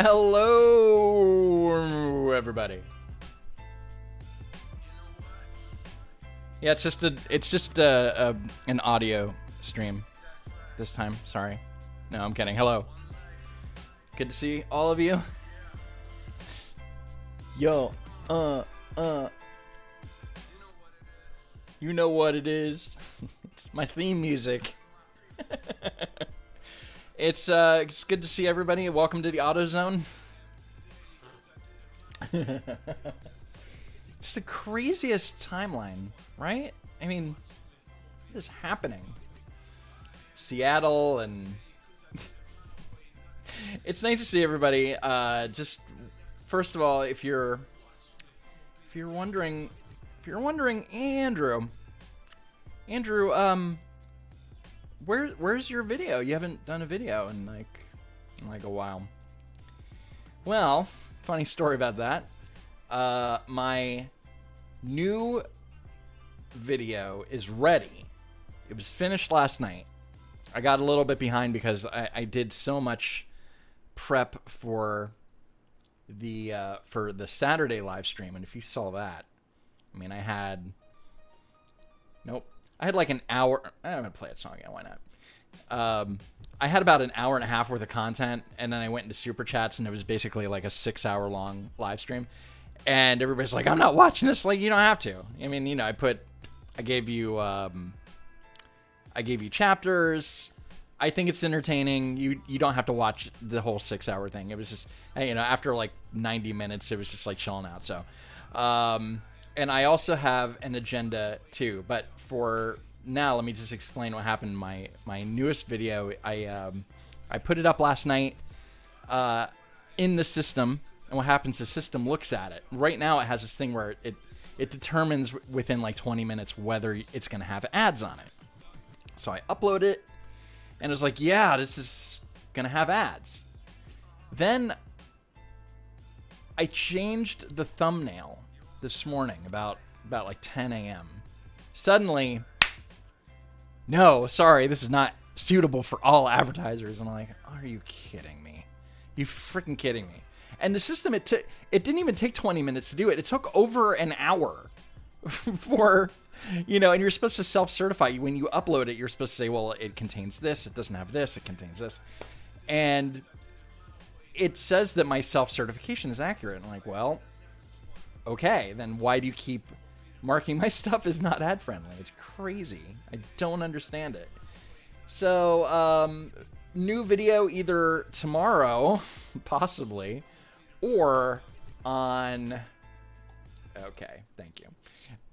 Hello, everybody. Yeah, it's just an audio stream this time. Sorry. No, I'm kidding. Hello. Good to see all of you. Yo, you know what it is. It's my theme music. It's good to see everybody. Welcome to the AutoZone. It's the craziest timeline, right? I mean, what is happening? Seattle and it's nice to see everybody. Just first of all, if you're wondering, Andrew, where's your video? You haven't done a video in like a while. Well, funny story about that. My new video is ready. It was finished last night. I got a little bit behind because I did so much prep for the Saturday live stream, and if you saw that, I mean, I had like an hour. I'm gonna play a song again. Why not? I had about an hour and a half worth of content, and then I went into Superchats, and it was basically like a 6-hour long live stream. And everybody's like, "I'm not watching this." Like, you don't have to. I mean, you know, I gave you chapters. I think it's entertaining. You don't have to watch the whole 6-hour thing. It was just, you know, after like 90 minutes, it was just like chilling out. So, and I also have an agenda too. But for now, let me just explain what happened in my newest video. I put it up last night in the system. And what happens, the system looks at it. Right now, it has this thing where it determines within like 20 minutes whether it's going to have ads on it. So I upload it, and it's like, yeah, this is going to have ads. Then I changed the thumbnail this morning about like 10 a.m. Suddenly, no, sorry, this is not suitable for all advertisers. And I'm like, are you kidding me? You freaking kidding me? And the system, it didn't even take 20 minutes to do it. It took over an hour for, you know, and you're supposed to self-certify. When you upload it, you're supposed to say, well, it contains this, it doesn't have this, it contains this. And it says that my self-certification is accurate. I'm like, well, okay, then why do you keep marking my stuff as not ad-friendly? It's crazy. I don't understand it. So, new video either tomorrow, possibly, or on, okay, thank you,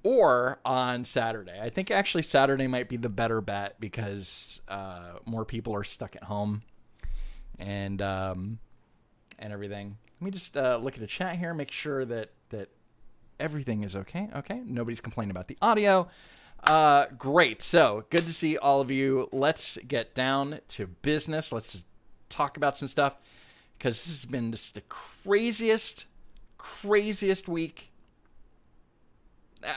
or on Saturday. I think actually Saturday might be the better bet because more people are stuck at home and everything. Let me just look at the chat here, make sure that everything is okay. Okay, nobody's complaining about the audio. Great. So good to see all of you. Let's get down to business. Let's talk about some stuff because this has been just the craziest week.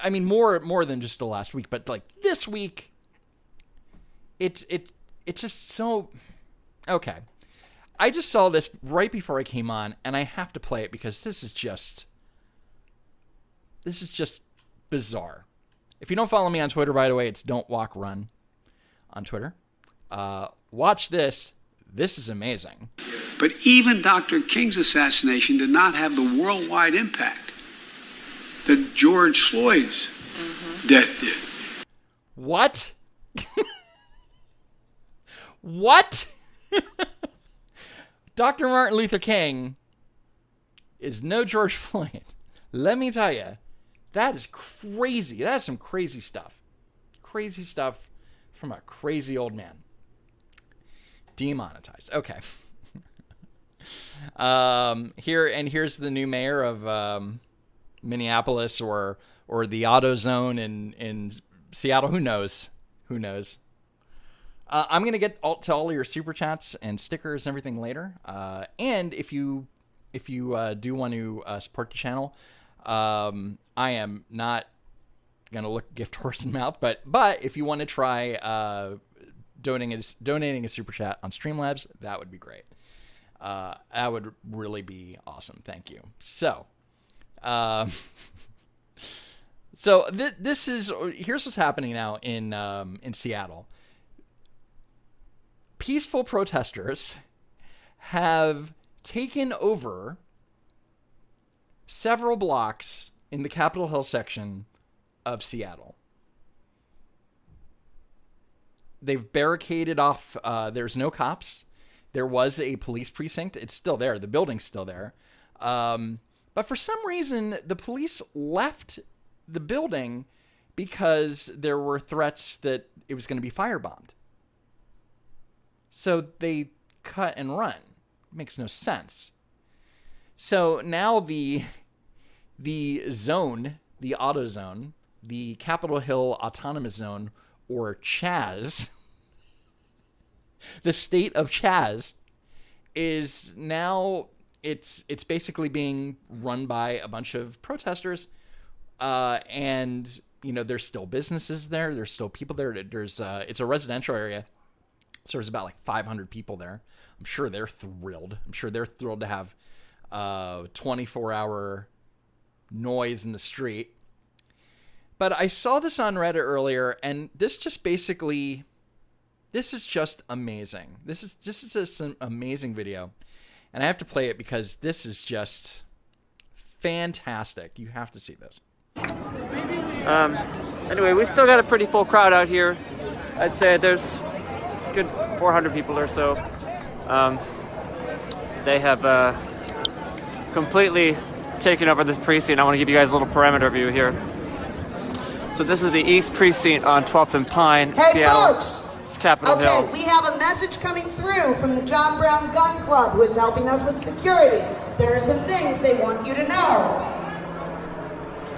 I mean, more than just the last week, but like this week, it's just so okay. I just saw this right before I came on, and I have to play it because this is just bizarre. If you don't follow me on Twitter, by the way, it's Don't Walk Run on Twitter. Watch this. This is amazing. But even Dr. King's assassination did not have the worldwide impact that George Floyd's death did. What? What? Dr. Martin Luther King is no George Floyd. Let me tell you. That is crazy. That is some crazy stuff. Crazy stuff from a crazy old man. Demonetized. Okay. Here's the new mayor of Minneapolis or the AutoZone in Seattle. Who knows? I'm going to get to all your super chats and stickers and everything later. And if you do want to support the channel, I am not gonna look gift horse in mouth, but if you want to try donating a super chat on Streamlabs, that would be great. That would really be awesome. Thank you. So, here's what's happening now in Seattle. Peaceful protesters have taken over several blocks in the Capitol Hill section of Seattle. They've barricaded off. There's no cops. There was a police precinct. It's still there. The building's still there. But for some reason, the police left the building because there were threats that it was going to be firebombed. So they cut and run. Makes no sense. So now the zone, the auto zone, the Capitol Hill Autonomous Zone, or CHAZ, the state of CHAZ, is now it's basically being run by a bunch of protesters, and there's still businesses there. There's still people there. It's a residential area. So there's about like 500 people there. I'm sure they're thrilled. To have 24-hour noise in the street. But I saw this on Reddit earlier, and this is just amazing. This is just an amazing video. And I have to play it because this is just fantastic. You have to see this. Anyway, we still got a pretty full crowd out here. I'd say there's good 400 people or so. They have completely taken over this precinct. I want to give you guys a little perimeter view here. So this is the East Precinct on 12th and Pine, hey, Seattle. Folks. It's Capitol Hill. Okay, we have a message coming through from the John Brown Gun Club, who is helping us with security. There are some things they want you to know.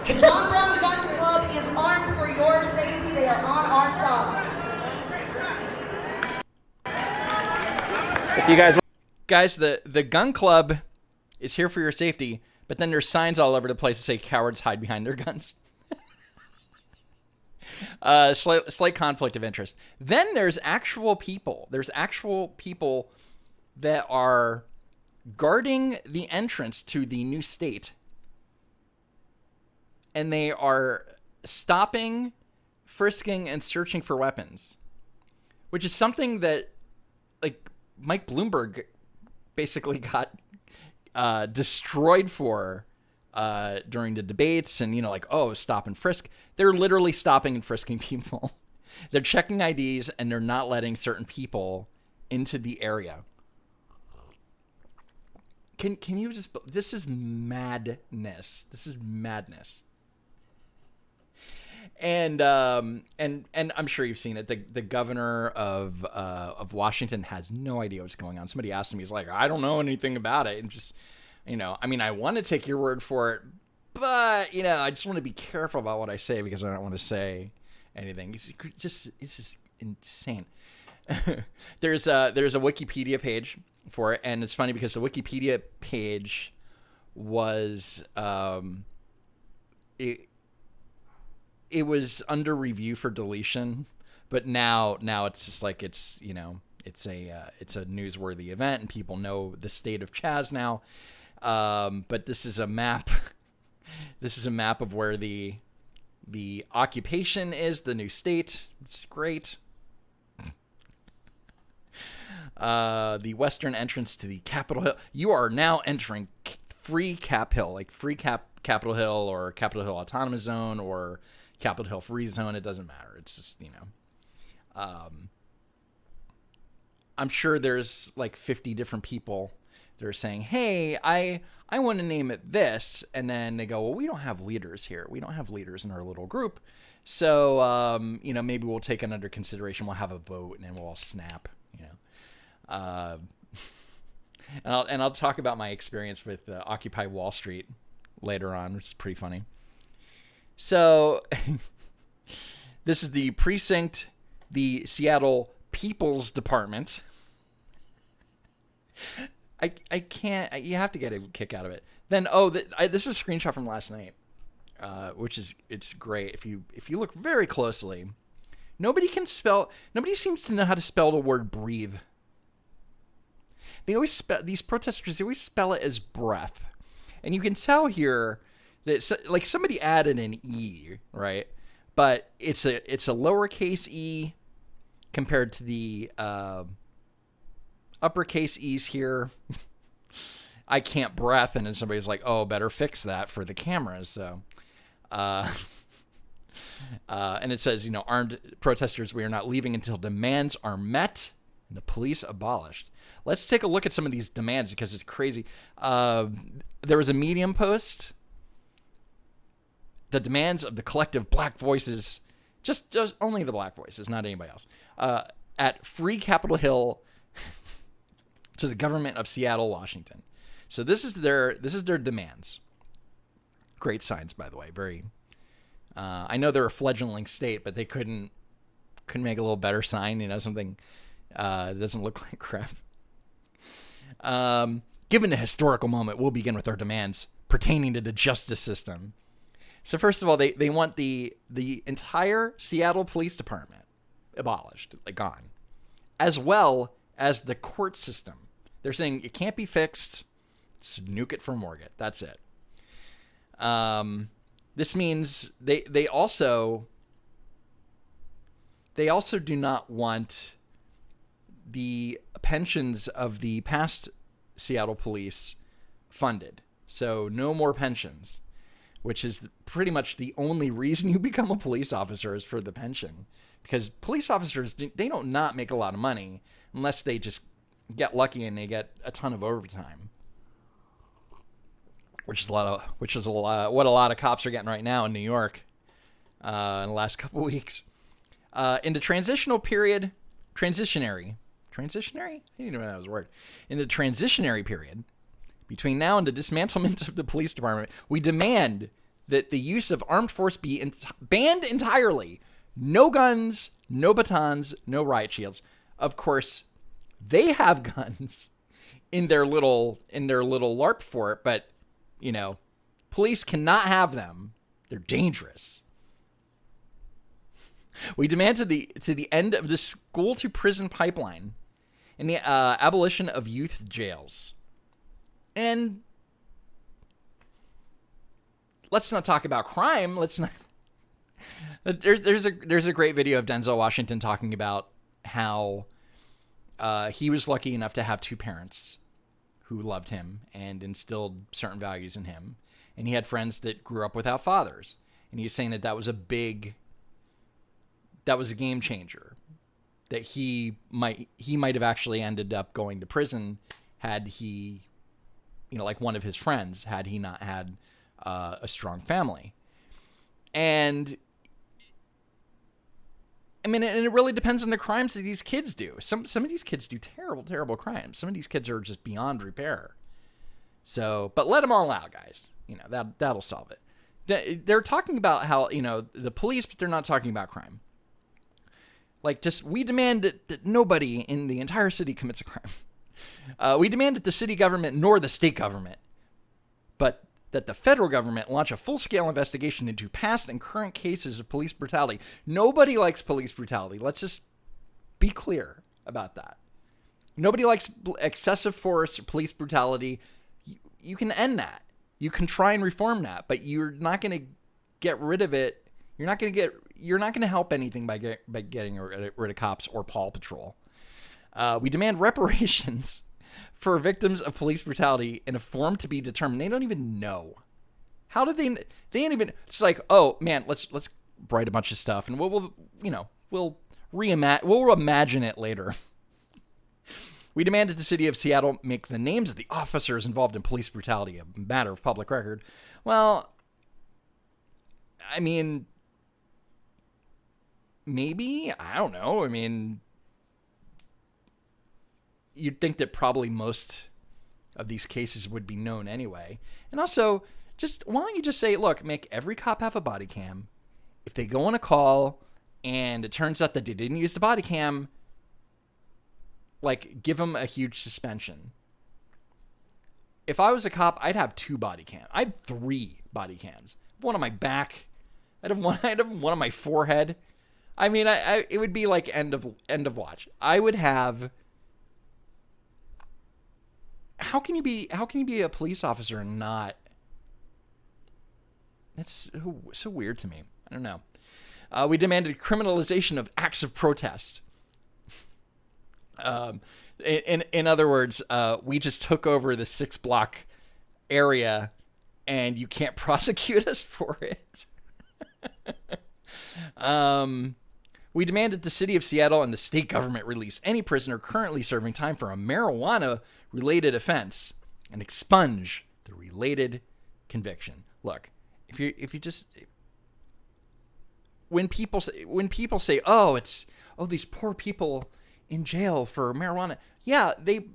The John Brown Gun Club is armed for your safety. They are on our side. If you guys, the gun club is here for your safety, but then there's signs all over the place that say cowards hide behind their guns. Slight conflict of interest. Then there's actual people. There's actual people that are guarding the entrance to the new state. And they are stopping, frisking, and searching for weapons. Which is something that, like, Mike Bloomberg basically got destroyed for during the debates, and stop and frisk. They're literally stopping and frisking people. They're checking IDs, and they're not letting certain people into the area. Can you just? This is madness. This is madness. And I'm sure you've seen it. The governor of Washington has no idea what's going on. Somebody asked him, he's like, I don't know anything about it. And just, I want to take your word for it, but I just want to be careful about what I say because I don't want to say anything. It's just insane. There's a Wikipedia page for it, and it's funny because the Wikipedia page was it was under review for deletion, but now it's just like it's a newsworthy event and people know the state of CHAZ now. But this is a map. This is a map of where the occupation is, the new state. It's great. The western entrance to the Capitol Hill. You are now entering free Cap Hill, like free Capitol Hill or Capitol Hill Autonomous Zone or Capitol Hill Free Zone. It doesn't matter. It's just, I'm sure there's like 50 different people that are saying, hey, I want to name it this. And then they go, well, we don't have leaders here. We don't have leaders in our little group. So, maybe we'll take it under consideration. We'll have a vote and then we'll all snap, and I'll talk about my experience with Occupy Wall Street later on, which is pretty funny. So this is the precinct, the Seattle People's Department. I can't. You have to get a kick out of it. Then this is a screenshot from last night, it's great. If you look very closely, nobody seems to know how to spell the word breathe. these protesters, they always spell it as breath. And you can tell here that like somebody added an E, right? But it's a lowercase e compared to the uppercase e's here. I can't breath, and then somebody's like, "Oh, better fix that for the cameras." So, and it says, armed protesters, we are not leaving until demands are met and the police abolished. Let's take a look at some of these demands because it's crazy. There was a Medium post. The demands of the collective black voices, just only the black voices, not anybody else, at Free Capitol Hill to the government of Seattle, Washington. So this is their demands. Great signs, by the way. Very. I know they're a fledgling state, but they couldn't make a little better sign. Something that doesn't look like crap. Given the historical moment, we'll begin with our demands pertaining to the justice system. So first of all, they want the entire Seattle Police Department abolished, like gone, as well as the court system. They're saying it can't be fixed. Nuke it for Morgan. That's it. This means they also do not want the pensions of the past Seattle police funded. So no more pensions, which is pretty much the only reason you become a police officer is for the pension. Because police officers, they don't not make a lot of money unless they just get lucky and they get a ton of overtime. Which is what a lot of cops are getting right now in New York in the last couple of weeks. In the transitionary? I didn't even know that was a word. In the transitionary period, between now and the dismantlement of the police department, we demand that the use of armed force be banned entirely. No guns, no batons, no riot shields. Of course, they have guns in their little LARP fort, but police cannot have them. They're dangerous. We demand to the end of the school to prison pipeline and the abolition of youth jails. And let's not talk about crime. Let's not. There's a great video of Denzel Washington talking about how he was lucky enough to have two parents who loved him and instilled certain values in him. And he had friends that grew up without fathers. And he's saying that was a game changer. That he might have actually ended up going to prison had he, like one of his friends, had he not had a strong family. And I mean, and it really depends on the crimes that these kids do. Some of these kids do terrible, terrible crimes. Some of these kids are just beyond repair. So, but let them all out, guys. That'll solve it. They're talking about how, the police, but they're not talking about crime. Like, we demand that nobody in the entire city commits a crime. We demand that the city government nor the state government, but that the federal government launch a full-scale investigation into past and current cases of police brutality. Nobody likes police brutality. Let's just be clear about that. Nobody likes excessive force or police brutality. You can end that. You can try and reform that, but you're not going to get rid of it. You're not going to help anything by getting rid of cops or Paw Patrol. We demand reparations for victims of police brutality in a form to be determined. They don't even know. How did they ain't even, it's like, oh man, let's write a bunch of stuff and we'll imagine it later. We demand that the city of Seattle make the names of the officers involved in police brutality a matter of public record. Well, I mean, maybe, I don't know. I mean, you'd think that probably most of these cases would be known anyway. And also, why don't you just say, look, make every cop have a body cam. If they go on a call and it turns out that they didn't use the body cam, like, give them a huge suspension. If I was a cop, I'd have 2 body cams. I'd have 3 body cams. One on my back. I'd have one on my forehead. I mean, it would be like end of watch. I would have how can you be a police officer and not? That's so weird to me. I don't know. We demanded criminalization of acts of protest. In other words, we just took over the 6-block area, and you can't prosecute us for it. We demanded the city of Seattle and the state government release any prisoner currently serving time for a marijuana-related offense and expunge the related conviction. Look, if you just when people say, oh, these poor people in jail for marijuana, yeah, they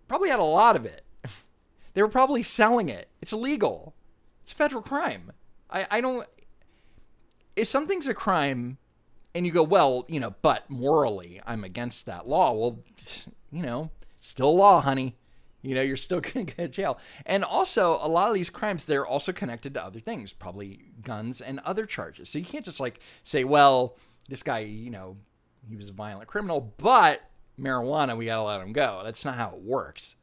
probably had a lot of it. They were probably selling it. It's illegal. It's a federal crime. I don't. If something's a crime, and you go, well, but morally, I'm against that law. Well, still law, honey. You're still going to go to jail. And also, a lot of these crimes, they're also connected to other things, probably guns and other charges. So you can't just say, well, this guy, he was a violent criminal, but marijuana, we got to let him go. That's not how it works.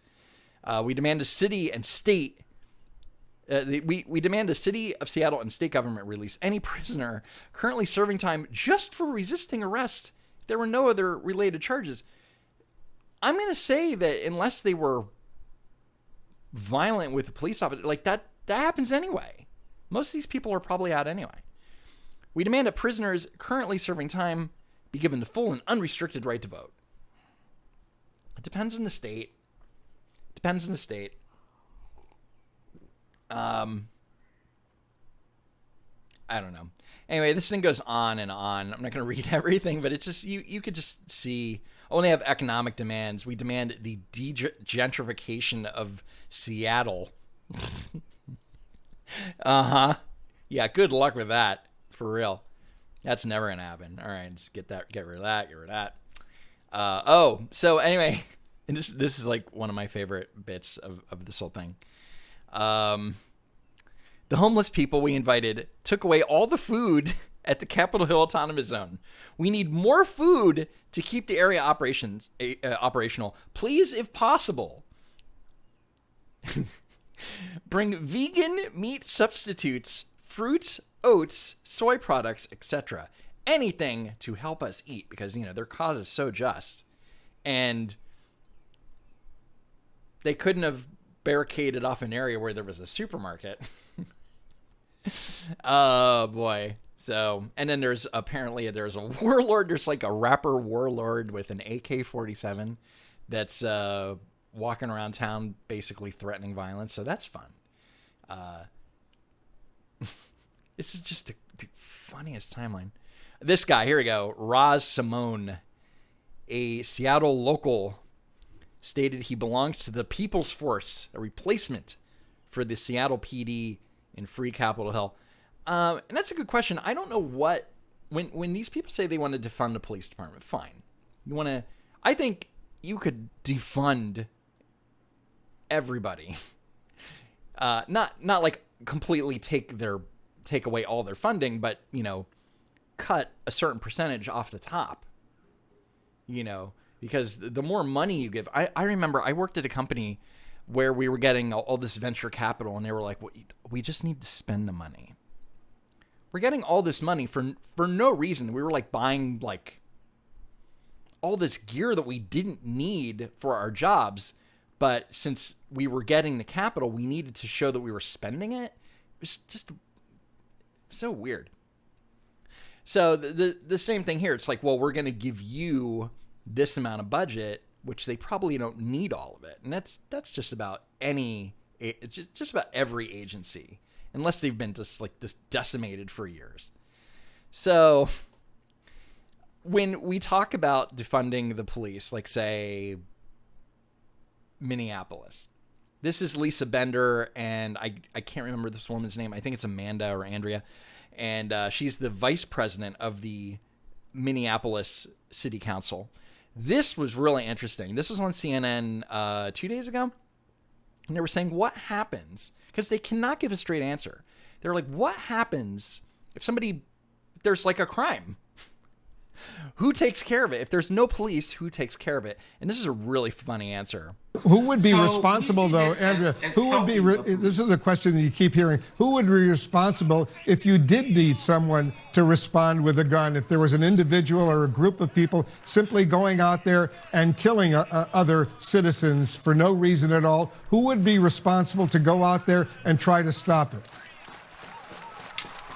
We demand a city and state. We demand a city of Seattle and state government release any prisoner currently serving time just for resisting arrest. There were no other related charges. I'm going to say that unless they were violent with a police officer, that happens anyway. Most of these people are probably out anyway. We demand that prisoners currently serving time be given the full and unrestricted right to vote. It depends on the state. I don't know. Anyway, this thing goes on and on. I'm not going to read everything, but it's just, you could just see, only have economic demands. We demand the gentrification of Seattle. Uh-huh. Yeah, good luck with that. For real. That's never going to happen. All right, just get rid of that. So anyway, and this is one of my favorite bits of this whole thing. The homeless people we invited took away all the food at the Capitol Hill Autonomous Zone. We need more food to keep the area operational. Please, if possible, bring vegan meat substitutes, fruits, oats, soy products, etc. Anything to help us eat, because, their cause is so just. And they couldn't have barricaded off an area where there was a supermarket. Oh boy. So, and then there's a warlord. There's a rapper warlord with an AK-47 that's walking around town basically threatening violence. So that's fun. This is just the funniest timeline. This guy, here we go. Roz Simone, a Seattle local, stated he belongs to the People's Force, a replacement for the Seattle PD in Free Capitol Hill. And that's a good question. I don't know when these people say they want to defund the police department, fine. I think you could defund everybody. Not completely take away all their funding, but, cut a certain percentage off the top, because the more money you give, I remember I worked at a company where we were getting all this venture capital, and they were like, well, we just need to spend the money. We're getting all this money for no reason. We were buying all this gear that we didn't need for our jobs, but since we were getting the capital, we needed to show that we were spending it. It was just so weird. So the same thing here. It's well, we're going to give you this amount of budget, which they probably don't need all of it. And that's just about just about every agency, unless they've been just decimated for years. So when we talk about defunding the police, say Minneapolis, this is Lisa Bender, and I can't remember this woman's name. I think it's Amanda or Andrea. And she's the vice president of the Minneapolis City Council. This was really interesting. This was on CNN 2 days ago. And they were saying, what happens? Because they cannot give a straight answer. They're like, what happens if there's a crime? Who takes care of it? If there's no police, who takes care of it? And this is a really funny answer. Who would be responsible, though, Andrea? Who would be? This is a question that you keep hearing. Who would be responsible if you did need someone to respond with a gun? If there was an individual or a group of people simply going out there and killing other citizens for no reason at all, who would be responsible to go out there and try to stop it?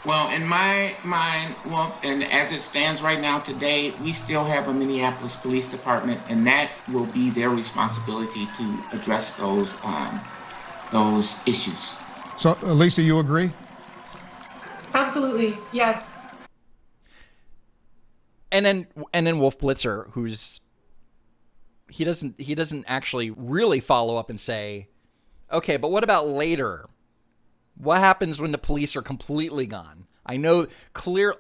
Well, in my mind, and as it stands right now today, we still have a Minneapolis Police Department, and that will be their responsibility to address those issues. So, Lisa, you agree? Absolutely, yes. And then Wolf Blitzer, he doesn't actually really follow up and say, okay, but what about later? What happens when the police are completely gone? I know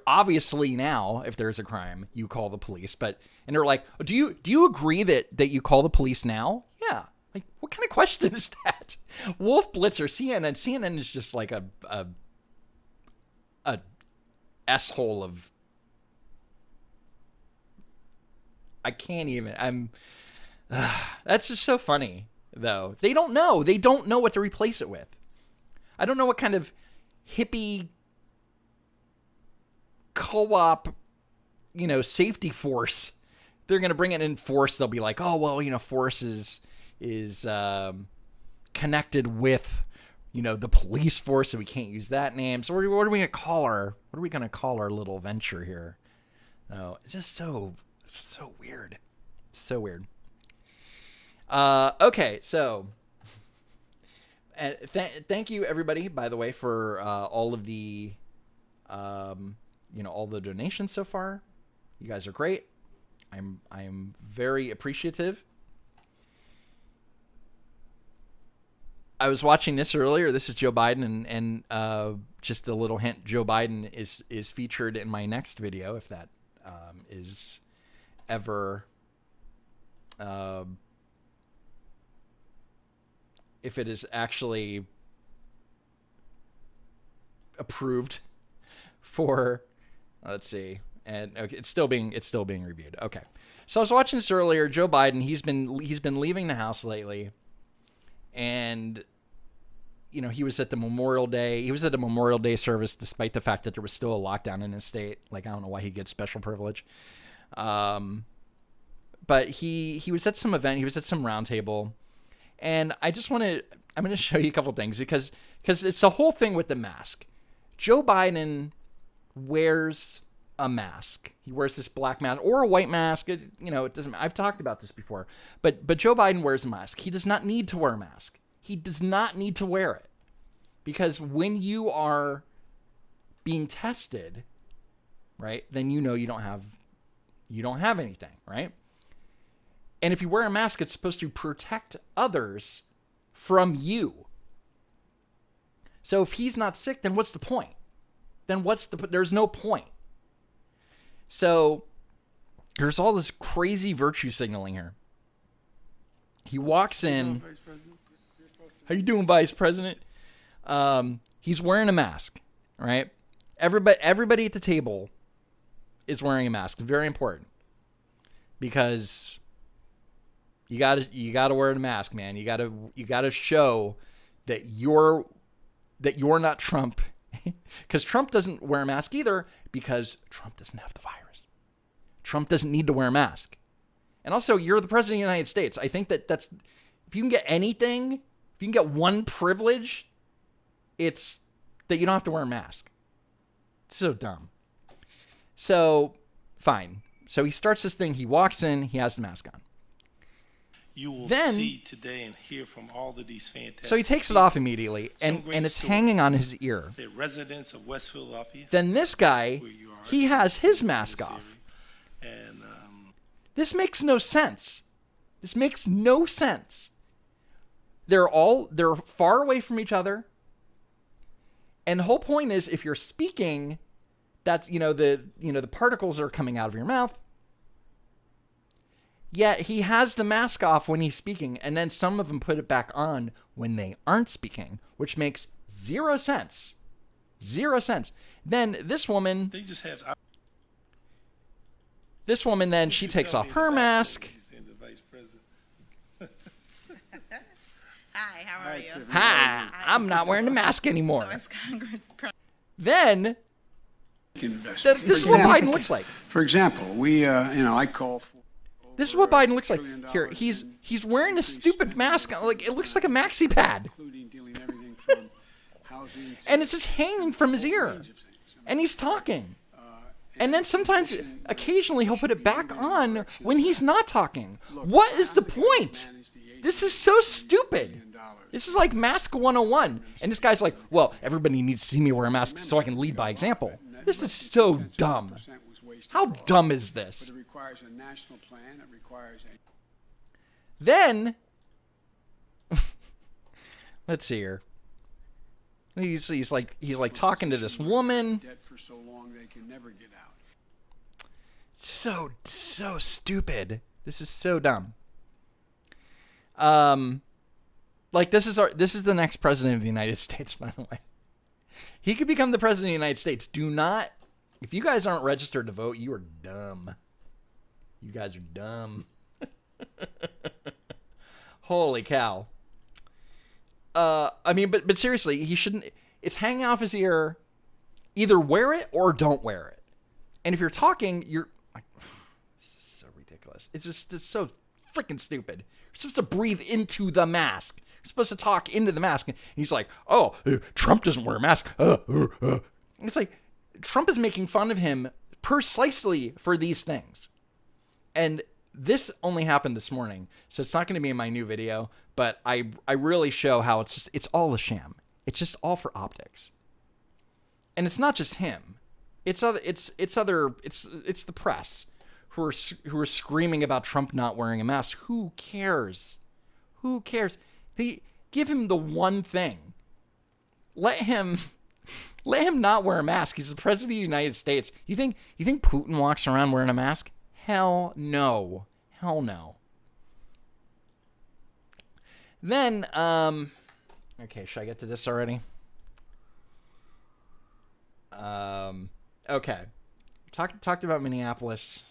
obviously now, if there's a crime, you call the police, and they're like, do you agree that you call the police now? Yeah. Like, what kind of question is that? Wolf Blitzer, CNN is just like a S-hole of, I can't even, that's just so funny though. They don't know what to replace it with. I don't know what kind of hippie co-op, safety force they're going to bring it in. Force, they'll be like, oh, well, force is connected with, the police force, so we can't use that name. So what are we going to call our little venture here? No, it's just so weird. So weird. Okay, so... And thank you, everybody, by the way, for all of the, all the donations so far. You guys are great. I'm very appreciative. I was watching this earlier. This is Joe Biden, and just a little hint: Joe Biden is featured in my next video, if that is ever. If it is actually approved for, let's see, and okay, it's still being reviewed. Okay, so I was watching this earlier. Joe Biden, he's been leaving the house lately, and he was at the Memorial Day. He was at a Memorial Day service, despite the fact that there was still a lockdown in his state. Like, I don't know why he gets special privilege. But he was at some event. He was at some roundtable. And I'm going to show you a couple things because it's the whole thing with the mask. Joe Biden wears a mask. He wears this black mask or a white mask. It doesn't. I've talked about this before, but Joe Biden wears a mask. He does not need to wear a mask. He does not need to wear it because when you are being tested, right, then you don't have anything, right? And if you wear a mask, it's supposed to protect others from you. So if he's not sick, then what's the point? There's no point. So there's all this crazy virtue signaling here. He walks in. How you doing, Vice President? He's wearing a mask, right? Everybody at the table is wearing a mask. It's very important because you gotta wear a mask, man. You gotta show that you're not Trump, because Trump doesn't wear a mask either because Trump doesn't have the virus. Trump doesn't need to wear a mask, and also you're the president of the United States. I think that's if you can get anything, if you can get one privilege, it's that you don't have to wear a mask. It's so dumb. So fine. So he starts this thing. He walks in. He has the mask on. You will see today and hear from all of these fantastic. So he takes it off immediately, and it's hanging on his ear. The residents of West Philadelphia. Then this guy, he has his mask off. And this makes no sense. This makes no sense. They're far away from each other. And the whole point is, if you're speaking, that's the particles are coming out of your mouth. Yet he has the mask off when he's speaking, and then some of them put it back on when they aren't speaking, which makes zero sense. Zero sense. Then this woman, they just have. This woman then, she takes off her mask. Hi, how are you? Hi, I'm not wearing the mask anymore. Then, this is what Biden looks like. For example, I call for. This is what Biden looks like. Here, he's wearing a stupid mask. Like, it looks like a maxi pad. And it's just hanging from his ear. And he's talking. And then sometimes, occasionally, he'll put it back on when he's not talking. What is the point? This is so stupid. This is like Mask 101. And this guy's like, well, everybody needs to see me wear a mask so I can lead by example. This is so dumb. How dumb is this? Then, let's see here. He's like talking to this woman. So stupid. This is so dumb. Like this is the next president of the United States, by the way. He could become the president of the United States. If you guys aren't registered to vote, you are dumb. You guys are dumb. Holy cow. I mean, but seriously, he shouldn't. It's hanging off his ear. Either wear it or don't wear it. And if you're talking, you're like, this is so ridiculous. It's so freaking stupid. You're supposed to breathe into the mask. You're supposed to talk into the mask. And he's like, oh, Trump doesn't wear a mask. It's like Trump is making fun of him precisely for these things. And this only happened this morning, so it's not going to be in my new video, but I really show how it's all a sham. It's just all for optics. And it's not just him. It's the press who are screaming about Trump not wearing a mask. Who cares? Who cares? Give him the one thing. Let him not wear a mask. He's the president of the United States. You think Putin walks around wearing a mask? Hell no. Hell no. Then, okay, should I get to this already? Okay. Talked about Minneapolis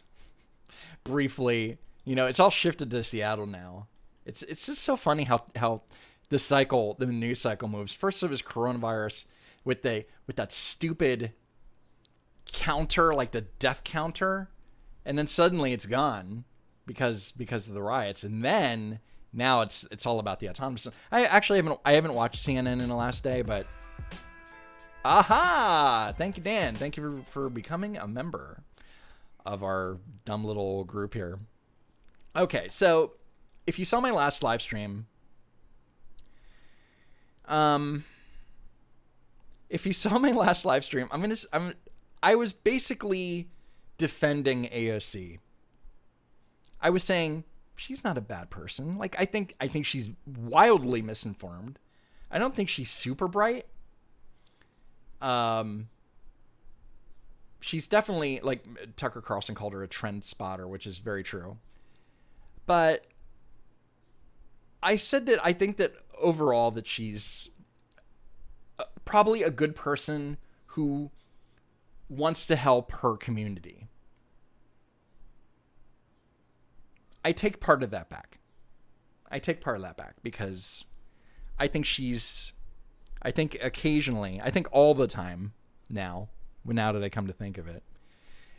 briefly. You know, it's all shifted to Seattle now. It's just so funny how the news cycle moves. First it was coronavirus with that stupid counter, like the death counter, and then suddenly it's gone because of the riots, and then now it's all about the autonomous. I haven't watched CNN in the last day, but aha! Thank you, Dan. Thank you for becoming a member of our dumb little group here. Okay, so if you saw my last live stream, I was basically defending AOC. I was saying she's not a bad person. Like I think she's wildly misinformed. I don't think she's super bright. She's definitely, like Tucker Carlson called her a trend spotter, which is very true. But I said that I think that overall that she's probably a good person who wants to help her community. I take part of that back. Because I think occasionally, I think all the time now that I come to think of it,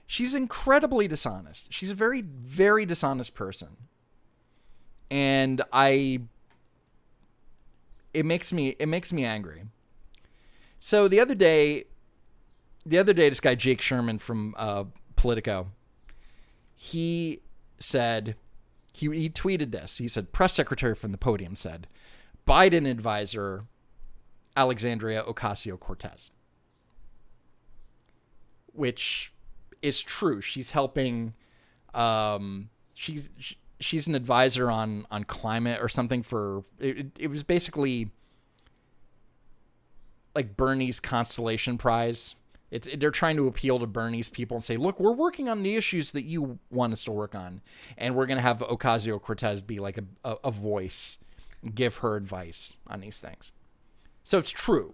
she's incredibly dishonest. She's a very, very dishonest person. And it makes me angry. So the other day, this guy, Jake Sherman from Politico, he said, he tweeted this. He said, press secretary from the podium said, Biden advisor Alexandria Ocasio-Cortez. Which is true. She's helping, she's an advisor on climate or something for, it was basically like Bernie's Constellation Prize. They're trying to appeal to Bernie's people and say, look, we're working on the issues that you want us to work on. And we're going to have Ocasio-Cortez be like a voice, give her advice on these things. So it's true.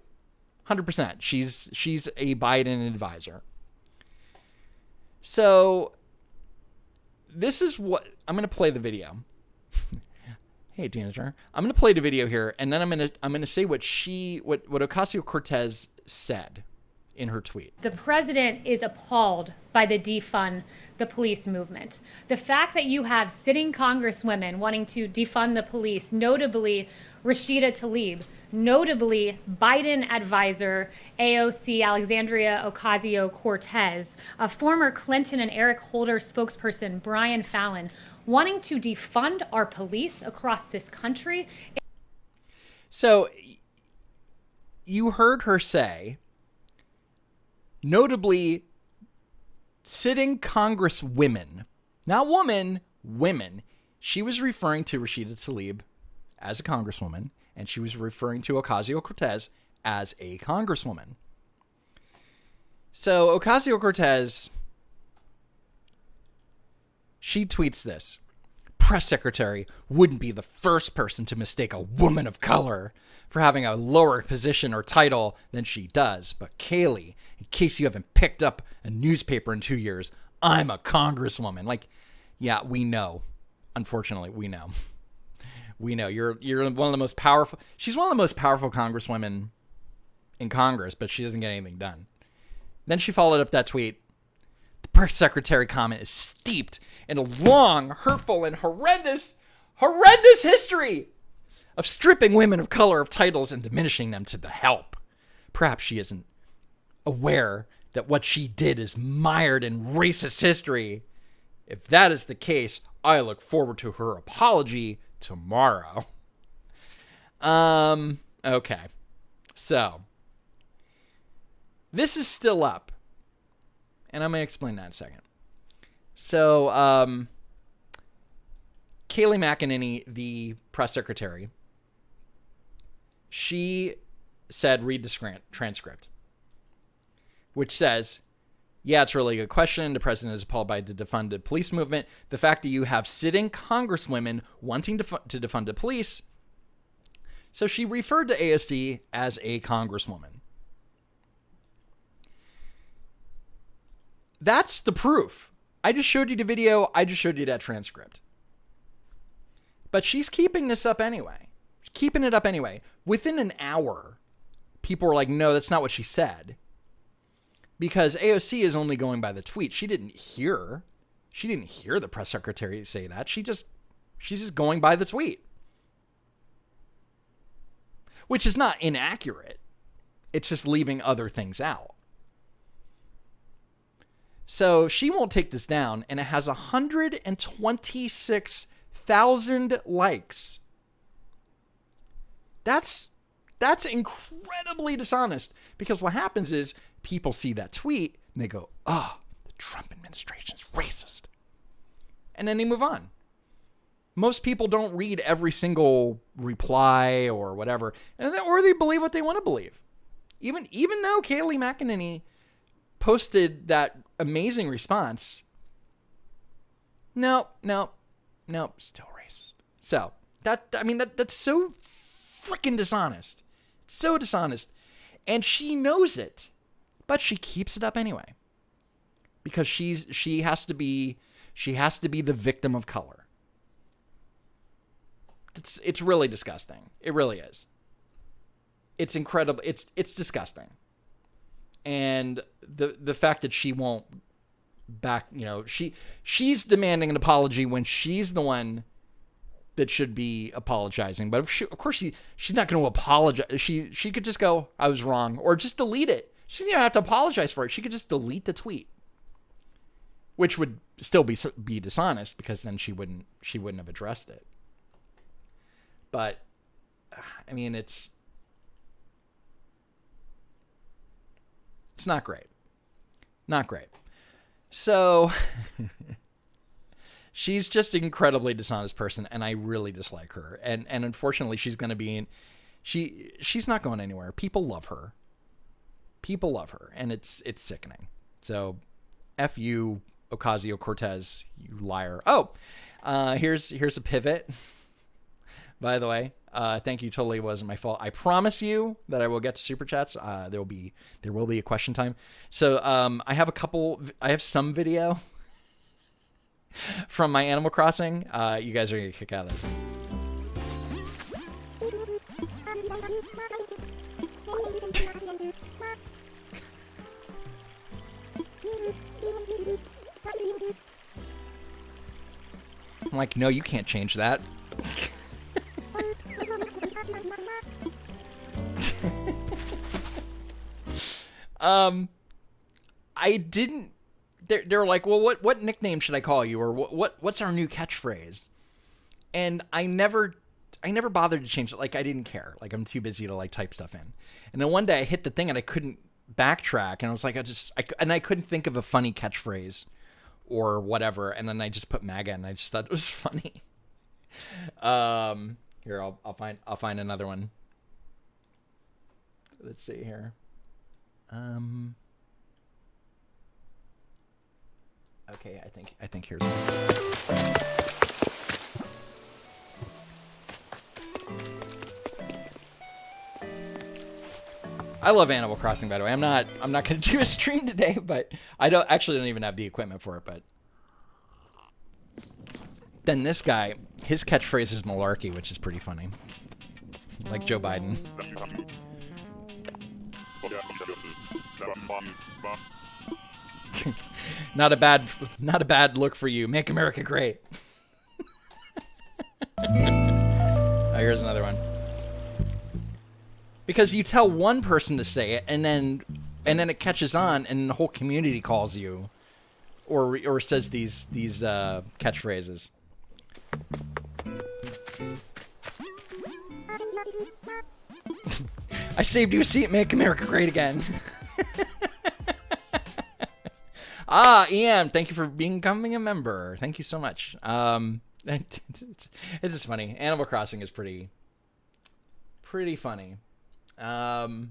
100%. She's a Biden advisor. So this is what I'm going to play the video. Hey, Tina Turner. I'm going to play the video here, and then I'm going to say what Ocasio-Cortez said in her tweet. The president is appalled by the defund the police movement. The fact that you have sitting congresswomen wanting to defund the police, notably Rashida Tlaib, notably Biden advisor AOC Alexandria Ocasio-Cortez, a former Clinton and Eric Holder spokesperson Brian Fallon, wanting to defund our police across this country. So you heard her say, notably sitting congresswomen, not women, women. She was referring to Rashida Tlaib as a congresswoman, and she was referring to Ocasio-Cortez as a congresswoman. So Ocasio-Cortez, she tweets this. Press secretary wouldn't be the first person to mistake a woman of color for having a lower position or title than she does. But Kaylee, in case you haven't picked up a newspaper in 2 years, I'm a congresswoman. Like, yeah, we know. Unfortunately, we know. We know you're one of the most powerful. She's one of the most powerful congresswomen in Congress, but she doesn't get anything done. Then she followed up that tweet. The press secretary comment is steeped in a long, hurtful, and horrendous history of stripping women of color of titles and diminishing them to the help. Perhaps she isn't aware that what she did is mired in racist history. If that is the case, I look forward to her apology tomorrow. Okay. So, this is still up. And I'm going to explain that in a second. So, Kayleigh McEnany, the press secretary, she said, read the transcript, which says, yeah, it's a really good question. The president is appalled by the defund the police movement. The fact that you have sitting congresswomen wanting to defund the police. So she referred to AOC as a congresswoman. That's the proof. I just showed you the video. I just showed you that transcript. But she's keeping this up anyway. She's keeping it up anyway. Within an hour, people were like, no, that's not what she said. Because AOC is only going by the tweet. She didn't hear the press secretary say that. She's just going by the tweet. Which is not inaccurate. It's just leaving other things out. So she won't take this down, and it has 126,000 likes. That's incredibly dishonest, because what happens is people see that tweet and they go, oh, the Trump administration is racist. And then they move on. Most people don't read every single reply or whatever, or they believe what they want to believe. Even though Kayleigh McEnany posted that amazing response, no, still racist. So that's so freaking dishonest. It's so dishonest, and she knows it, but she keeps it up anyway because she has to be the victim of color. It's really disgusting. It really is. It's incredible. It's disgusting. And the fact that she won't back, she's demanding an apology when she's the one that should be apologizing. But of course she's not going to apologize. She could just go, I was wrong, or just delete it. She doesn't even have to apologize for it. She could just delete the tweet, which would still be dishonest because then she wouldn't have addressed it. But I mean, it's not great. Not great. So she's just an incredibly dishonest person, and I really dislike her. And unfortunately, she's going to be she's not going anywhere. People love her. People love her, and it's sickening. So F you, Ocasio-Cortez, you liar. Oh, here's a pivot. By the way, thank you. Totally wasn't my fault. I promise you that I will get to Superchats. There will be a question time. So I have some video. from my Animal Crossing, you guys are gonna kick out of this. I'm like, no, you can't change that. I didn't. They're like, well, what nickname should I call you, or what's our new catchphrase? And I never bothered to change it. Like, I didn't care. Like, I'm too busy to like type stuff in. And then one day I hit the thing and I couldn't backtrack, and I was like, I couldn't think of a funny catchphrase or whatever. And then I just put MAGA, and I just thought it was funny. Here, I'll find another one. Let's see here. Okay, I think here's one. I love Animal Crossing, by the way. I'm not going to do a stream today, but I don't even have the equipment for it. But then this guy, his catchphrase is malarkey, which is pretty funny, like Joe Biden. Not a bad look for you. Make America great. Oh, here's another one. Because you tell one person to say it, and then it catches on, and the whole community calls you, or says these catchphrases. I saved you a seat. Make America great again. Ian, thank you for becoming a member. Thank you so much. It's just funny. Animal Crossing is pretty funny. And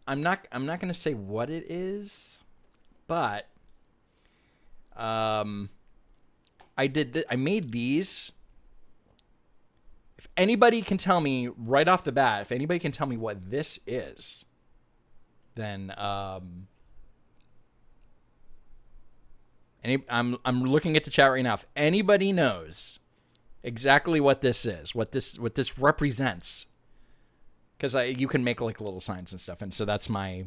I'm not going to say what it is, but I made these. If anybody can tell me right off the bat, if anybody can tell me what this is, then I'm looking at the chat right now. If anybody knows exactly what this is, what this represents, because you can make like little signs and stuff, and so that's my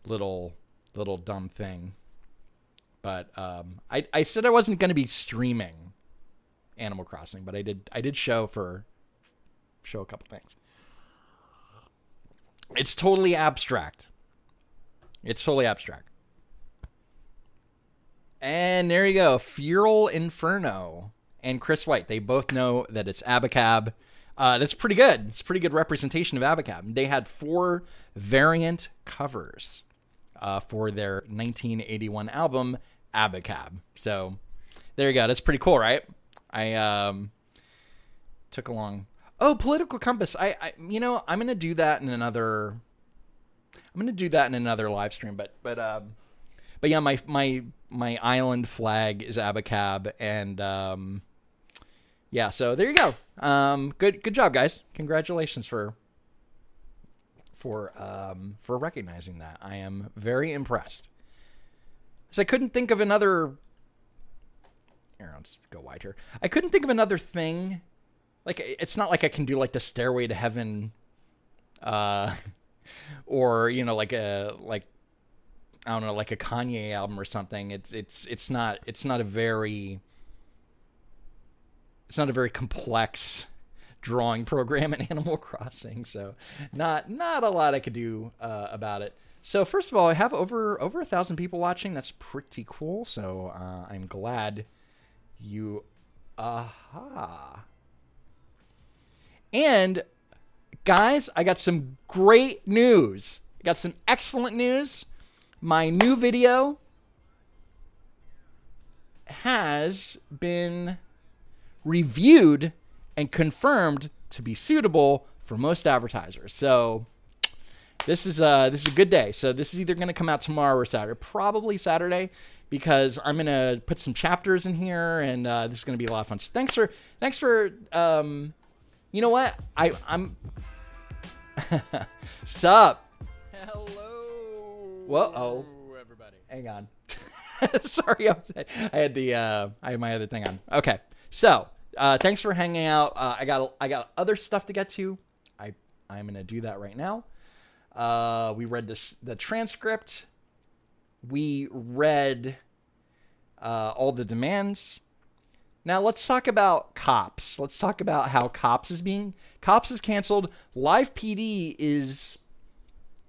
little dumb thing. But I said I wasn't going to be streaming Animal Crossing, but I did show a couple things. It's totally abstract. And there you go. Fural Inferno and Chris White. They both know that it's Abacab. That's pretty good. It's a pretty good representation of Abacab. They had 4 variant covers for their 1981 album, Abacab. So there you go. That's pretty cool, right? I took along. Oh, Political Compass. I'm gonna do that in another. Live stream, but yeah, my island flag is Abacab, and yeah. So there you go. Good job, guys. Congratulations for recognizing that. I am very impressed. So I couldn't think of another. Here, let's go wide here. I couldn't think of another thing. Like, it's not like I can do like the Stairway to Heaven, or like I don't know, like a Kanye album or something. It's not a very complex drawing program in Animal Crossing. So not a lot I could do about it. So first of all, I have over 1,000 people watching. That's pretty cool. So I'm glad you. And guys, I got some great news. I got some excellent news. My new video has been reviewed and confirmed to be suitable for most advertisers. So this is a good day. So this is either going to come out tomorrow or Saturday. Probably Saturday, because I'm going to put some chapters in here, and this is going to be a lot of fun. So thanks for you know what? I'm Sup? Hello. Whoa, everybody. Hang on. Sorry, I had my other thing on. Okay, so thanks for hanging out. I got other stuff to get to. I'm gonna do that right now. We read the transcript. We read all the demands. Now let's talk about Cops. Let's talk about how Cops is canceled. Live PD is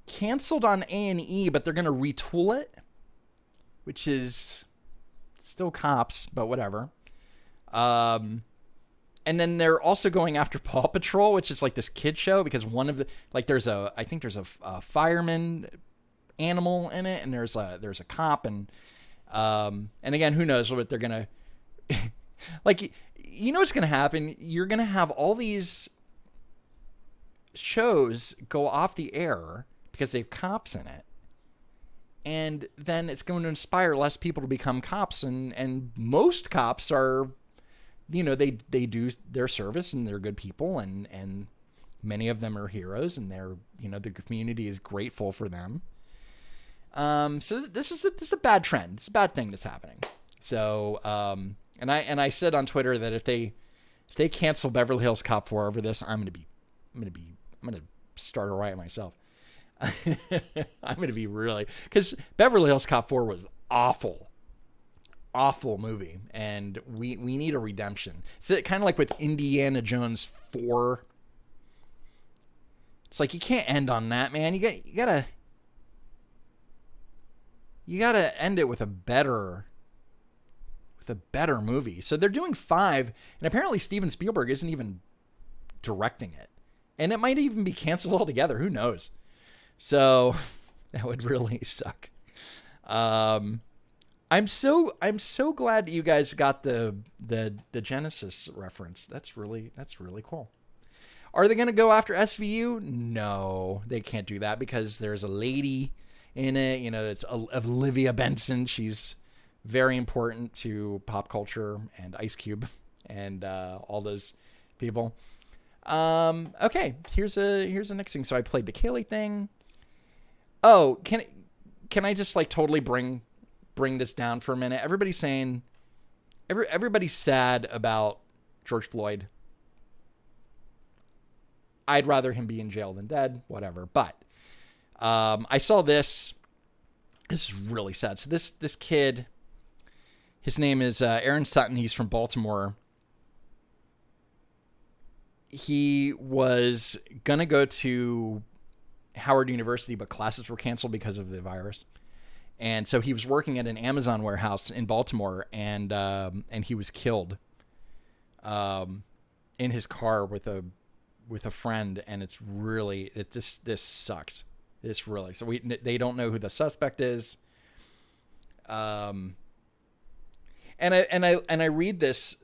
canceled on A&E, but they're gonna retool it, which is still Cops, but whatever. And then they're also going after Paw Patrol, which is like this kid show, because one of the, like, I think there's a fireman animal in it, and there's a cop, and again, who knows what they're gonna like, you know what's gonna happen? You're gonna have all these shows go off the air because they have cops in it, and then it's going to inspire less people to become cops, and most cops are, you know, they do their service and they're good people, and many of them are heroes, and they're, you know, the community is grateful for them. So this is a bad trend. It's a bad thing that's happening. So and I said on Twitter that if they cancel Beverly Hills Cop 4 over this, I'm gonna start a riot myself. I'm gonna be really, because Beverly Hills Cop 4 was awful movie, and we need a redemption. It's kind of like with Indiana Jones 4. It's like, you can't end on that, man. You gotta end it with a better movie. So they're doing 5, and apparently Steven Spielberg isn't even directing it, and it might even be canceled altogether. Who knows? So that would really suck. I'm so glad that you guys got the Genesis reference. That's really cool. Are they going to go after SVU? No, they can't do that, because there's a lady in it. You know, it's Olivia Benson. She's very important to pop culture and Ice Cube and all those people. Okay, here's the next thing. So I played the Kaylee thing. Oh, can I just like totally bring this down for a minute? Everybody's saying, everybody's sad about George Floyd. I'd rather him be in jail than dead, whatever. But I saw this. This is really sad. So this kid, his name is Aaron Sutton. He's from Baltimore. He was going to go to Howard University, but classes were canceled because of the virus. And so he was working at an Amazon warehouse in Baltimore, and he was killed in his car with a friend, and this sucks. This really, so they don't know who the suspect is. And I read this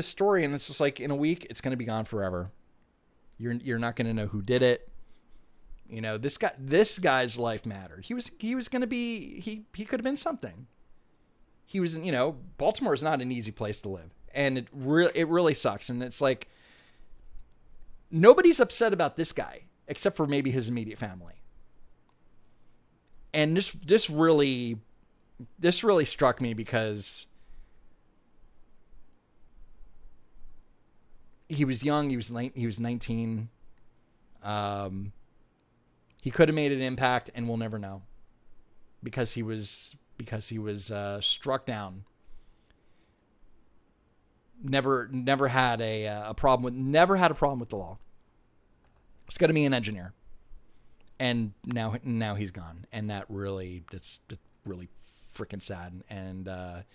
story, and it's just like, in a week it's going to be gone forever. You're not going to know who did it. You know, this guy's life mattered. He was going to be, he could have been something. He was, you know, Baltimore is not an easy place to live, and it really sucks. And it's like, nobody's upset about this guy except for maybe his immediate family. And this really struck me, because he was young. He was 19. He could have made an impact, and we'll never know, because he was struck down. Never had a problem with the law. It's got to be an engineer, and now he's gone, and that's really freaking sad. And I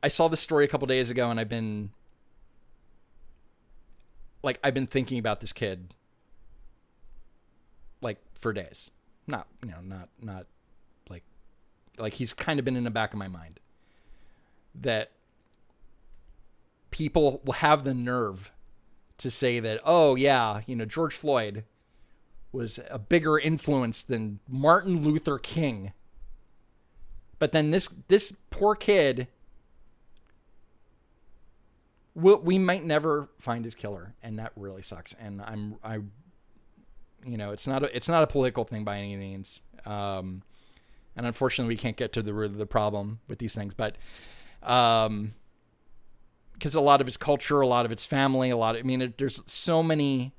saw this story a couple days ago, and I've been thinking about this kid like for days. Not like he's kind of been in the back of my mind, that people will have the nerve to say that, oh yeah, you know, George Floyd was a bigger influence than Martin Luther King. But then this poor kid, we might never find his killer, and that really sucks. And You know, it's not a political thing by any means. And unfortunately, we can't get to the root of the problem with these things. But because a lot of it's culture, a lot of it's family, there's so many.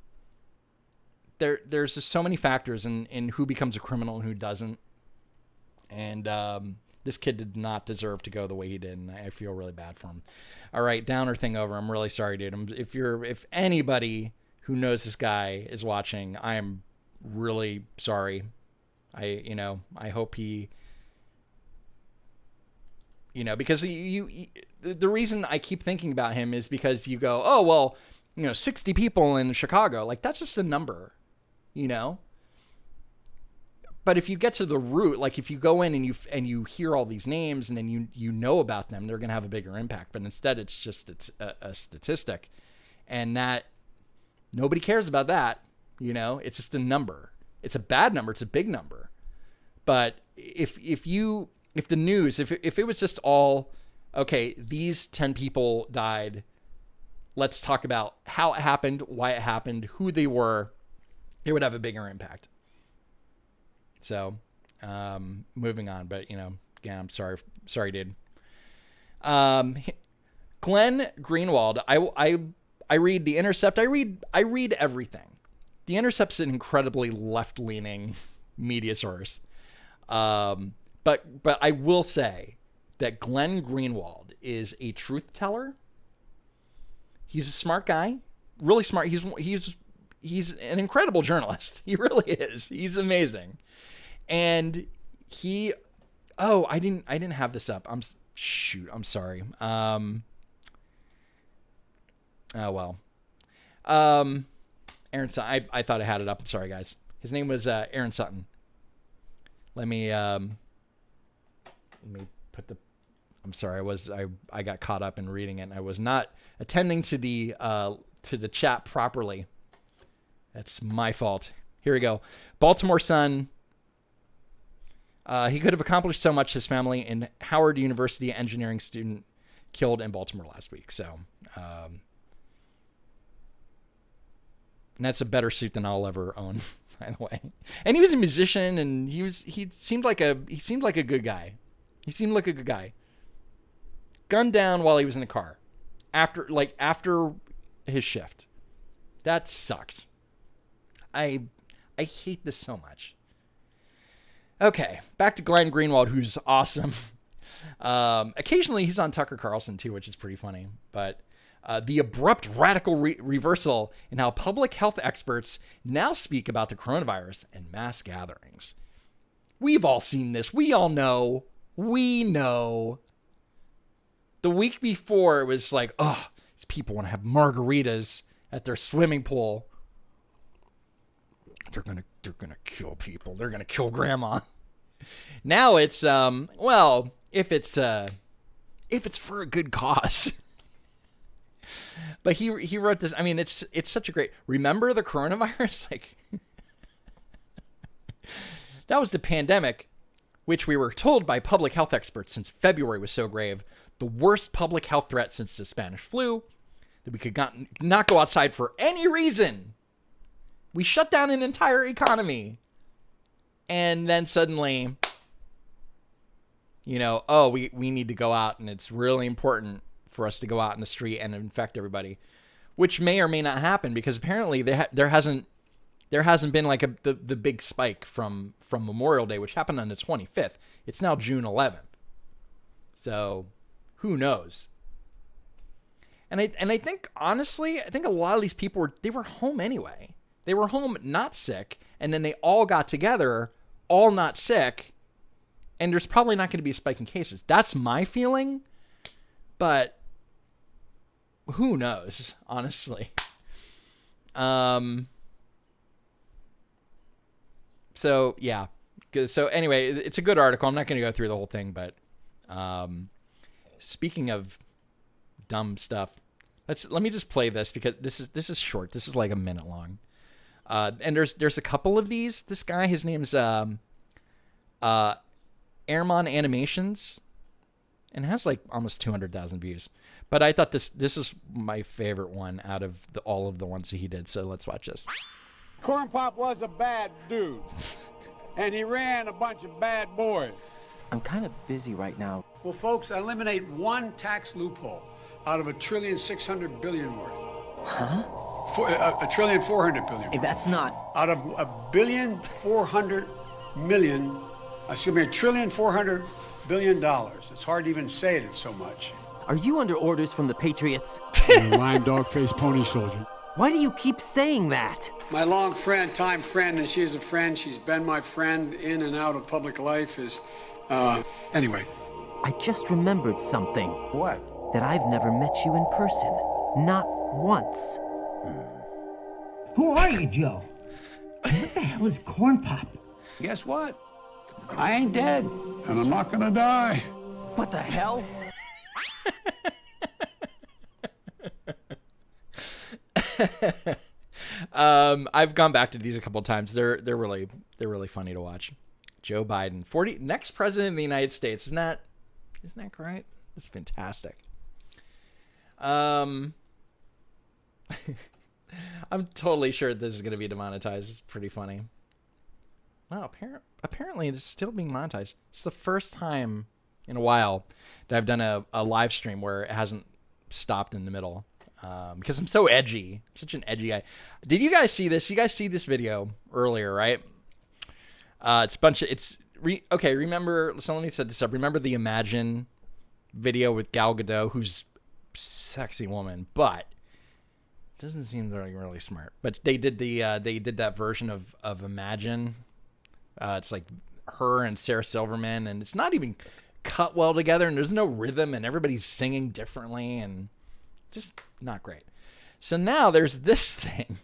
There's just so many factors in who becomes a criminal and who doesn't. And this kid did not deserve to go the way he did, and I feel really bad for him. All right, downer thing over. I'm really sorry, dude. If anybody who knows this guy is watching, I am really sorry. I hope he, because the reason I keep thinking about him is because you go, oh, well, 60 people in Chicago, like that's just a number, But if you get to the root, like if you go in and you hear all these names and then you know about them, they're going to have a bigger impact. But instead, it's a statistic, and that nobody cares about that. It's just a number. It's a bad number. It's a big number. But if the news, if it was just all, okay, these 10 people died, let's talk about how it happened, why it happened, who they were, it would have a bigger impact. So, moving on, but again, I'm sorry, dude. Glenn Greenwald, I read The Intercept. I read everything. The Intercept's an incredibly left-leaning media source. But I will say that Glenn Greenwald is a truth teller. He's a smart guy, really smart. He's an incredible journalist. He really is. He's amazing. And I didn't have this up. I'm sorry. Oh well. Aaron Sutton. I thought I had it up. I'm sorry, guys. His name was Aaron Sutton. Let me put the. I'm sorry. I got caught up in reading it, and I was not attending to the chat properly. That's my fault. Here we go. Baltimore Sun. He could have accomplished so much. His family and Howard University engineering student killed in Baltimore last week. So, and that's a better suit than I'll ever own, by the way. And he was a musician, and he seemed like a good guy. He seemed like a good guy. Gunned down while he was in the car, after his shift. That sucks. I hate this so much. Okay, back to Glenn Greenwald, who's awesome. Occasionally, he's on Tucker Carlson, too, which is pretty funny. But the abrupt radical reversal in how public health experts now speak about the coronavirus and mass gatherings. We've all seen this. We all know. We know. The week before, it was like, oh, these people want to have margaritas at their swimming pool. They're gonna kill people. They're gonna kill grandma. Now it's well, if it's for a good cause. But he wrote this. I mean, it's such a great. Remember the coronavirus? Like that was the pandemic, which we were told by public health experts since February was so grave, the worst public health threat since the Spanish flu, that we could not go outside for any reason. We shut down an entire economy. And then suddenly, we need to go out, and it's really important for us to go out in the street and infect everybody, which may or may not happen because apparently there hasn't been like the big spike from Memorial Day, which happened on the 25th. It's now June 11th. So who knows? And I think honestly, a lot of these people were home anyway. They were home not sick, and then they all got together, all not sick, and there's probably not going to be a spike in cases. That's my feeling, but who knows, honestly. So, yeah. So, anyway, it's a good article. I'm not going to go through the whole thing, but speaking of dumb stuff, let me just play this because this is short. This is like a minute long. And there's a couple of these. This guy, his name's Airmon Animations, and has like almost 200,000 views. But I thought this is my favorite one out of all of the ones that he did. So let's watch this. Cornpop was a bad dude, and he ran a bunch of bad boys. I'm kind of busy right now. Well, folks, eliminate one tax loophole out of $1.6 trillion worth. Huh? $1.4 trillion. Hey, that's not. Out of $1.4 billion. $1.4 billion. It's hard to even say it, it's so much. Are you under orders from the Patriots? Lying dog-faced pony soldier. Why do you keep saying that? My long friend, time friend, and she's a friend. She's been my friend in and out of public life. Anyway. I just remembered something. What? That I've never met you in person. Not once. Who are you, Joe? What the hell is Cornpop? Guess what? I ain't dead, and I'm not gonna die. What the hell? I've gone back to these a couple of times. They're really funny to watch. Joe Biden, next president of the United States. Isn't that great? That's fantastic. I'm totally sure this is going to be demonetized. It's pretty funny. Wow, apparently it's still being monetized. It's the first time in a while that I've done a live stream where it hasn't stopped in the middle. Because I'm so edgy. I'm such an edgy guy. Did you guys see this? You guys see this video earlier, right? Okay, remember, so let me set this up. Remember the Imagine video with Gal Gadot, who's a sexy woman, but doesn't seem really smart. But they did that version of Imagine. It's like her and Sarah Silverman, and it's not even cut well together, and there's no rhythm, and everybody's singing differently, and just not great. So now there's this thing,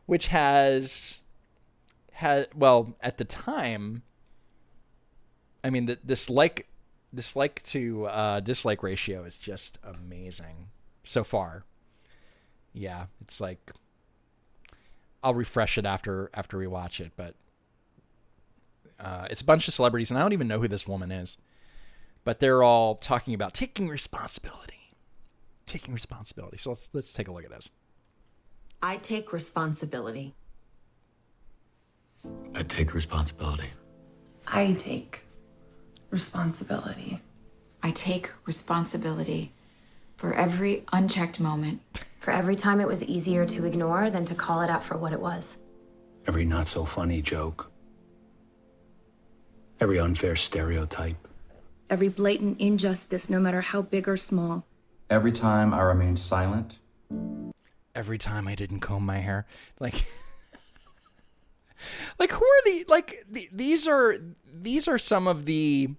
which has well, at the time, I mean, this like to dislike ratio is just amazing so far. Yeah, it's like, I'll refresh it after we watch it, but it's a bunch of celebrities, and I don't even know who this woman is, but they're all talking about taking responsibility. So let's take a look at this. I take responsibility. I take responsibility. I take responsibility. I take responsibility for every unchecked moment. For every time it was easier to ignore than to call it out for what it was. Every not so funny joke. Every unfair stereotype. Every blatant injustice, no matter how big or small. Every time I remained silent. Every time I didn't comb my hair. Like who are these are some of the,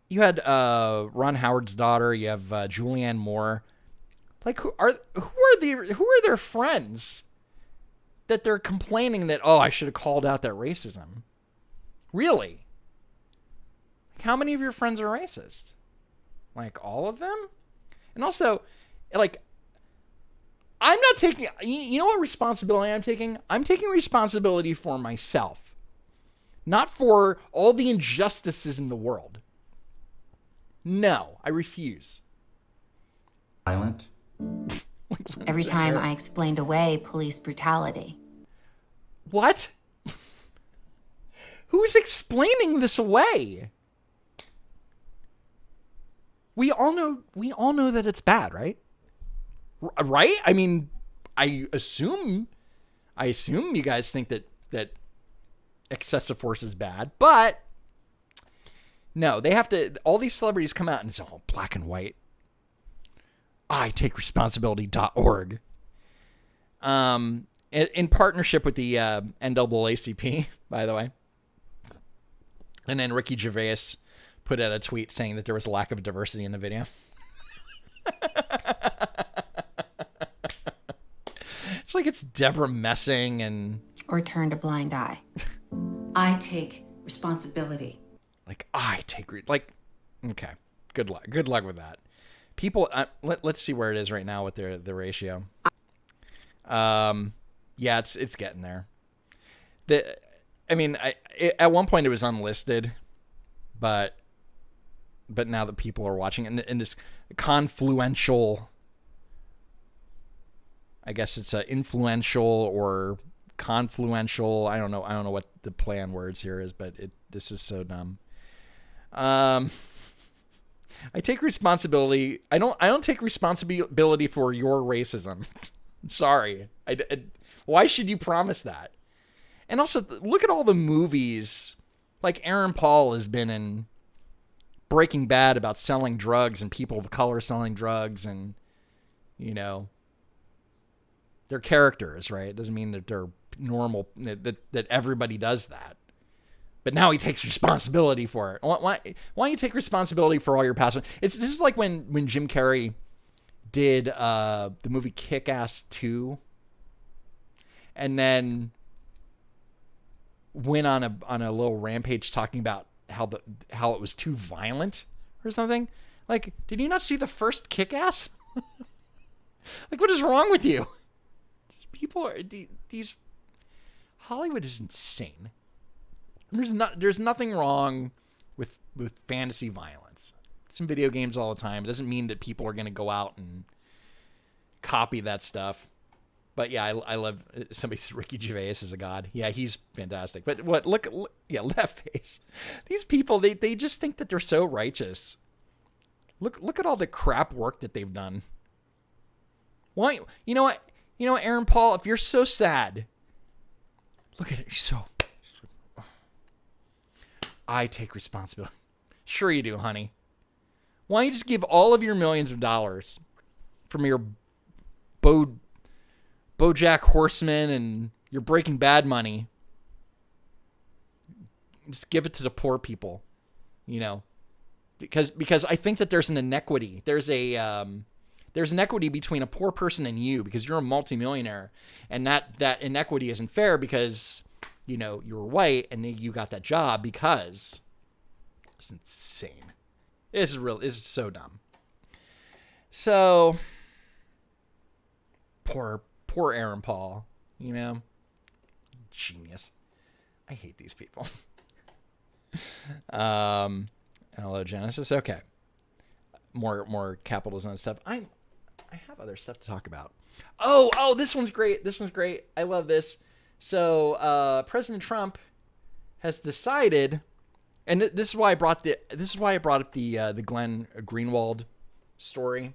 you had Ron Howard's daughter, you have Julianne Moore. Like who are their friends that they're complaining that, oh, I should have called out that racism? Really? Like, how many of your friends are racist? Like, all of them? And also, like, I'm not taking, you know what responsibility I'm taking? I'm taking responsibility for myself, not for all the injustices in the world. No, I refuse. Silent. Every time I explained away police brutality. What? Who's explaining this away? We all know that it's bad, right? Right? I mean, I assume you guys think that excessive force is bad, but no, they have to, all these celebrities come out and it's all black and white. I take responsibility.org. In partnership with the NAACP, by the way. And then Ricky Gervais put out a tweet saying that there was a lack of diversity in the video. It's like it's Deborah Messing and... Or turned a blind eye. I take responsibility. Like, okay. Good luck. Good luck with that. People, let's see where it is right now with the ratio. Yeah, it's getting there. At one point it was unlisted, but now that people are watching in this confluential I guess it's influential or confluential. I don't know what the play on words here is, but this is so dumb. I take responsibility. I don't take responsibility for your racism. I'm sorry. Why should you promise that? And also, look at all the movies. Like Aaron Paul has been in Breaking Bad about selling drugs and people of color selling drugs, and they're characters, right? It doesn't mean that they're normal, that everybody does that. But now he takes responsibility for it. Why don't you take responsibility for all your past? This is like when Jim Carrey did the movie Kick-Ass 2, and then went on a little rampage talking about how it was too violent or something. Like, did you not see the first Kick-Ass? Like, what is wrong with you? These Hollywood is insane. There's nothing wrong with fantasy violence. It's in video games all the time. It doesn't mean that people are going to go out and copy that stuff. But yeah, I love. Somebody said Ricky Gervais is a god. Yeah, he's fantastic. But what? Look, left face. These people, they just think that they're so righteous. Look at all the crap work that they've done. Why? You know what, Aaron Paul, if you're so sad, look at it. You're so. I take responsibility. Sure you do, honey. Why don't you just give all of your millions of dollars from your BoJack Horseman and your Breaking Bad money? Just give it to the poor people, because I think that there's an inequity. There's an equity between a poor person and you, because you're a multimillionaire, and that inequity isn't fair because you're white and you got that job because it's insane. It's so dumb. So poor Aaron Paul, genius. I hate these people. Hello, Genesis. Okay. More capitalism and stuff. I have other stuff to talk about. Oh, this one's great. I love this. So, President Trump has decided, and this is why I brought up the Glenn Greenwald story.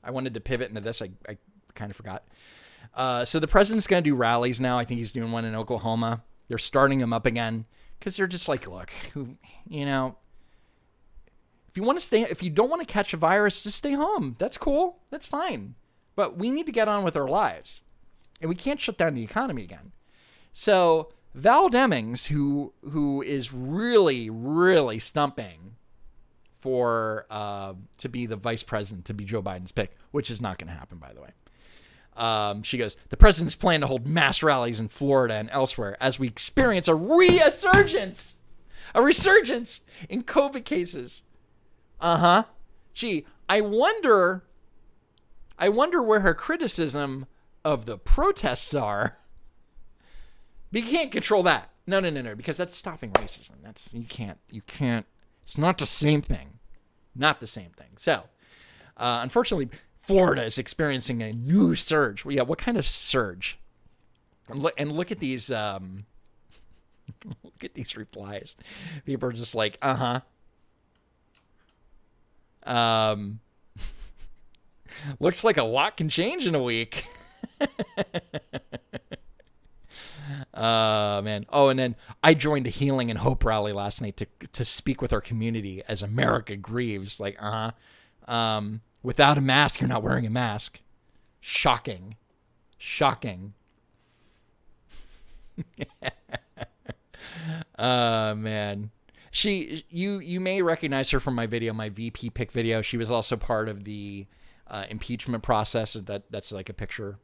I wanted to pivot into this. I kind of forgot. So the president's going to do rallies now. I think he's doing one in Oklahoma. They're starting them up again because they're just like, look, if you don't want to catch a virus, just stay home. That's cool. That's fine. But we need to get on with our lives, and we can't shut down the economy again. So Val Demings, who is really, really stumping for to be the vice president, to be Joe Biden's pick, which is not going to happen, by the way. She goes, the president's plan to hold mass rallies in Florida and elsewhere as we experience a resurgence in COVID cases. Gee, I wonder where her criticism of the protests are. But you can't control that. No, because that's stopping racism. You can't. It's not the same thing. Not the same thing. So, unfortunately, Florida is experiencing a new surge. Well, yeah, what kind of surge? And look at these. Look at these replies. People are just like, looks like a lot can change in a week. Man. Oh, and then I joined a healing and hope rally last night to speak with our community as America grieves. Like, without a mask, you're not wearing a mask. Shocking. Man. You may recognize her from my video, my VP pick video. She was also part of the impeachment process. That's like a picture.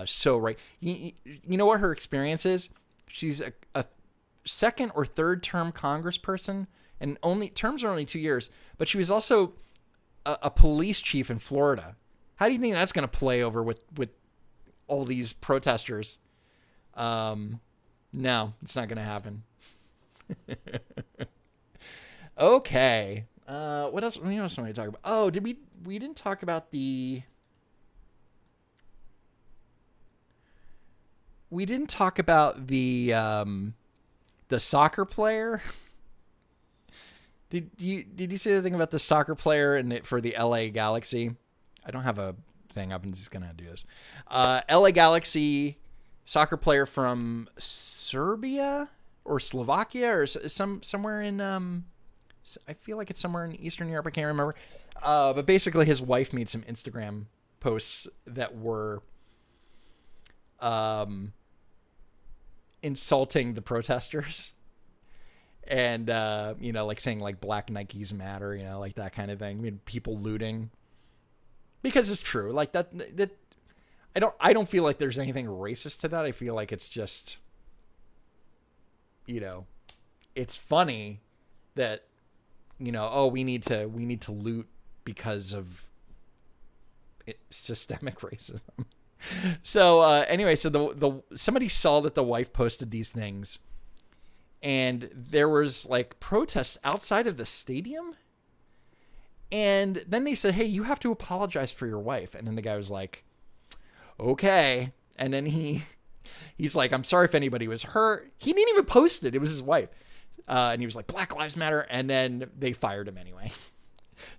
So right. You know what her experience is? She's a second or third term congressperson, and terms are only 2 years, but she was also a police chief in Florida. How do you think that's going to play over with all these protesters? No, it's not going to happen. Okay. What else? What else am I talking about? Oh, we didn't talk about the we didn't talk about the soccer player. Did you say the thing about the soccer player for the LA Galaxy? I don't have a thing. I'm just gonna do this. LA Galaxy soccer player from Serbia or Slovakia or somewhere in I feel like it's somewhere in Eastern Europe. I can't remember. But basically, his wife made some Instagram posts that were insulting the protesters. And, like saying like black Nikes matter, like that kind of thing. I mean, people looting, because it's true. Like that I don't feel like there's anything racist to that. I feel like it's just, it's funny that, we need to loot because of systemic racism. So, anyway, so somebody saw that the wife posted these things. And there was like protests outside of the stadium. And then they said, hey, you have to apologize for your wife. And then the guy was like, okay. And then he's like, I'm sorry if anybody was hurt. He didn't even post it. It was his wife. And he was like, Black Lives Matter. And then they fired him anyway.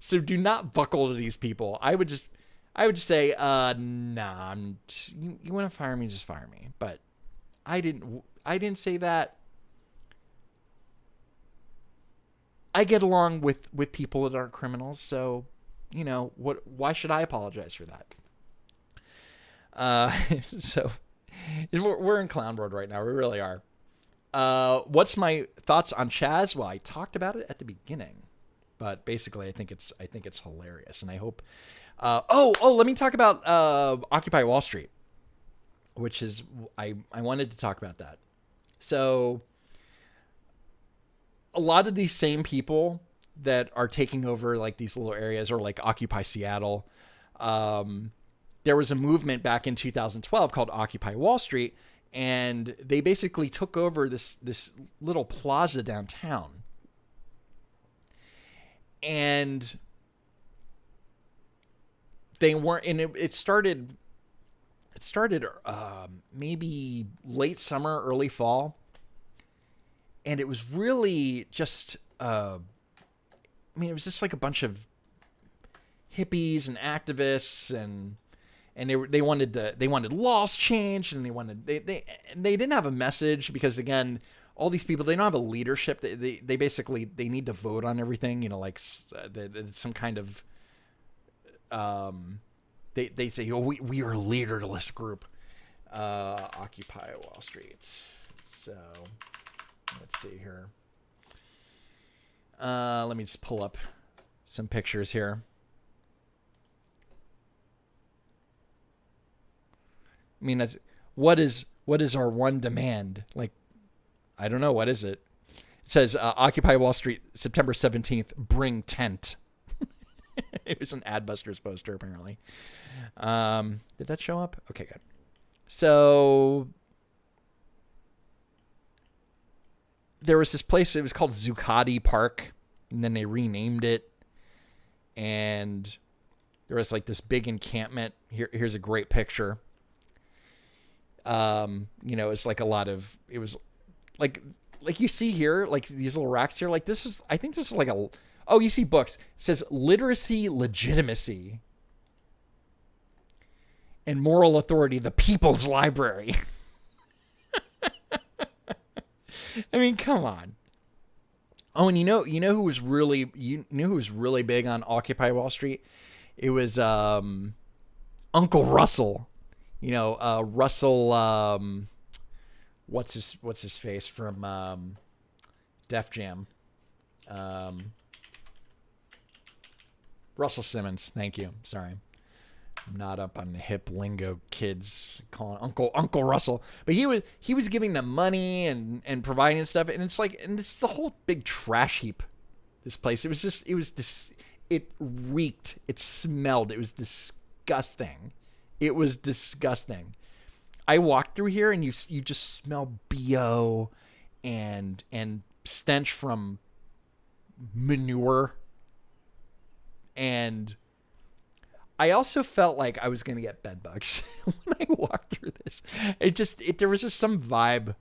So do not buckle to these people. I would just say, nah, you want to fire me, just fire me. But I didn't say that. I get along with people that aren't criminals, so, why should I apologize for that? So, we're in clown world right now. We really are. What's my thoughts on CHAZ? Well, I talked about it at the beginning, but basically, I think it's hilarious, and I hope. Let me talk about Occupy Wall Street, which is I wanted to talk about that. So, a lot of these same people that are taking over like these little areas, or like Occupy Seattle, there was a movement back in 2012 called Occupy Wall Street, and they basically took over this little plaza downtown. And they weren't, and it started maybe late summer, early fall. And it was really just, it was just like a bunch of hippies and activists, and they wanted laws changed, and they didn't have a message, because again, all these people, they don't have a leadership. They basically, they need to vote on everything, like some kind of, they say, oh, we are a leaderless group. Occupy Wall Street. So let's see here. Let me just pull up some pictures here. I mean, what is our one demand? Like, I don't know. What is it? It says, Occupy Wall Street, September 17th, bring tent. It was an Adbusters poster, apparently. Did that show up? Okay, good. So there was this place, it was called Zuccotti Park, and then they renamed it. And there was like this big encampment. Here's a great picture. It's like it was like you see here, like these little racks here, like I think this is like you see books. It says literacy, legitimacy, and moral authority, the People's Library. I mean, come on. Oh, and you know who was really big on Occupy Wall Street? It was Uncle Russell. Russell, what's his face from Def Jam? Russell Simmons. Thank you. Sorry, I'm not up on the hip lingo kids calling Uncle Russell. But he was giving them money and providing stuff, and it's the whole big trash heap. This place. It reeked. It smelled. It was disgusting. It was disgusting. I walked through here, and you just smell BO and stench from manure. And I also felt like I was going to get bed bugs when I walked through this. There was just some vibe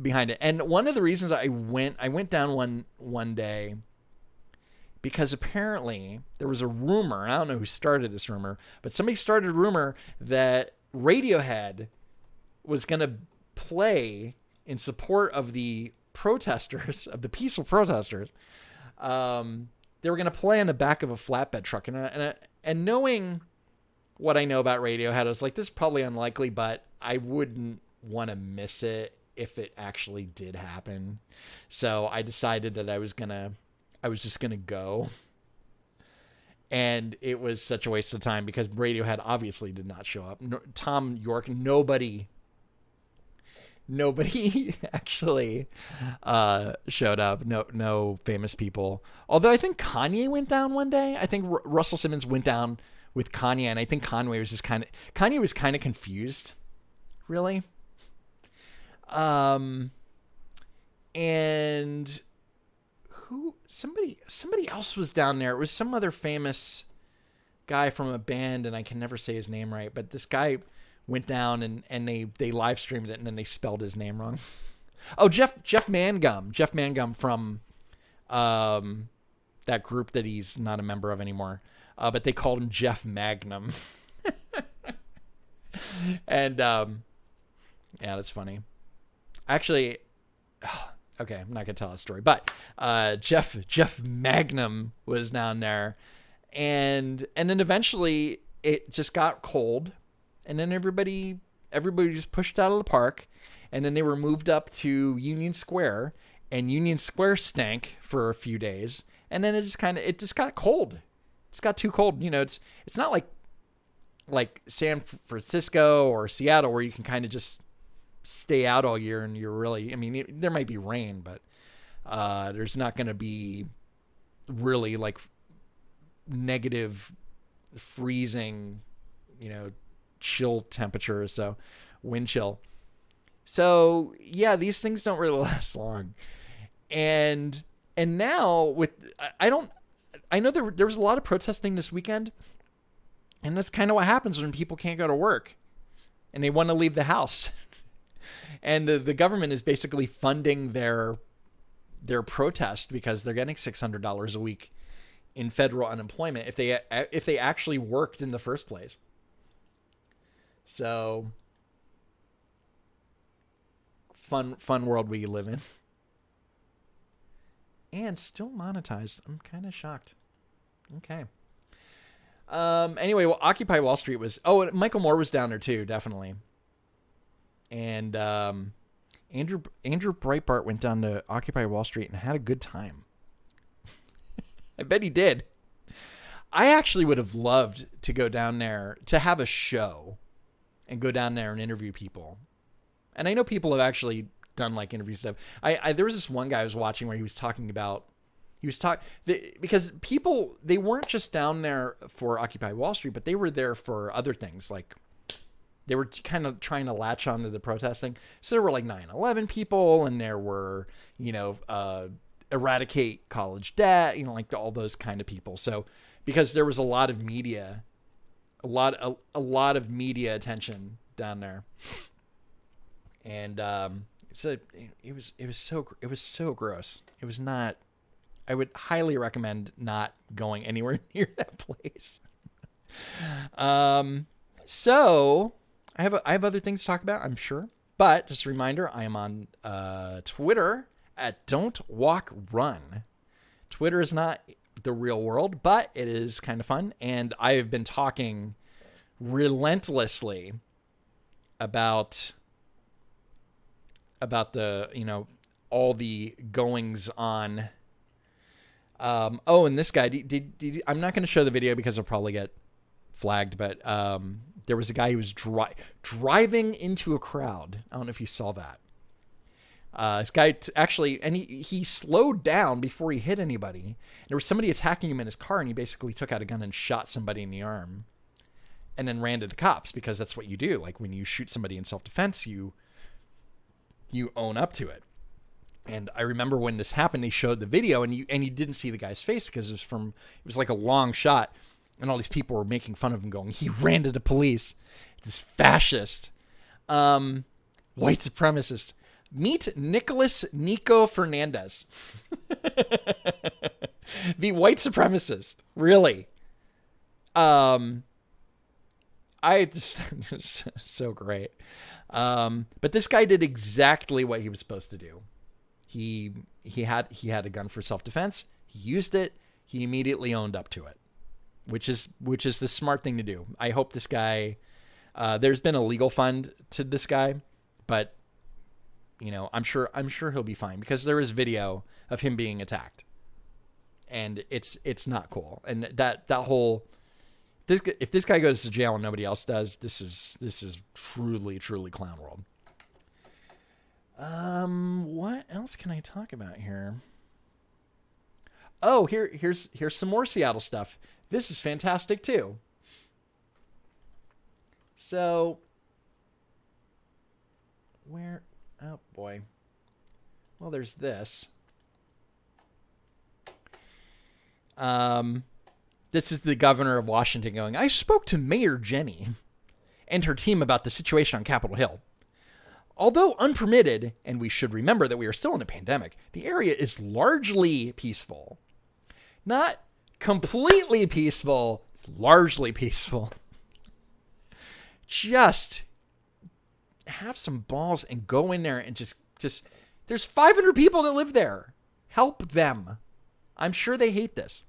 behind it. And one of the reasons I went down one day because apparently there was a rumor, I don't know who started this rumor, but somebody started a rumor that Radiohead was going to play in support of the protesters, of the peaceful protesters. They were going to play on the back of a flatbed truck. And knowing what I know about Radiohead, I was like, this is probably unlikely, but I wouldn't want to miss it if it actually did happen. So I decided that I was just going to go. And it was such a waste of time because Radiohead obviously did not show up. Tom York, nobody actually showed up. No famous people. Although I think Kanye went down one day. I think Russell Simmons went down with Kanye, and I think Kanye was kind of confused, really. And somebody else was down there. It was some other famous guy from a band, and I can never say his name right, but this guy went down and they live streamed it, and then they spelled his name wrong. Oh, Jeff Mangum from that group that he's not a member of anymore, but they called him Jeff Magnum. And yeah, that's funny. Actually, okay, I'm not gonna tell a story, but Jeff Magnum was down there, and then eventually it just got cold. And then everybody just pushed out of the park, and then they were moved up to Union Square, and Union Square stank for a few days, and then it just got cold. It just got too cold. You know, it's not like San Francisco or Seattle where you can kind of just stay out all year and you're really, I mean, there might be rain, but there's not going to be really like negative freezing, you know, chill temperature, so wind chill. So yeah, these things don't really last long. And now I know there was a lot of protesting this weekend, and that's kind of what happens when people can't go to work and they want to leave the house. And the government is basically funding their protest because they're getting $600 a week in federal unemployment if they actually worked in the first place. So fun world we live in. And still monetized. I'm kind of shocked. Okay. Anyway, well, Occupy Wall Street was... Oh, Michael Moore was down there too, definitely. And Andrew Breitbart went down to Occupy Wall Street and had a good time. I bet he did. I actually would have loved to go down there to have a show and go down there and interview people. And I know people have actually done like interview stuff. There was this one guy I was watching where because people, they weren't just down there for Occupy Wall Street, but they were there for other things. Like they were kind of trying to latch onto the protesting. So there were like 9/11 people, and there were, you know, eradicate college debt, you know, like all those kind of people. So because there was a lot of media, a lot of media attention down there. And it was so gross. It was not. I would highly recommend not going anywhere near that place. So I have other things to talk about, I'm sure. But just a reminder, I am on Twitter at Don't Walk Run. Twitter is not the real world, but it is kind of fun. And I have been talking relentlessly about the, you know, all the goings on. And this guy, I'm not going to show the video because I'll probably get flagged, but there was a guy who was driving into a crowd. I don't know if you saw that. This guy and he slowed down before he hit anybody. There was somebody attacking him in his car, and he basically took out a gun and shot somebody in the arm and then ran to the cops, because that's what you do. Like when you shoot somebody in self-defense, you own up to it. And I remember when this happened, they showed the video, and you didn't see the guy's face because it was like a long shot. And all these people were making fun of him, going, he ran to the police. This fascist. White supremacist. Meet Nicholas Nico Fernandez. The white supremacist. Really. It's so great. But this guy did exactly what he was supposed to do. He had a gun for self-defense. He used it. He immediately owned up to it, which is the smart thing to do. I hope this guy, there's been a legal fund to this guy, but I'm sure he'll be fine, because there is video of him being attacked, and it's not cool. And that whole, if this guy goes to jail and nobody else does, this is truly clown world. What else can I talk about here? Oh, here's some more Seattle stuff. This is fantastic too. So, oh boy. Well, there's this. This is the governor of Washington going, I spoke to Mayor Jenny and her team about the situation on Capitol Hill. Although unpermitted, and we should remember that we are still in a pandemic, the area is largely peaceful. Not completely peaceful, largely peaceful. Just have some balls and go in there and just there's 500 people that live there. Help them. I'm sure they hate this.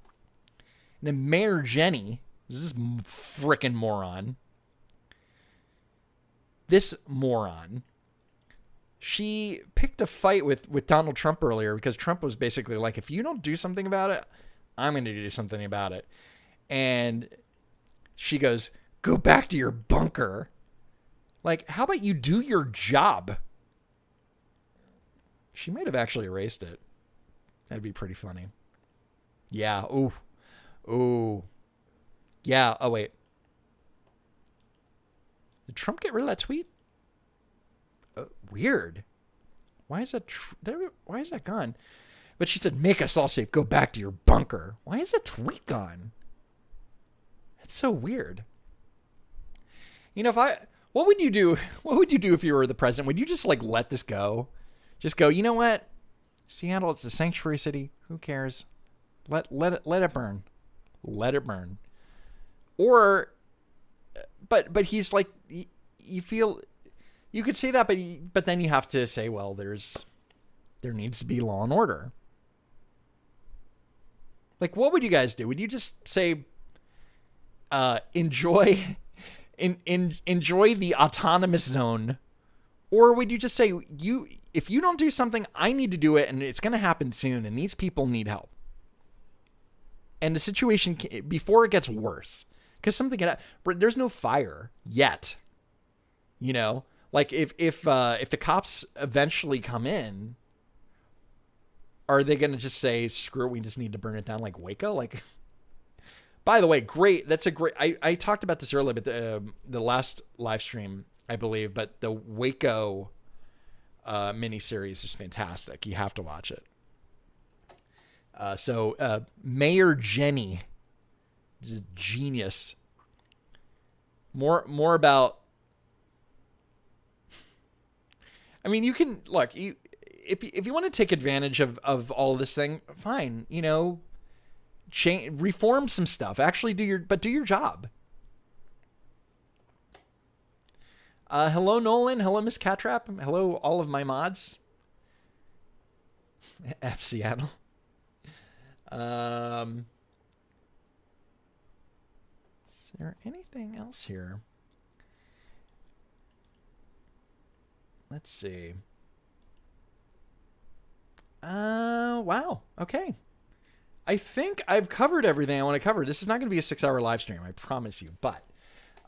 And then Mayor Jenny, this frickin' moron. This moron. She picked a fight with Donald Trump earlier, because Trump was basically like, if you don't do something about it, I'm going to do something about it. And she goes, go back to your bunker. Like, how about you do your job? She might have actually erased it. That'd be pretty funny. Yeah. Ooh. Yeah. Oh, wait. Did Trump get rid of that tweet? Weird. Why is that? Why is that gone? But she said, "Make us all safe. Go back to your bunker." Why is that tweet gone? That's so weird. What would you do? What would you do if you were the president? Would you just let this go? Just go. You know what? Seattle, it's the sanctuary city. Who cares? Let it burn. Let it burn. Or, but he's like, you feel. You could say that, but then you have to say, well, there needs to be law and order. Like, what would you guys do? Would you just say, enjoy the autonomous zone, or would you just say, if you don't do something, I need to do it, and it's going to happen soon, and these people need help, and the situation before it gets worse, because there's no fire yet, Like if the cops eventually come in, are they going to just say, screw it, we just need to burn it down like Waco? Like, by the way, great. That's a great, I talked about this earlier, but the last live stream, I believe, but the Waco miniseries is fantastic. You have to watch it. So Mayor Jenny, genius. More about, I mean, you can look. If you want to take advantage of all this thing, fine. Reform some stuff. Actually, do your job. Hello, Nolan. Hello, Miss Catrap. Hello, all of my mods. F Seattle. Is there anything else here? Let's see. Wow. Okay. I think I've covered everything I want to cover. This is not going to be a 6-hour live stream, I promise you. But,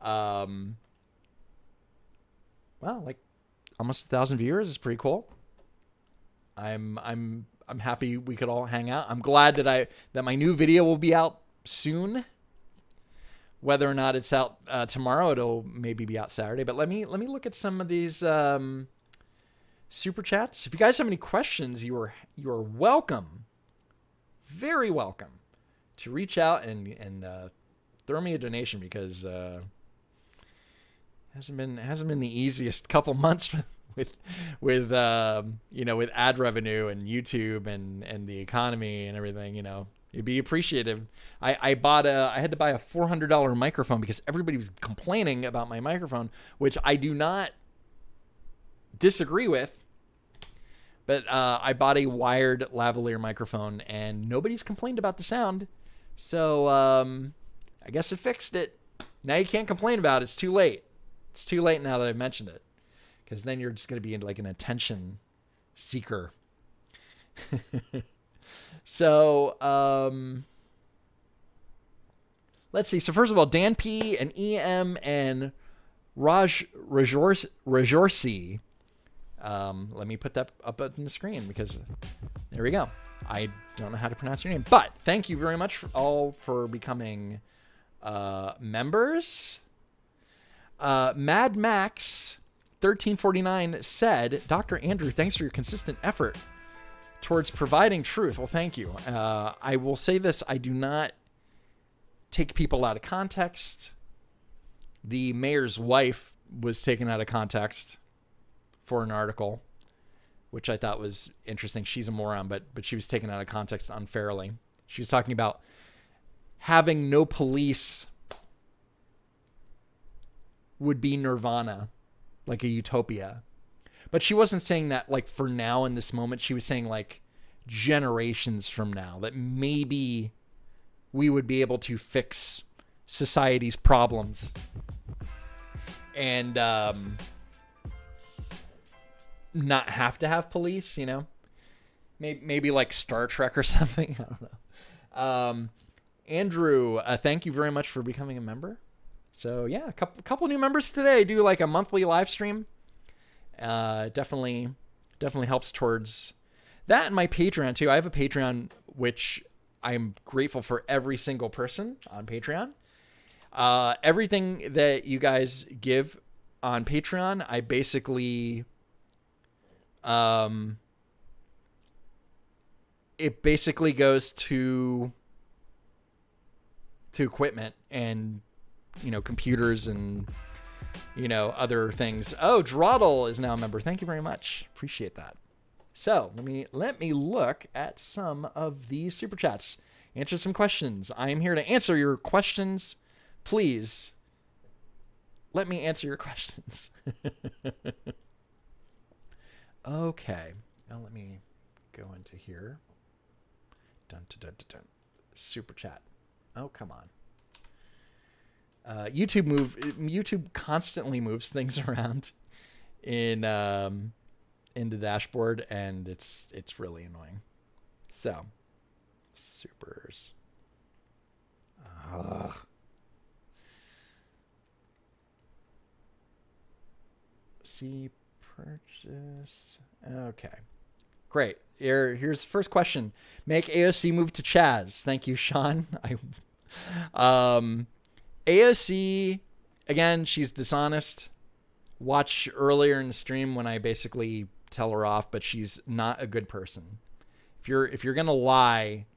well, like almost 1,000 viewers is pretty cool. I'm happy we could all hang out. I'm glad that my new video will be out soon. Whether or not it's out tomorrow, it'll maybe be out Saturday. But let me look at some of these super chats. If you guys have any questions, you are welcome, very welcome, to reach out and throw me a donation, because hasn't been the easiest couple months with ad revenue and YouTube and the economy and everything. It'd be appreciative. I had to buy a $400 microphone because everybody was complaining about my microphone, which I do not disagree with. But I bought a wired lavalier microphone, and nobody's complained about the sound. So I guess it fixed it. Now you can't complain about it. It's too late. It's too late now that I've mentioned it, because then you're just going to be like an attention seeker. So let's see. So first of all, Dan P and EM and Rajorsi. Let me put that up on the screen, because there we go. I don't know how to pronounce your name, but thank you very much all for becoming members. Mad Max 1349 said, Dr. Andrew, thanks for your consistent effort towards providing truth. Well, thank you. I will say this. I do not take people out of context. The mayor's wife was taken out of context for an article, which I thought was interesting. She's a moron, but she was taken out of context unfairly. She was talking about having no police would be nirvana, like a utopia. But she wasn't saying that like for now in this moment. She was saying like generations from now, that maybe we would be able to fix society's problems. And not have to have police, maybe like Star Trek or something. I don't know. Andrew, thank you very much for becoming a member. So yeah, a couple new members today. Do like a monthly live stream. Definitely helps towards that, and my Patreon too. I have a Patreon, which I'm grateful for every single person on Patreon. Everything that you guys give on Patreon, I basically, it basically goes to equipment and, computers and, other things. Oh, Drawdle is now a member. Thank you very much. Appreciate that. So let me look at some of these super chats. Answer some questions. I am here to answer your questions. Please let me answer your questions. Okay. Now let me go into here. Dun, dun, dun, dun, dun. Super chat. Oh, come on. YouTube constantly moves things around in the dashboard, and it's really annoying. So, supers. See purchase. Okay. Great. Here's the first question. Make AOC move to CHAZ. Thank you, Sean. AOC, again, she's dishonest. Watch earlier in the stream when I basically tell her off, but she's not a good person. If you're gonna lie,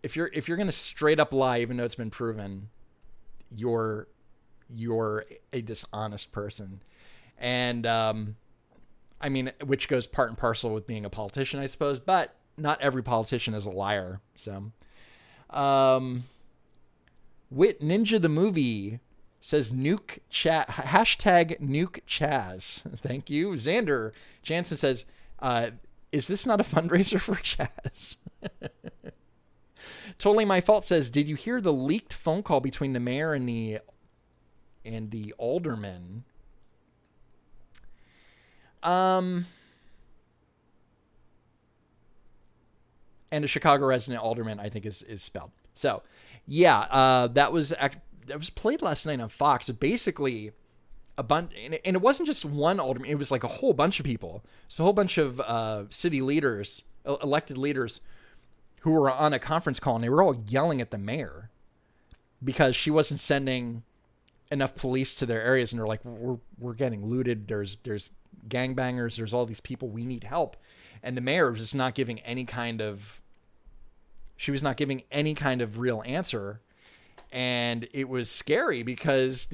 if you're gonna straight up lie, even though it's been proven, you're a dishonest person. And I mean, which goes part and parcel with being a politician, I suppose, but not every politician is a liar. So Wit Ninja the Movie says nuke chat, hashtag nuke CHAZ. Thank you. Xander Jansen says, is this not a fundraiser for CHAZ? Totally My Fault says, did you hear the leaked phone call between the mayor and the alderman? And a Chicago resident alderman, I think is spelled. So yeah, that was played last night on Fox. Basically, a bunch, and it wasn't just one alderman. It was like a whole bunch of people. So a whole bunch of city leaders, elected leaders, who were on a conference call, and they were all yelling at the mayor because she wasn't sending enough police to their areas, and they're like, we're getting looted. There's gangbangers. There's all these people. We need help. And the mayor was just not giving any kind of. She was not giving any kind of real answer. And it was scary because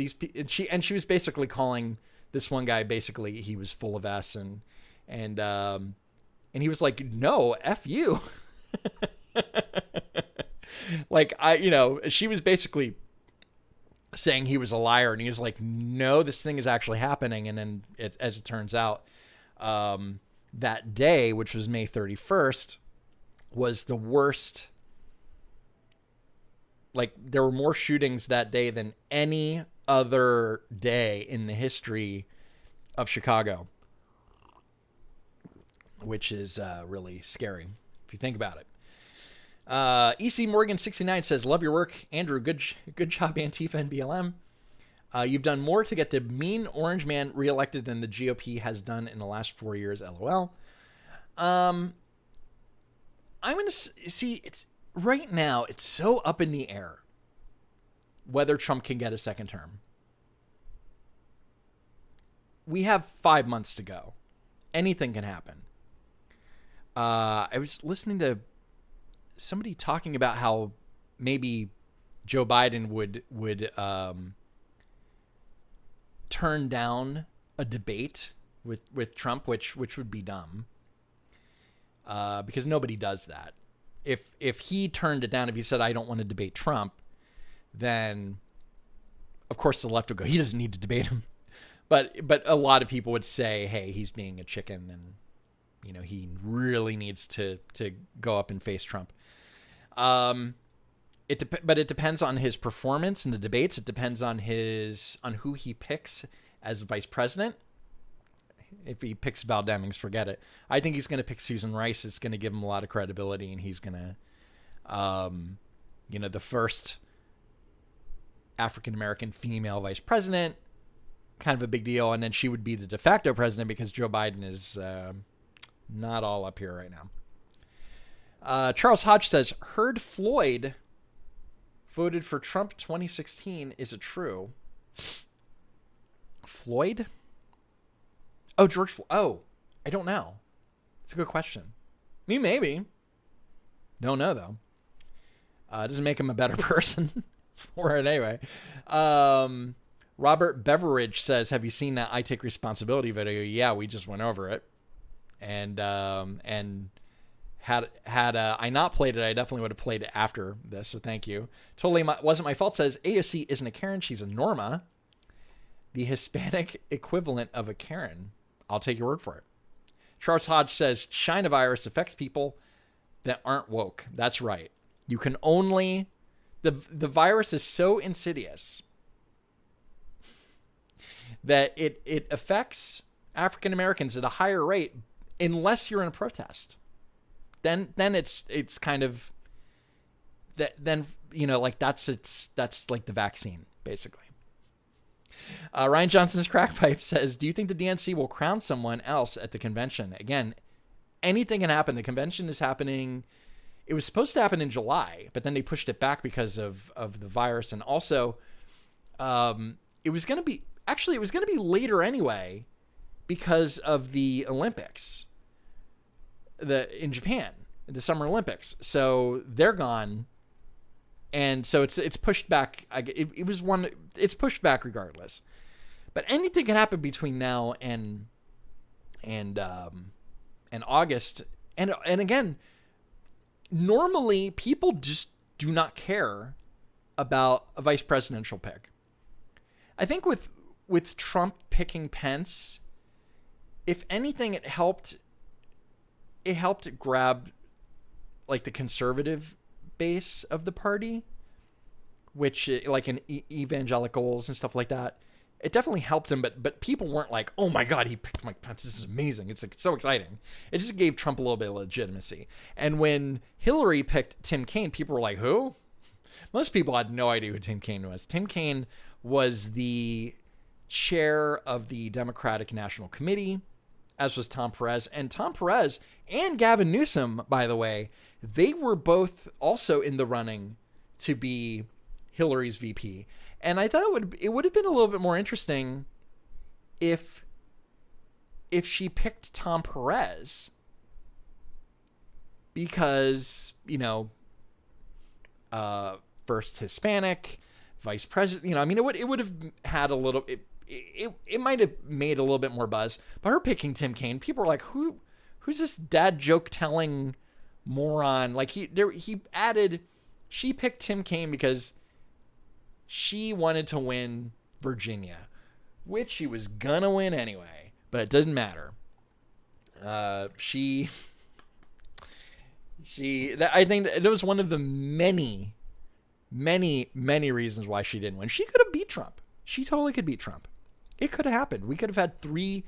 she was basically calling this one guy, basically he was full of S, and he was like, no, F you. Like, she was basically saying he was a liar, and he was like, no, this thing is actually happening. And then as it turns out, that day, which was May 31st, was the worst. Like, there were more shootings that day than any other day in the history of Chicago, which is really scary if you think about it. EC Morgan 69 says, love your work, Andrew. Good job, Antifa and BLM. You've done more to get the mean orange man reelected than the GOP has done in the last 4 years. LOL. I'm going to see, it's right now, it's so up in the air whether Trump can get a second term. We have 5 months to go. Anything can happen. I was listening to somebody talking about how maybe Joe Biden would turn down a debate with Trump, which would be dumb, because nobody does that. If he turned it down, if he said, I don't want to debate Trump, then of course the left would go, he doesn't need to debate him. But a lot of people would say, hey, he's being a chicken, and he really needs to go up and face Trump. But it depends on his performance in the debates. It depends on who he picks as vice president. If he picks Val Demings, forget it. I think he's going to pick Susan Rice. It's going to give him a lot of credibility, and he's going to, the first African-American female vice president, kind of a big deal. And then she would be the de facto president because Joe Biden is not all up here right now. Charles Hodge says, heard Floyd voted for Trump 2016. Is it true? Floyd? Oh, George Floyd. Oh, I don't know. It's a good question. Me, maybe. Don't know, though. It doesn't make him a better person for it anyway. Robert Beveridge says, have you seen that I Take Responsibility video? Yeah, we just went over it. And had I not played it, I definitely would have played it after this. So thank you. Totally wasn't my fault. Says AOC isn't a Karen. She's a Norma, the Hispanic equivalent of a Karen. I'll take your word for it. Charles Hodge says China virus affects people that aren't woke. That's right. You can only, the virus is so insidious that it affects African Americans at a higher rate unless you're in a protest. Then it's kind of that. Then that's like the vaccine basically. Ryan Johnson's Crackpipe says, do you think the DNC will crown someone else at the convention? Again, anything can happen. The convention is happening. It was supposed to happen in July, but then they pushed it back because of the virus. And also, it was going to be later anyway because of the Olympics in Japan, the Summer Olympics. So they're gone. And so it's pushed back. It's pushed back regardless. But anything can happen between now and August. And again, normally people just do not care about a vice presidential pick. I think with Trump picking Pence, if anything, it helped grab like the conservative base of the party, which like in evangelicals and stuff like that. It definitely helped him, but people weren't like, oh my God, he picked Mike Pence. This is amazing. It's like so exciting. It just gave Trump a little bit of legitimacy. And when Hillary picked Tim Kaine, people were like, who? Most people had no idea who Tim Kaine was. Tim Kaine was the chair of the Democratic National Committee, as was Tom Perez. And Tom Perez and Gavin Newsom, by the way, they were both also in the running to be Hillary's VP. And I thought it would have been a little bit more interesting if she picked Tom Perez, because, for first Hispanic vice president. You know, I mean, it would have had a little. It might have made a little bit more buzz. But her picking Tim Kaine, people are like, who's this dad joke telling moron? Like he added, she picked Tim Kaine because she wanted to win Virginia, which she was gonna win anyway, but it doesn't matter. I think that was one of the many reasons why she didn't win. She could have beat Trump. She totally could beat Trump. It could have happened. We could have had 3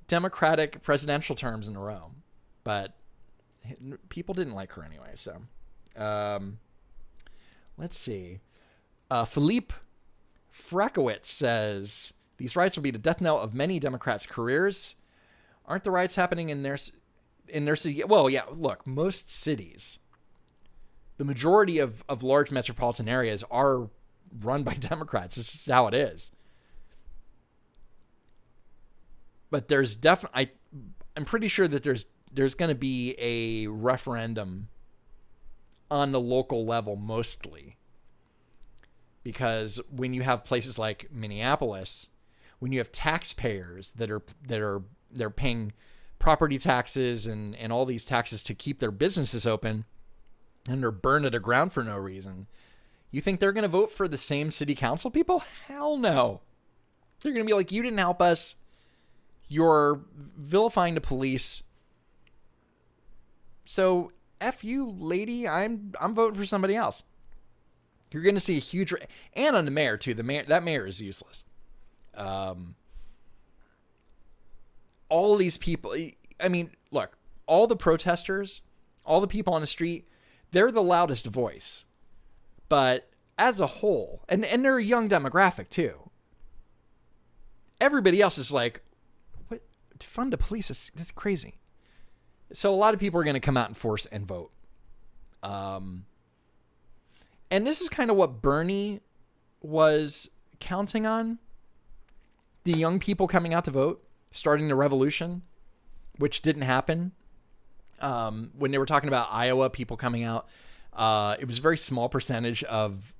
Democratic presidential terms in a row, but people didn't like her anyway. So, let's see. Philippe Frakowitz says, these riots will be the death knell of many Democrats' careers. Aren't the riots happening in their city? Well, yeah, look, most cities, the majority of large metropolitan areas are run by Democrats. This is how it is. But there's definitely, I'm pretty sure that there's going to be a referendum on the local level mostly. Because when you have places like Minneapolis, when you have taxpayers that are paying property taxes and all these taxes to keep their businesses open, and they're burned to the ground for no reason, you think they're going to vote for the same city council people? Hell no. They're going to be like, you didn't help us. You're vilifying the police. So F you, lady. I'm voting for somebody else. You're going to see a huge, and on the mayor too. That mayor is useless. All these people, I mean, look, all the protesters, all the people on the street, they're the loudest voice. But as a whole, and they're a young demographic too. Everybody else is like, what? To fund the police, that's crazy. So a lot of people are going to come out in force and vote. And this is kind of what Bernie was counting on. The young people coming out to vote, starting the revolution, which didn't happen. When they were talking about Iowa, people coming out, it was a very small percentage of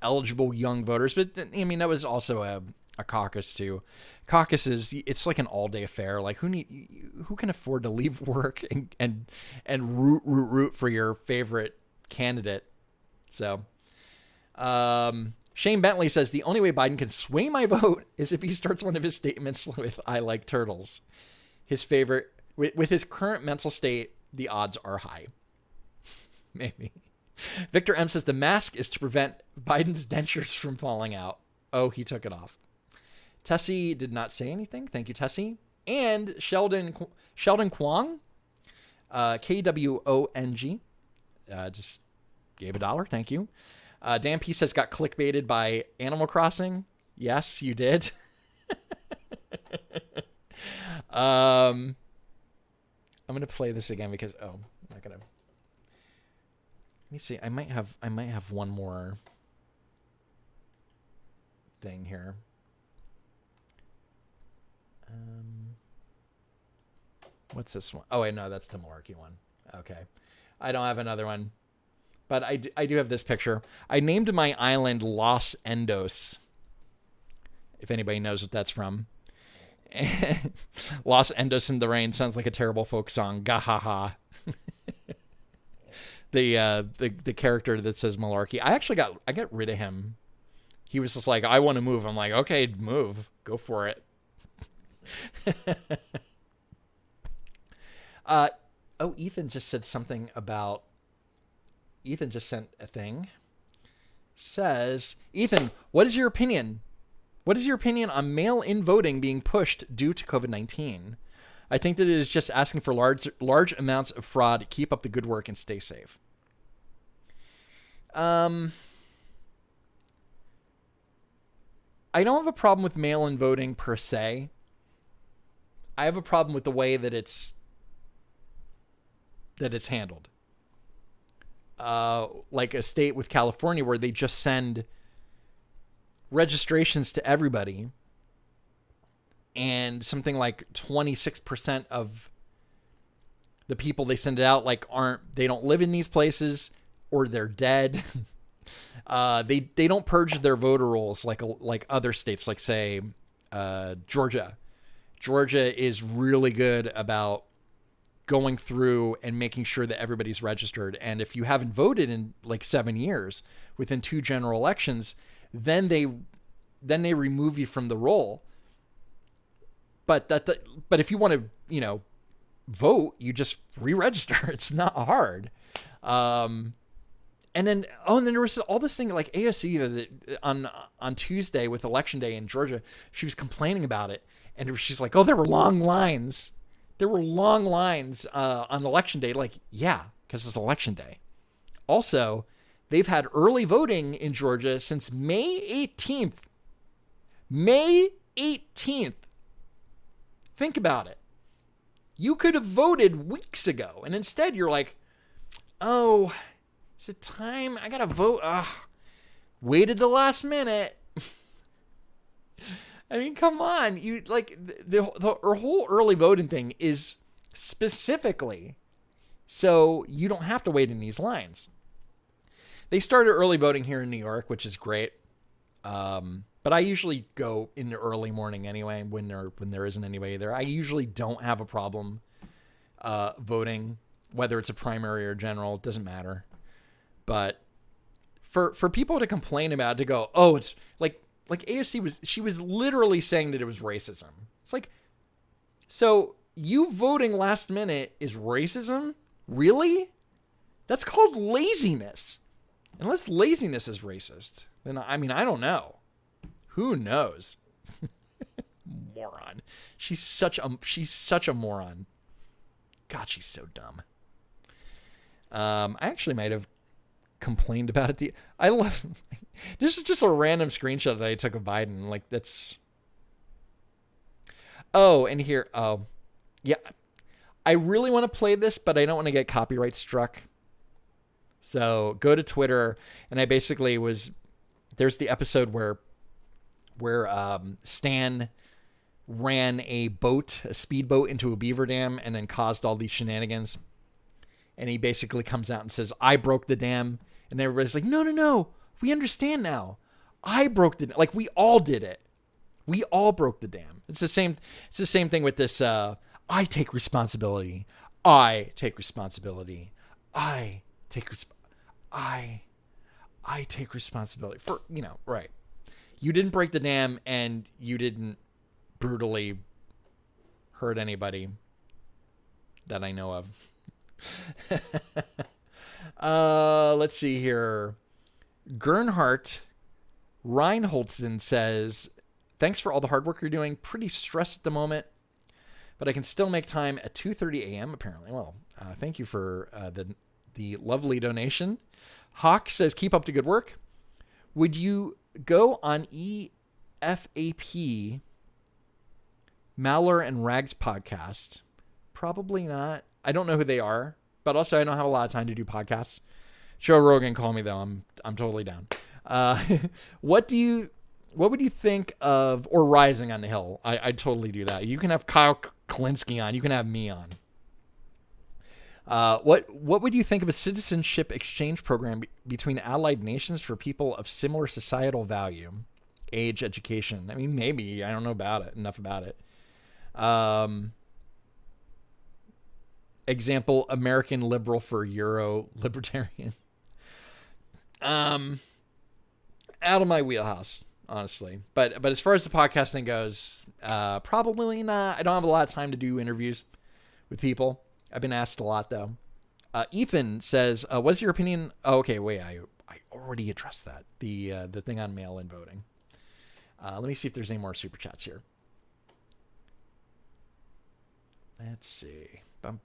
eligible young voters. But I mean, that was also a caucus too. Caucuses, it's like an all-day affair. Like who can afford to leave work and root for your favorite candidate? So, Shane Bentley says the only way Biden can sway my vote is if he starts one of his statements with "I like turtles." His favorite, with his current mental state, the odds are high. Maybe. Victor M says the mask is to prevent Biden's dentures from falling out. Oh, he took it off. Tessie did not say anything. Thank you, Tessie. And Sheldon Kwong, KWONG, just gave $1. Thank you. Dan P says got clickbaited by Animal Crossing. Yes, you did. I'm gonna play this again because I'm not gonna. Let me see. I might have one more thing here. What's this one? Oh wait, no, that's the Malarkey one. Okay, I don't have another one, but I do have this picture. I named my island Los Endos. If anybody knows what that's from. Los Endos in the Rain sounds like a terrible folk song. Gahaha. The character that says Malarkey. I got rid of him. He was just like, I want to move. I'm like, okay, move. Go for it. Ethan just said something about. Ethan just sent a thing. Says, Ethan, what is your opinion? What is your opinion on mail-in voting being pushed due to COVID-19? I think that it is just asking for large amounts of fraud to keep up the good work and stay safe. I don't have a problem with mail-in voting per se. I have a problem with the way that it's handled. Like a state with California where they just send registrations to everybody, and something like 26% of the people they send it out they don't live in these places, or they're dead. They don't purge their voter rolls like other states, like say Georgia. Georgia is really good about going through and making sure that everybody's registered. And if you haven't voted in like 7 years within 2 general elections, then they remove you from the roll. But if you want to, vote, you just re-register. It's not hard. And then there was all this thing like AOC on Tuesday with Election Day in Georgia. She was complaining about it, and she's like, "Oh, there were long lines. There were long lines on Election Day." Like, yeah, because it's Election Day. Also, they've had early voting in Georgia since May 18th. May 18th. Think about it. You could have voted weeks ago, and instead you're like, "Oh, is it time? I gotta vote." Waited the last minute. I mean, come on. You like the whole early voting thing is specifically so you don't have to wait in these lines. They started early voting here in New York, which is great. But I usually go in the early morning anyway when there isn't anybody there. I usually don't have a problem voting, whether it's a primary or general. It doesn't matter. But for people to complain about, to go, "Oh, it's like AOC was literally saying that it was racism." It's like, so you voting last minute is racism? Really? That's called laziness. Unless laziness is racist, then I don't know. Who knows? Moron. She's such a moron. God, she's so dumb. I actually might have complained about it. I love. This is just a random screenshot that I took of Biden. Like, that's. Oh, and here. Oh, yeah. I really want to play this, but I don't want to get copyright struck. So go to Twitter, and I basically there's the episode where Stan ran a speedboat into a beaver dam and then caused all these shenanigans. And he basically comes out and says, "I broke the dam." And everybody's like, no, we understand now. I broke the dam. Like, we all did it. We all broke the dam. It's the same thing with this. I take responsibility. I take responsibility. I take responsibility for, right. You didn't break the dam, and you didn't brutally hurt anybody that I know of. Let's see here. Gernhardt Reinholdson says, "Thanks for all the hard work you're doing. Pretty stressed at the moment, but I can still make time at 2:30 a.m. apparently." Well, thank you for the lovely donation. Hawk says, "Keep up the good work. Would you go on EFAP, Maller and Rags podcast?" Probably not. I don't know who they are, but also I don't have a lot of time to do podcasts. Joe Rogan, call me though. I'm totally down. What would you think of, or Rising on the Hill? I'd totally do that. You can have Kyle Klinsky on. You can have me on. What would you think of a citizenship exchange program between allied nations for people of similar societal value, age, education? I mean, maybe. I don't know enough about it. Example, American liberal for Euro libertarian. Out of my wheelhouse, honestly. But as far as the podcast thing goes, probably not. I don't have a lot of time to do interviews with people. I've been asked a lot, though. Ethan says, what's your opinion? Oh, okay, wait, I already addressed that. The thing on mail-in voting. Let me see if there's any more super chats here. Let's see. Am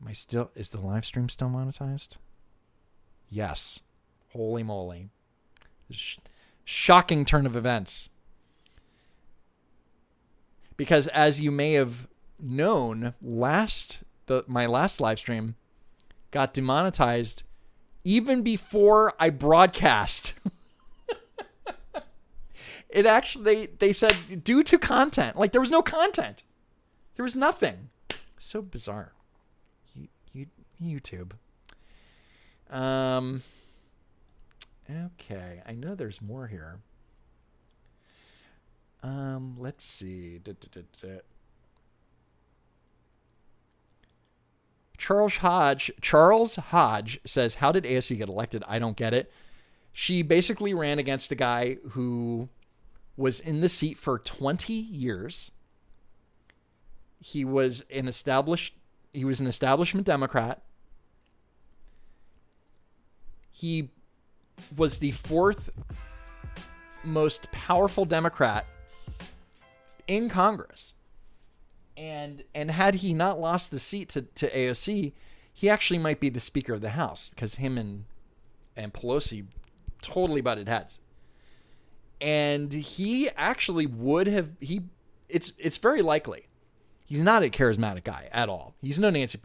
is the live stream still monetized? Yes. Holy moly. Shocking turn of events. Because as you may have known, my last live stream got demonetized even before I broadcast. It actually, they said due to content. Like, there was no content. There was nothing. So bizarre. YouTube. Okay, I know there's more here. Let's see. Charles Hodge says, how did AOC get elected? I don't get it. She basically ran against a guy who was in the seat for 20 years. He was an establishment Democrat. He was the fourth most powerful Democrat in Congress. And had he not lost the seat to AOC, he actually might be the Speaker of the House, because him and Pelosi totally butted heads. And he actually would have, it's very likely. He's not a charismatic guy at all. He's no Nancy.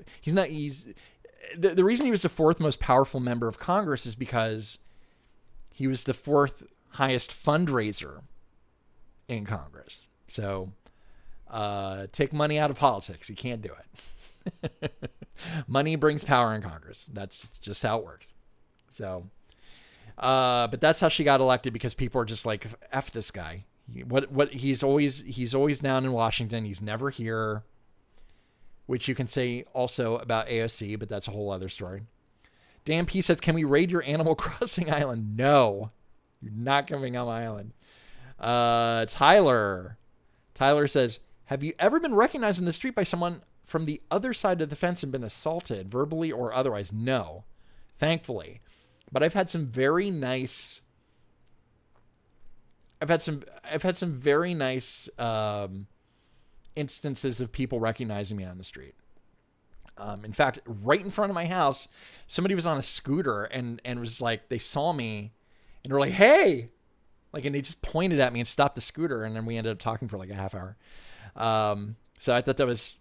The reason he was the fourth most powerful member of Congress is because he was the fourth highest fundraiser in Congress. So, take money out of politics. You can't do it. Money brings power in Congress. That's just how it works. So, but that's how she got elected, because people are just like, F this guy. What he's always down in Washington. He's never here, which you can say also about AOC, but that's a whole other story. Dan P says, can we raid your Animal Crossing island? No, you're not coming on my island. Tyler says, have you ever been recognized in the street by someone from the other side of the fence and been assaulted, verbally or otherwise? No, thankfully. But I've had some very nice instances of people recognizing me on the street. In fact, right in front of my house, somebody was on a scooter and was like, they saw me and they're like, hey, like, and they just pointed at me and stopped the scooter. And then we ended up talking for like a half hour. So I thought that was,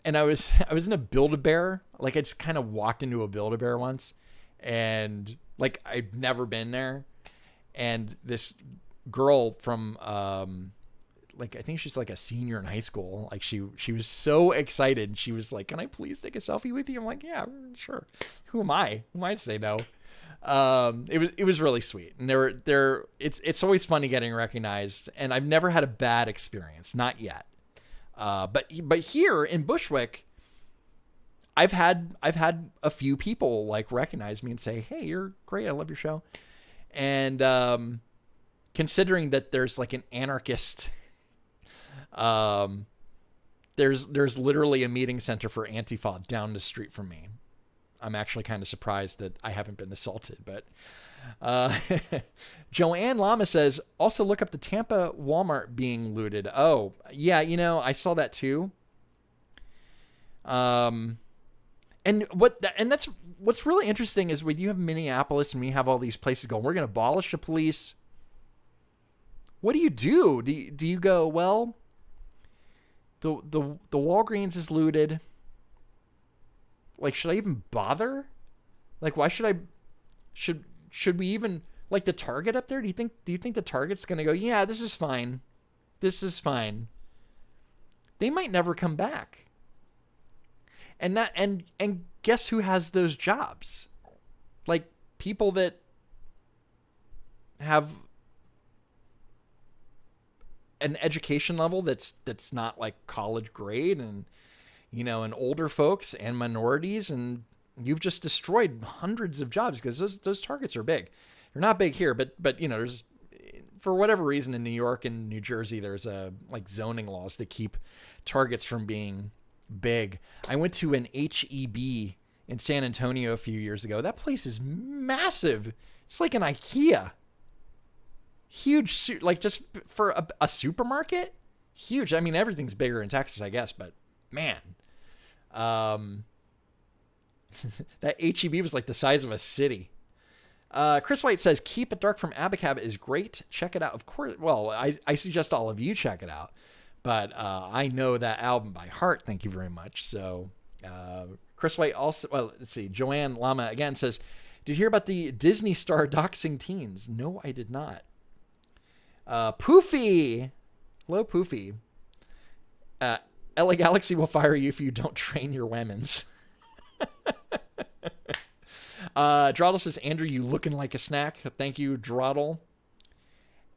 and I was in a Build-A-Bear. Like, I just kind of walked into a Build-A-Bear once, and like, I'd never been there. And this girl from, like, I think she's like a senior in high school. Like, she was so excited. She was like, can I please take a selfie with you? I'm like, yeah, sure. Who am I to say no? It was really sweet. And it's always funny getting recognized, and I've never had a bad experience, not yet. But here in Bushwick, I've had a few people like recognize me and say, hey, you're great. I love your show. And, considering that there's like an anarchist, there's literally a meeting center for Antifa down the street from me. I'm actually kind of surprised that I haven't been assaulted, but, Joanne Lama says, also look up the Tampa Walmart being looted. Oh yeah. I saw that too. And that's what's really interesting is when you have Minneapolis and we have all these places going, we're going to abolish the police. What do you do? Do you go, well, the Walgreens is looted. Like, should I even bother? Like, why should we even, like, the Target up there? Do you think the Target's going to go, yeah, this is fine. This is fine. They might never come back. And guess who has those jobs? Like, people that have an education level that's not like college grade, and and older folks and minorities, and you've just destroyed hundreds of jobs because those Targets are big. They're not big here, but there's, for whatever reason, in New York and New Jersey, there's like zoning laws that keep Targets from being big. I went to an HEB in San Antonio a few years ago. That place is massive. It's like an IKEA. Huge, like, just for a supermarket, huge. I mean, everything's bigger in Texas, I guess, but man, that HEB was like the size of a city. Chris White says, Keep It Dark from Abacab is great. Check it out. Of course. Well, I suggest all of you check it out, but I know that album by heart. Thank you very much. So, Chris White also, well, let's see. Joanne Lama again says, did you hear about the Disney star doxing teens? No, I did not. Poofy. Hello, Poofy. LA Galaxy will fire you if you don't train your women's. Drawdle says, Andrew, you looking like a snack. Thank you, Drawdle.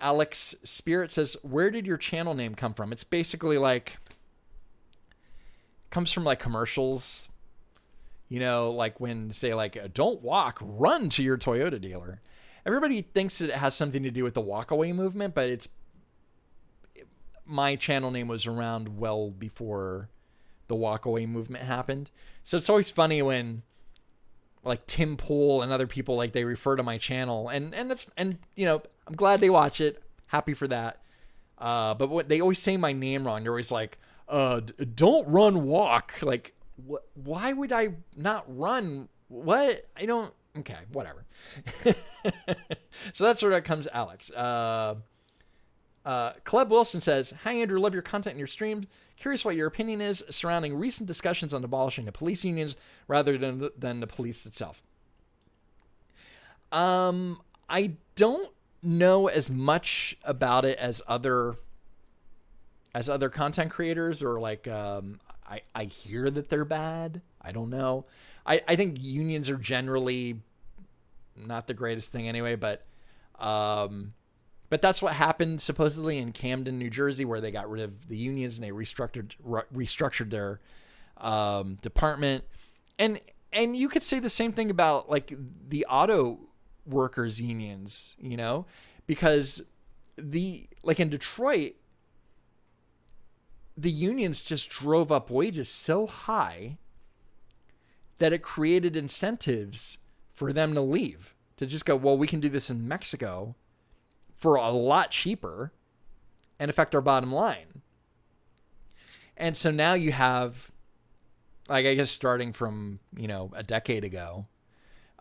Alex Spirit says, where did your channel name come from? It's basically like, comes from like commercials, you know, like when say like, don't walk, run to your Toyota dealer. Everybody thinks it has something to do with the walkaway movement, but my channel name was around well before the walkaway movement happened. So it's always funny when like Tim Pool and other people, like, they refer to my channel, and you know, I'm glad they watch it. Happy for that. But what they always say my name wrong. They're always like, don't run, walk. Like, why would I not run? What? I don't. Okay, whatever. So that's where that comes, Alex. Cleb Wilson says, hi, Andrew, love your content and your stream. Curious what your opinion is surrounding recent discussions on abolishing the police unions rather than the police itself. I don't know as much about it as other content creators, or like, I hear that they're bad. I don't know. I think unions are generally not the greatest thing anyway, but that's what happened supposedly in Camden, New Jersey, where they got rid of the unions and they restructured their department. And you could say the same thing about like the auto workers unions, you know, because like in Detroit, the unions just drove up wages so high that it created incentives for them to leave, to just go, well, we can do this in Mexico for a lot cheaper and affect our bottom line. And so now you have, like, I guess starting from, you know, a decade ago,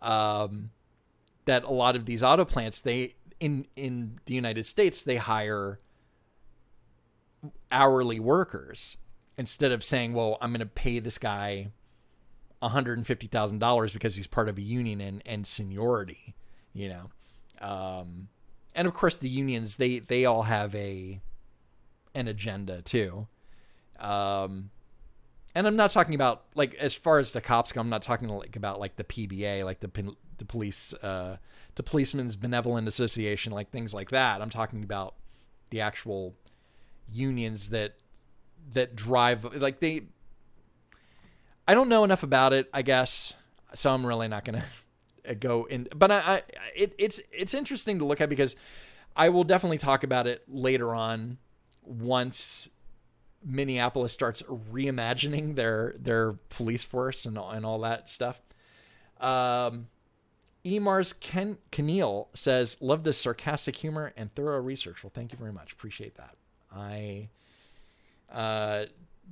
that a lot of these auto plants, they, in the United States, they hire hourly workers instead of saying, well, I'm going to pay this guy $150,000 because he's part of a union and seniority, you know? And of course the unions, they all have an agenda too. And I'm not talking about, like, as far as the cops go, I'm not talking like about like the PBA, like the police, the Policemen's Benevolent Association, like things like that. I'm talking about the actual unions that drive, like, I don't know enough about it, I guess, so I'm really not going to go in, but it's interesting to look at, because I will definitely talk about it later on once Minneapolis starts reimagining their police force and all that stuff. Emars Keneal says, love the sarcastic humor and thorough research. Well, thank you very much. Appreciate that. I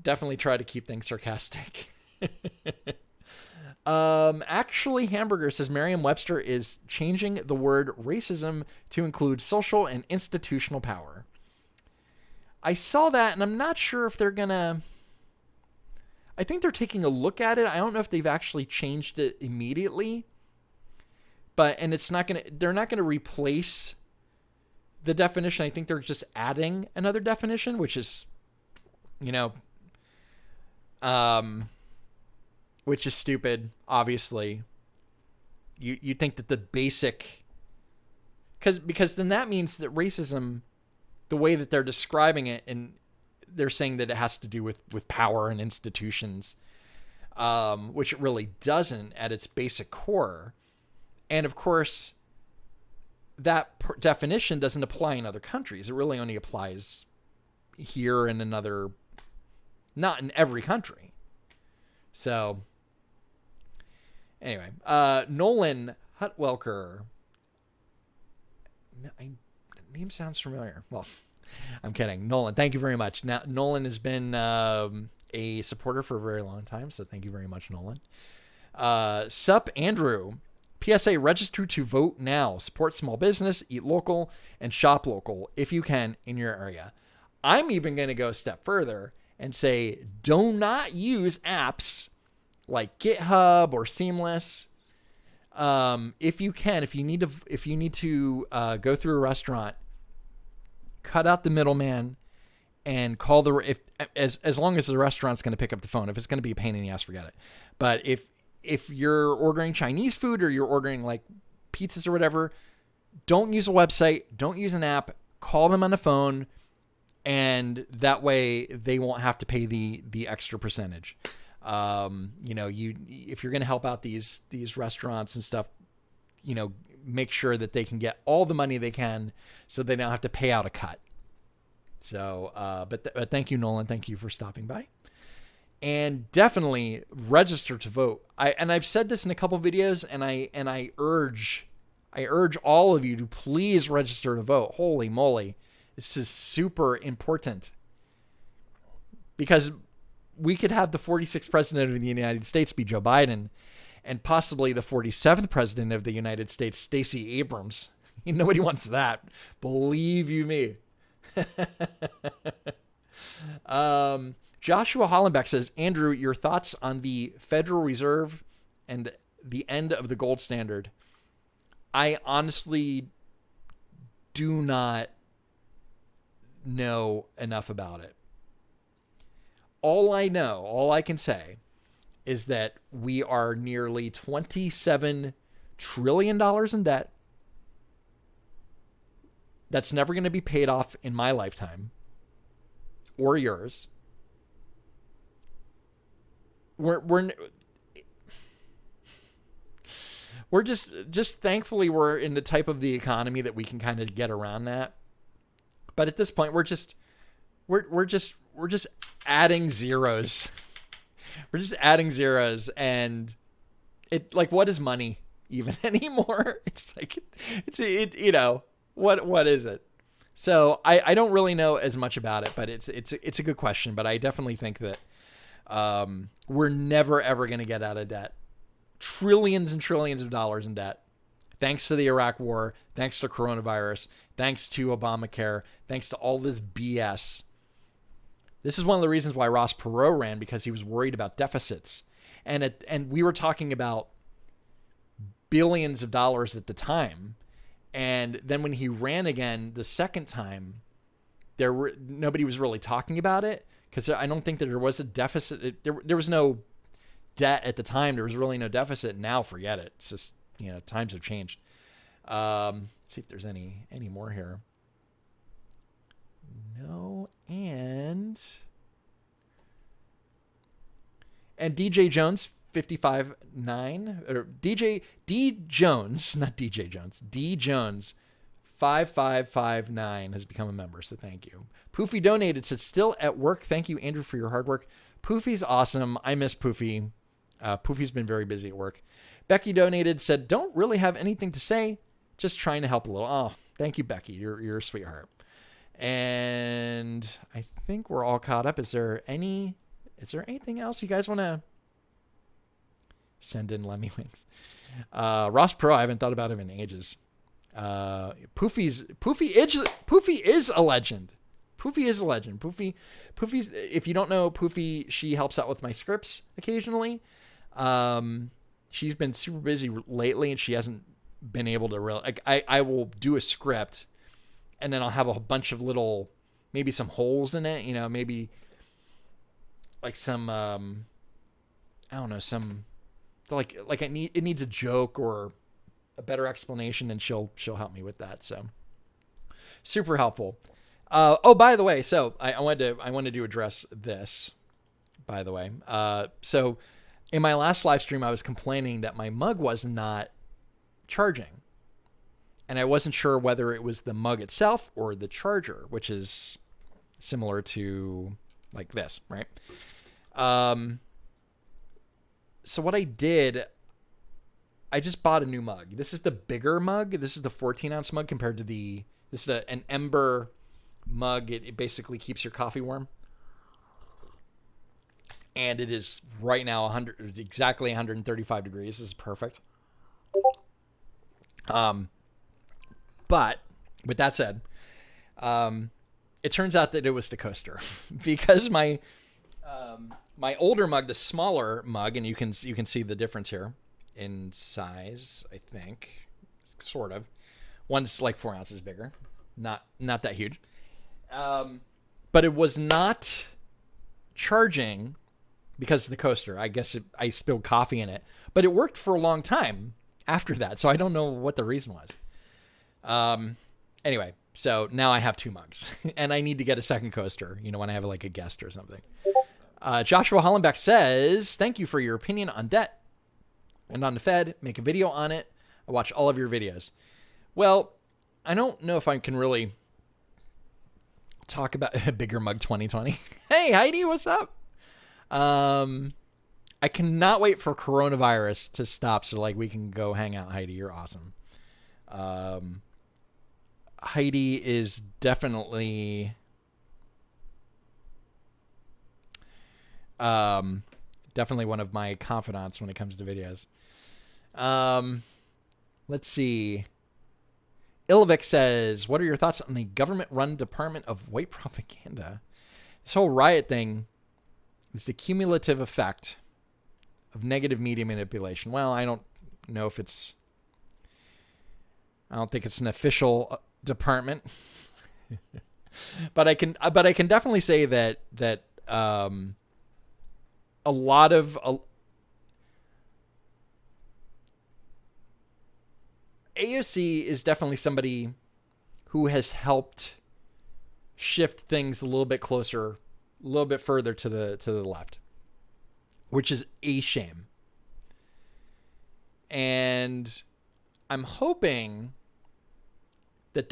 definitely try to keep things sarcastic. Actually, Hamburger says Merriam-Webster is changing the word racism to include social and institutional power. I saw that, and I'm not sure if they're gonna. I think they're taking a look at it. I don't know if they've actually changed it immediately, and it's not gonna. They're not gonna replace the definition. I think they're just adding another definition, which is, you know, which is stupid, obviously. You think that the basic, because then that means that racism, the way that they're describing it, and they're saying that it has to do with power and institutions, which it really doesn't at its basic core. And of course, that definition doesn't apply in other countries. It really only applies here and not in every country. So anyway, Nolan Hutwelker. Name sounds familiar. Well, I'm kidding. Nolan, thank you very much. Now, Nolan has been a supporter for a very long time, so thank you very much, Nolan. Sup, Andrew. PSA, register to vote now. Support small business, eat local, and shop local if you can in your area. I'm even going to go a step further and say, do not use apps like GitHub or Seamless. If you can, if you need to go through a restaurant, cut out the middleman and call as long as the restaurant's going to pick up the phone. If it's going to be a pain in the ass, forget it. But if if you're ordering Chinese food or you're ordering like pizzas or whatever, don't use a website, don't use an app, call them on the phone, and that way they won't have to pay the extra percentage. If you're going to help out these restaurants and stuff, make sure that they can get all the money they can so they don't have to pay out a cut. So, but thank you, Nolan. Thank you for stopping by. And definitely register to vote. I've said this in a couple videos, and I urge all of you to please register to vote. Holy moly. This is super important. Because we could have the 46th president of the United States be Joe Biden, and possibly the 47th president of the United States, Stacey Abrams. Nobody wants that. Believe you me. Joshua Hollenbeck says, Andrew, your thoughts on the Federal Reserve and the end of the gold standard. I honestly do not know enough about it. All I can say is that we are nearly $27 trillion in debt. That's never going to be paid off in my lifetime or yours. We're just thankfully we're in the type of the economy that we can kind of get around that. But at this point, we're just adding zeros. We're just adding zeros, and it, like, what is money even anymore? It's like, what is it? So I don't really know as much about it, but it's a good question. But I definitely think that we're never ever going to get out of debt. Trillions and trillions of dollars in debt. Thanks to the Iraq War, thanks to coronavirus, thanks to Obamacare, thanks to all this BS. This is one of the reasons why Ross Perot ran, because he was worried about deficits. And we were talking about billions of dollars at the time. And then when he ran again the second time, nobody was really talking about it, because I don't think that there was a deficit. There was no debt at the time. There was really no deficit. Now forget it. It's just, times have changed. Let's see if there's any more here. No, and DJ Jones 55.9, or D Jones, not DJ Jones, D Jones 5559 has become a member, so thank you. Poofy donated, said, still at work. Thank you, Andrew, for your hard work. Poofy's awesome. I miss Poofy. Poofy's been very busy at work. Becky donated, said, don't really have anything to say, just trying to help a little. Oh, thank you, Becky. You're a sweetheart. And I think we're all caught up. Is there anything else you guys want to send in? Lemmy Wings. Ross Perot, I haven't thought about him in ages. Poofy is a legend. Poofy is a legend. Poofy's, if you don't know Poofy, she helps out with my scripts occasionally. She's been super busy lately, and she hasn't been able to really, like, I will do a script, and then I'll have a bunch of little, maybe some holes in it, maybe like some, I don't know, some, like it needs a joke or a better explanation, and she'll help me with that. So super helpful. Oh, by the way, so I wanted to address this, by the way. So in my last live stream, I was complaining that my mug was not charging. And I wasn't sure whether it was the mug itself or the charger, which is similar to like this, right? So what I did, I just bought a new mug. This is the bigger mug. This is the 14-ounce mug compared to this is an Ember mug. It basically keeps your coffee warm. And it is right now exactly 135 degrees. This is perfect. But with that said, it turns out that it was the coaster because my older mug, the smaller mug, and you can see the difference here in size, I think, sort of. One's like 4 ounces bigger, not that huge. But it was not charging because of the coaster. I guess I spilled coffee in it, but it worked for a long time after that. So I don't know what the reason was. Anyway, so now I have 2 mugs and I need to get a second coaster, when I have like a guest or something. Joshua Hollenbeck says, thank you for your opinion on debt and on the Fed. Make a video on it. I watch all of your videos. Well, I don't know if I can really talk about Bigger Mug 2020. Hey, Heidi, what's up? I cannot wait for coronavirus to stop so like we can go hang out. Heidi, you're awesome. Heidi is definitely one of my confidants when it comes to videos. Let's see. Ilvik says, what are your thoughts on the government-run Department of White Propaganda? This whole riot thing is the cumulative effect of negative media manipulation. Well, I don't know if it's... I don't think it's an official department. but I can definitely say that a lot of... AOC is definitely somebody who has helped shift things a little bit closer, a little bit further to the left, which is a shame. And I'm hoping that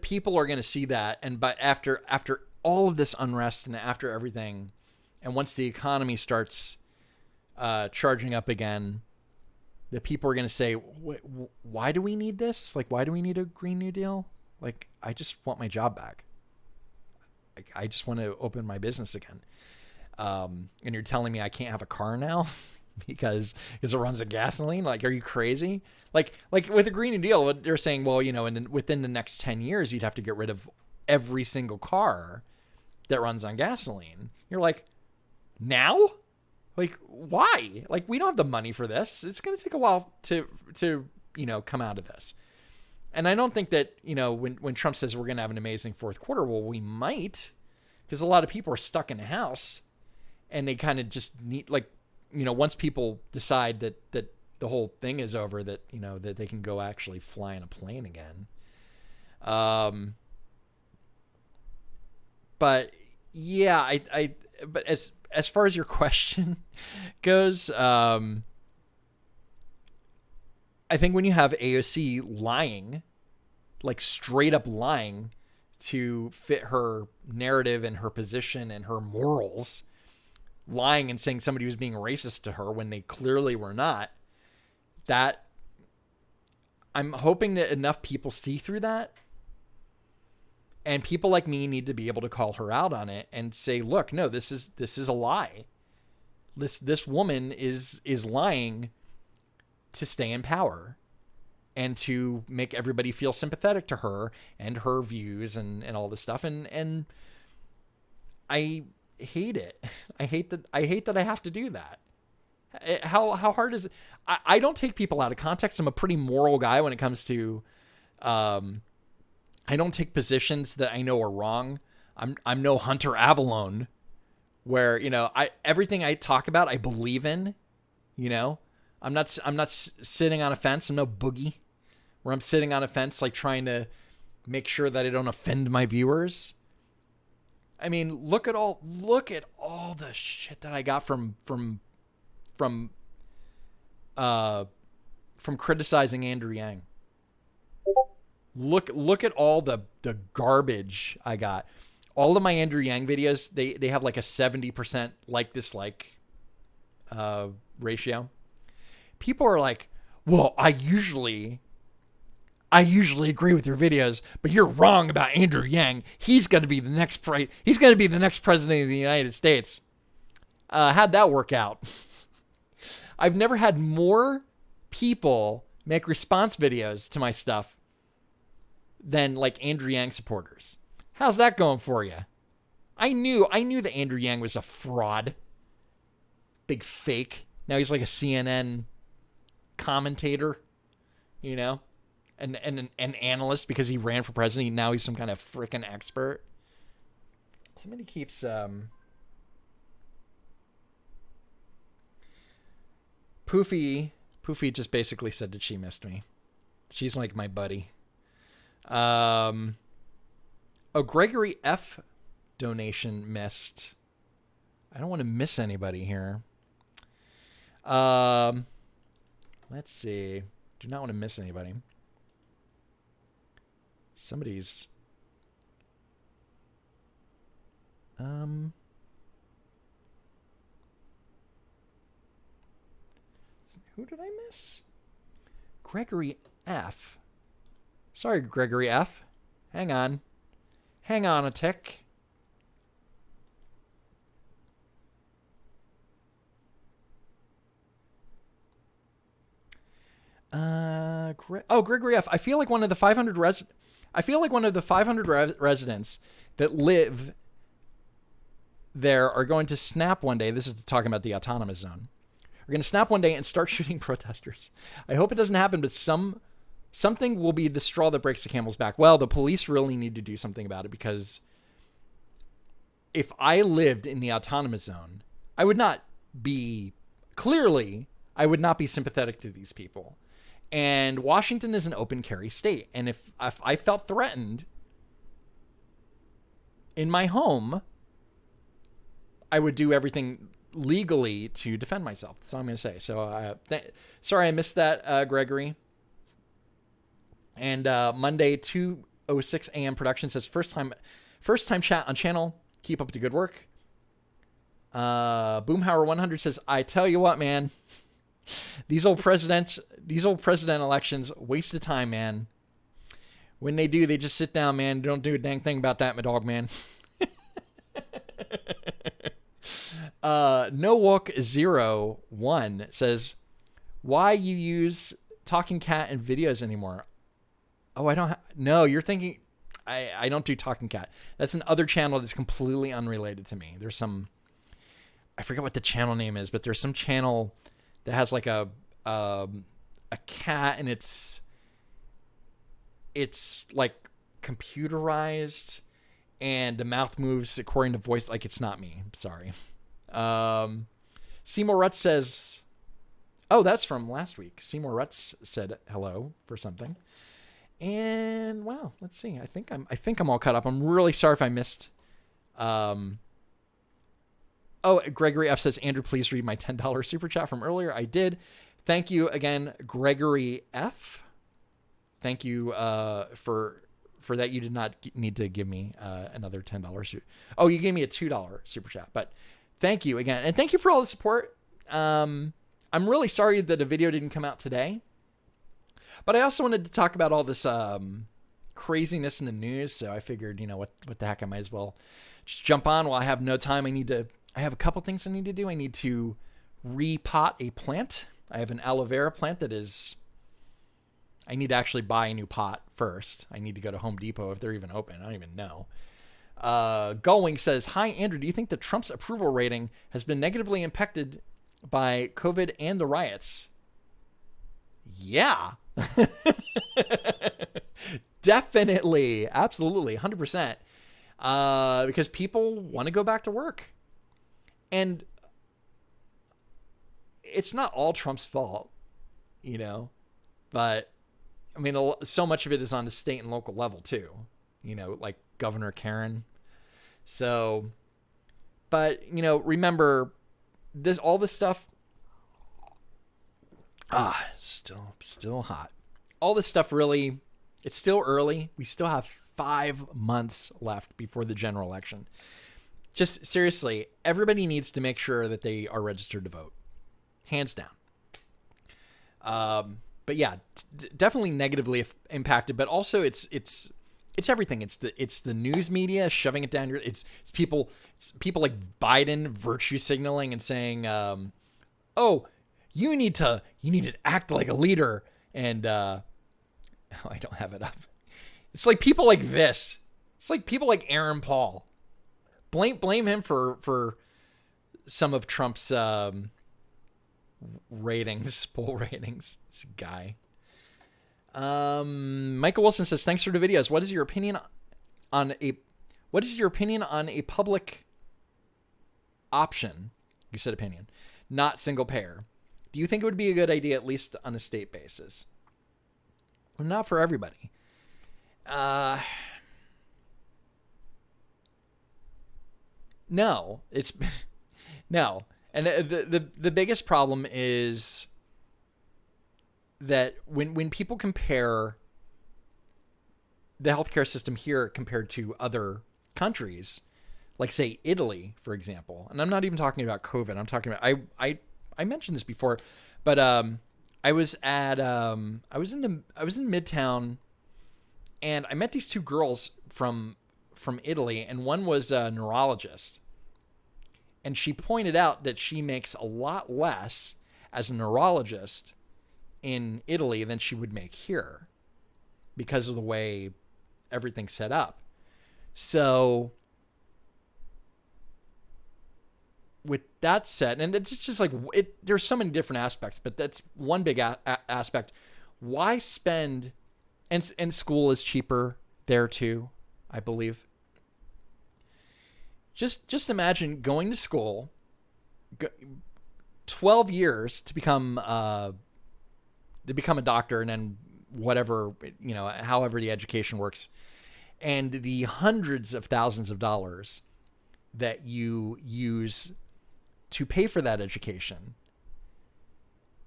people are going to see that, and but after all of this unrest and after everything, and once the economy starts charging up again, that people are going to say, why do we need this? Like, why do we need a Green New Deal? Like, I just want my job back. Like, I just want to open my business again. And you're telling me I can't have a car now because it runs on gasoline? Like, are you crazy? Like with the Green New Deal, they're saying, well, within the next 10 years, you'd have to get rid of every single car that runs on gasoline. You're like, now? Like, why? Like, we don't have the money for this. It's going to take a while to come out of this. And I don't think that, when Trump says we're going to have an amazing fourth quarter, well, we might, because a lot of people are stuck in a house and they kind of just need, like, once people decide that the whole thing is over, that, that they can go actually fly in a plane again. But yeah, but as far as your question goes, I think when you have AOC lying, like straight up lying to fit her narrative and her position and her morals, lying and saying somebody was being racist to her when they clearly were not, that I'm hoping that enough people see through that. And people like me need to be able to call her out on it and say, look, no, this is a lie. This woman is lying to stay in power and to make everybody feel sympathetic to her and her views and all this stuff. And I hate it. I hate that I have to do that. How hard is it? I don't take people out of context. I'm a pretty moral guy when it comes to, I don't take positions that I know are wrong. I'm no Hunter Avallone where, everything I talk about, I believe in, I'm not sitting on a fence. I'm no Boogie where I'm sitting on a fence, like trying to make sure that I don't offend my viewers. I mean, look at all the shit that I got from criticizing Andrew Yang. Look at all the garbage I got. All of my Andrew Yang videos, they have like a 70% like-dislike ratio. People are like, well, I usually agree with your videos, but you're wrong about Andrew Yang. He's going to be the next president of the United States. How'd that work out? I've never had more people make response videos to my stuff than like Andrew Yang supporters. How's that going for you? I knew that Andrew Yang was a fraud. Big fake. Now he's like a CNN commentator, and an analyst because he ran for president. Now he's some kind of freaking expert. Somebody keeps Poofy just basically said that she missed me. She's like my buddy. Oh, Gregory F donation missed. I don't want to miss anybody here. Let's see. Do not want to miss anybody. Somebody's who did I miss? Gregory F. Sorry, Gregory F. Hang on. Hang on a tick. Gregory F. I feel like one of the 500 residents that live there are going to snap one day. This is talking about the autonomous zone. We're going to snap one day and start shooting protesters. I hope it doesn't happen, but something will be the straw that breaks the camel's back. Well, the police really need to do something about it, because if I lived in the autonomous zone, I would not be sympathetic to these people. And Washington is an open carry state. And if I felt threatened in my home, I would do everything legally to defend myself. That's all I'm going to say. So sorry I missed that, Gregory. And Monday 2:06 a.m. production says first time chat on channel. Keep up the good work. Boomhauer 100 says, I tell you what, man, these old president elections, waste of time, man. When they do, they just sit down, man. Don't do a dang thing about that, my dog, man. NoWalk01 says, why you use Talking Cat in videos anymore? Oh, no, you're thinking, I don't do Talking Cat. That's another channel that's completely unrelated to me. There's some, I forget what the channel name is, but there's some channel that has like a cat, and it's like computerized, and the mouth moves according to voice. Like, it's not me. I'm sorry. Seymour Rutz says, oh, that's from last week. Seymour Rutz said hello for something. And wow, let's see. I think I'm all caught up. I'm really sorry if I missed. Oh, Gregory F says, Andrew, please read my $10 super chat from earlier. I did. Thank you again, Gregory F. Thank you for that. You did not need to give me another $10. Oh, you gave me a $2 super chat, but thank you again. And thank you for all the support. I'm really sorry that a video didn't come out today, but I also wanted to talk about all this craziness in the news. So I figured, what the heck, I might as well just jump on while I have no time. I have a couple things I need to do. I need to repot a plant. I have an aloe vera plant I need to actually buy a new pot first. I need to go to Home Depot if they're even open. I don't even know. Gullwing says, hi, Andrew. Do you think that Trump's approval rating has been negatively impacted by COVID and the riots? Yeah. Definitely. Absolutely. 100%. Because people want to go back to work. And it's not all Trump's fault, but I mean, so much of it is on the state and local level too, like Governor Karen. So, but remember all this stuff. Still hot. All this stuff really, it's still early. We still have 5 months left before the general election. Just seriously, everybody needs to make sure that they are registered to vote. Hands down. But yeah, definitely negatively impacted, but also it's everything. It's the news media shoving it down your, it's people like Biden virtue signaling and saying, oh, you need to act like a leader. And, I don't have it up. It's like people like this. It's like people like Aaron Paul. Blame him for some of Trump's ratings, poll ratings. This guy. Michael Wilson says, thanks for the videos. What is your opinion on What is your opinion on a public option? You said opinion, not single payer. Do you think it would be a good idea, at least on a state basis? Well, not for everybody. No, it's no. And the biggest problem is that when people compare the healthcare system here compared to other countries, like say Italy, for example, and I'm not even talking about COVID. I'm talking about I mentioned this before, but I was in Midtown, and I met these two girls from Italy, and one was a neurologist, and she pointed out that she makes a lot less as a neurologist in Italy than she would make here because of the way everything's set up. So with that said, and it's just like there's so many different aspects, but that's one big aspect. Why spend, and school is cheaper there too, I believe. Just imagine going to school, 12 years to become a doctor, and then whatever, however the education works, and the hundreds of thousands of dollars that you use to pay for that education.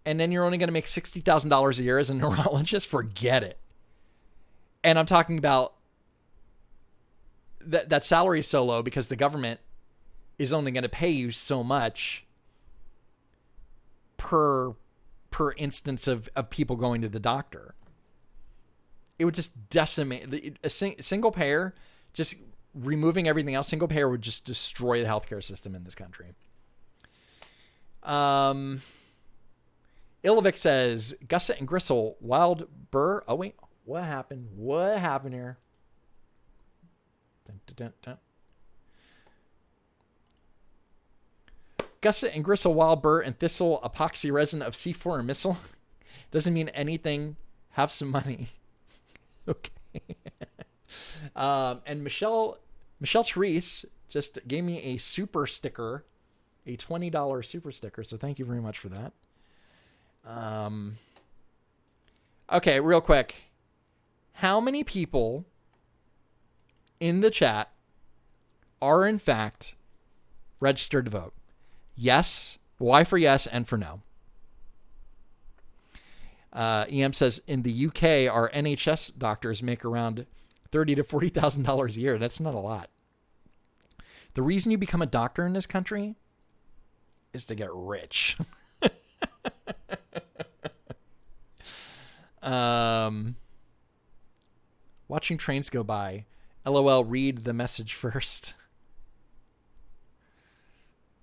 And then you're only going to make $60,000 a year as a neurologist. Forget it. And I'm talking about that salary is so low because the government is only going to pay you so much per instance of people going to the doctor. It would just decimate a single payer. Just removing everything else, single payer would just destroy the healthcare system in this country. Ilovic says Gusset and Gristle, Wild Burr. Oh wait, what happened? What happened here? Dun, dun, dun, dun. Gusset and Gristle, Wild Burr, and Thistle epoxy resin of C4 and missile. Doesn't mean anything. Have some money. Okay. And Michelle Therese just gave me a super sticker, a $20 super sticker. So thank you very much for that. Okay, real quick. How many people in the chat are in fact registered to vote? Yes. Y for yes and for no. EM says in the UK, our NHS doctors make around $30,000 to $40,000 a year. That's not a lot. The reason you become a doctor in this country is to get rich. Watching trains go by. LOL, read the message first.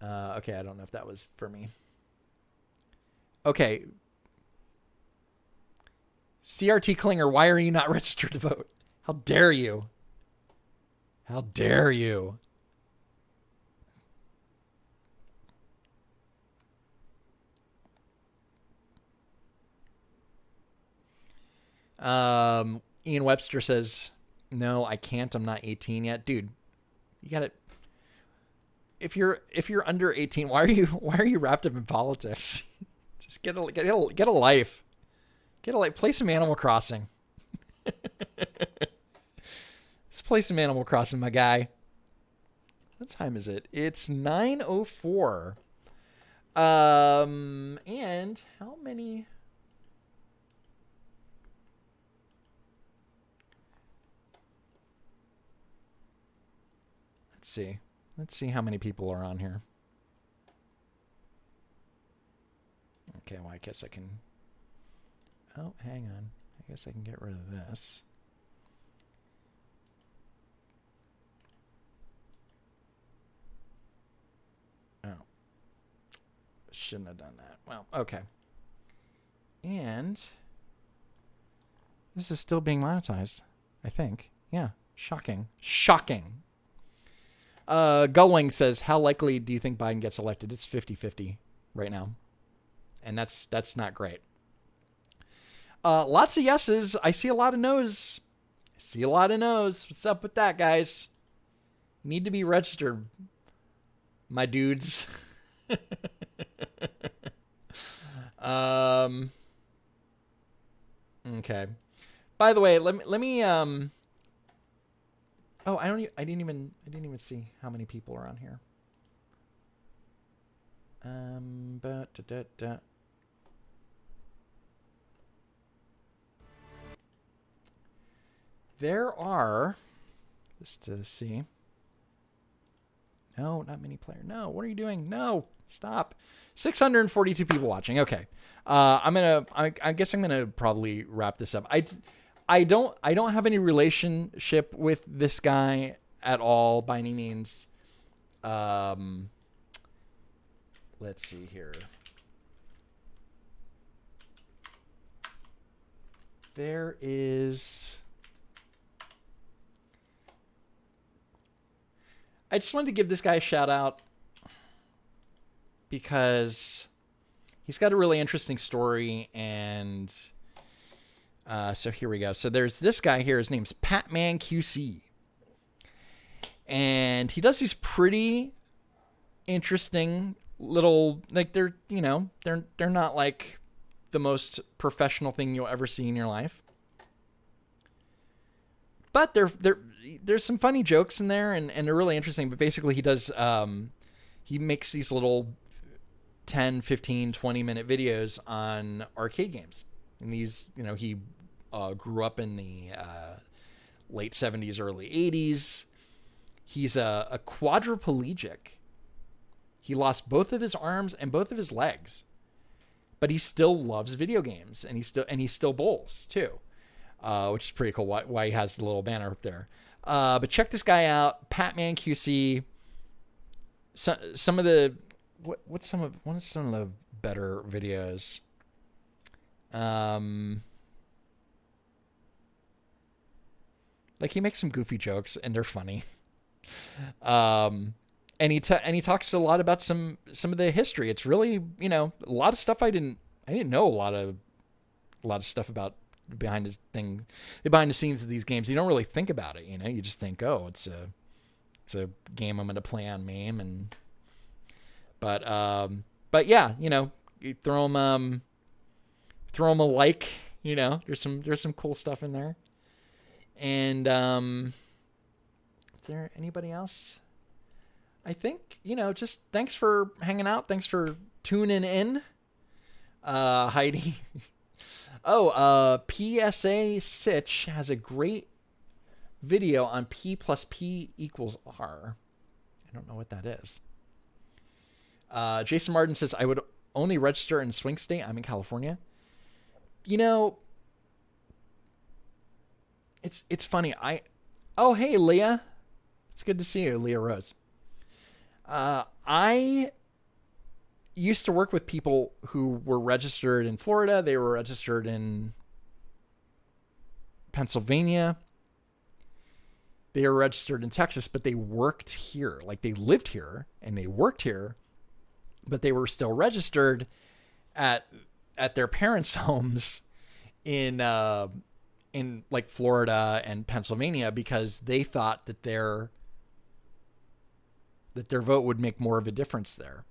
Okay, I don't know if that was for me. Okay. CRT Klinger, why are you not registered to vote? How dare you? How dare you? Ian Webster says, no, I can't. I'm not 18 yet. Dude, you got it. If you're under 18, why are you wrapped up in politics? Just get a life. Get a life. Play some Animal Crossing. Let's play some Animal Crossing, my guy. What time is it? It's 9:04. And how many? Let's see how many people are on here. Okay, well, I guess I can... Oh, hang on. I guess I can get rid of this. Oh. Shouldn't have done that. Well, okay. And this is still being monetized, I think. Yeah. Shocking. Shocking. Gullwing says, how likely do you think Biden gets elected? It's 50-50 right now. And that's not great. Lots of yeses. I see a lot of no's. What's up with that, guys? need to be registered, my dudes. Okay. By the way, let me oh, I didn't even see how many people are on here. There are, just to see. No, not mini player. No, what are you doing? No, stop. 642 people watching. Okay. I guess I'm gonna probably wrap this up. I don't have any relationship with this guy at all by any means. Let's see here. There is. I just wanted to give this guy a shout out because he's got a really interesting story, and so here we go. So there's this guy here. His name's Patman QC, and he does these pretty interesting little, like, they're not like the most professional thing you'll ever see in your life, but there's some funny jokes in there, and they're really interesting. But basically he does he makes these little 10, 15, 20-minute videos on arcade games. And these, he grew up in the late 70s, early 80s. He's a quadriplegic. He lost both of his arms and both of his legs, but he still loves video games, and he still bowls too, which is pretty cool. Why he has the little banner up there. But check this guy out, Patman QC. Some of the what are some of the better videos? Like, he makes some goofy jokes and they're funny. And he talks a lot about some of the history. It's really, a lot of stuff I didn't know a lot of stuff about behind the scenes of these games. You don't really think about it, you just think, oh, it's a game I'm going to play on MAME, but yeah, you throw them a like, there's some cool stuff in there. And is there anybody else? I think, just thanks for hanging out. Thanks for tuning in. Heidi. PSA Sitch has a great video on P plus P equals R. I don't know what that is. Jason Martin says, I would only register in swing state. I'm in California. It's funny. Hey, Leah. It's good to see you, Leah Rose. I used to work with people who were registered in Florida. They were registered in Pennsylvania. They were registered in Texas, but they worked here. Like, they lived here and they worked here, but they were still registered at their parents' homes in like Florida and Pennsylvania, because they thought that their vote would make more of a difference there.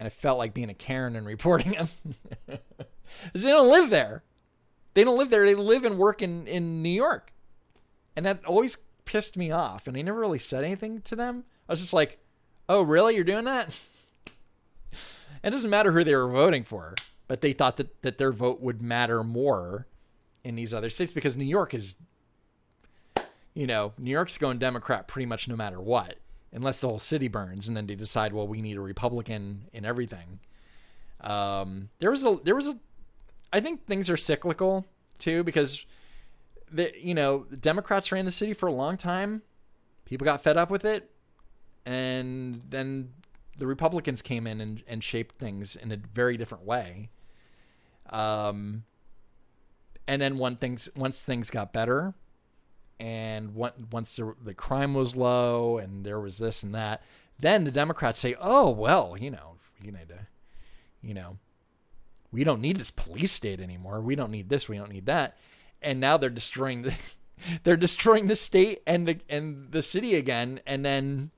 And I felt like being a Karen and reporting them. Because they don't live there. They live and work in New York. And that always pissed me off. And I never really said anything to them. I was just like, oh, really? You're doing that? It doesn't matter who they were voting for. But they thought that their vote would matter more in these other states, because New York is, New York's going Democrat pretty much no matter what, unless the whole city burns, and then they decide, well, we need a Republican in everything. I think things are cyclical too, because the Democrats ran the city for a long time. People got fed up with it, and then the Republicans came in and shaped things in a very different way. And then once things got better, and once the crime was low and there was this and that, then the Democrats say, oh, well, we need to, we don't need this police state anymore. We don't need this. We don't need that. And now they're destroying they're destroying the state and the city again, and then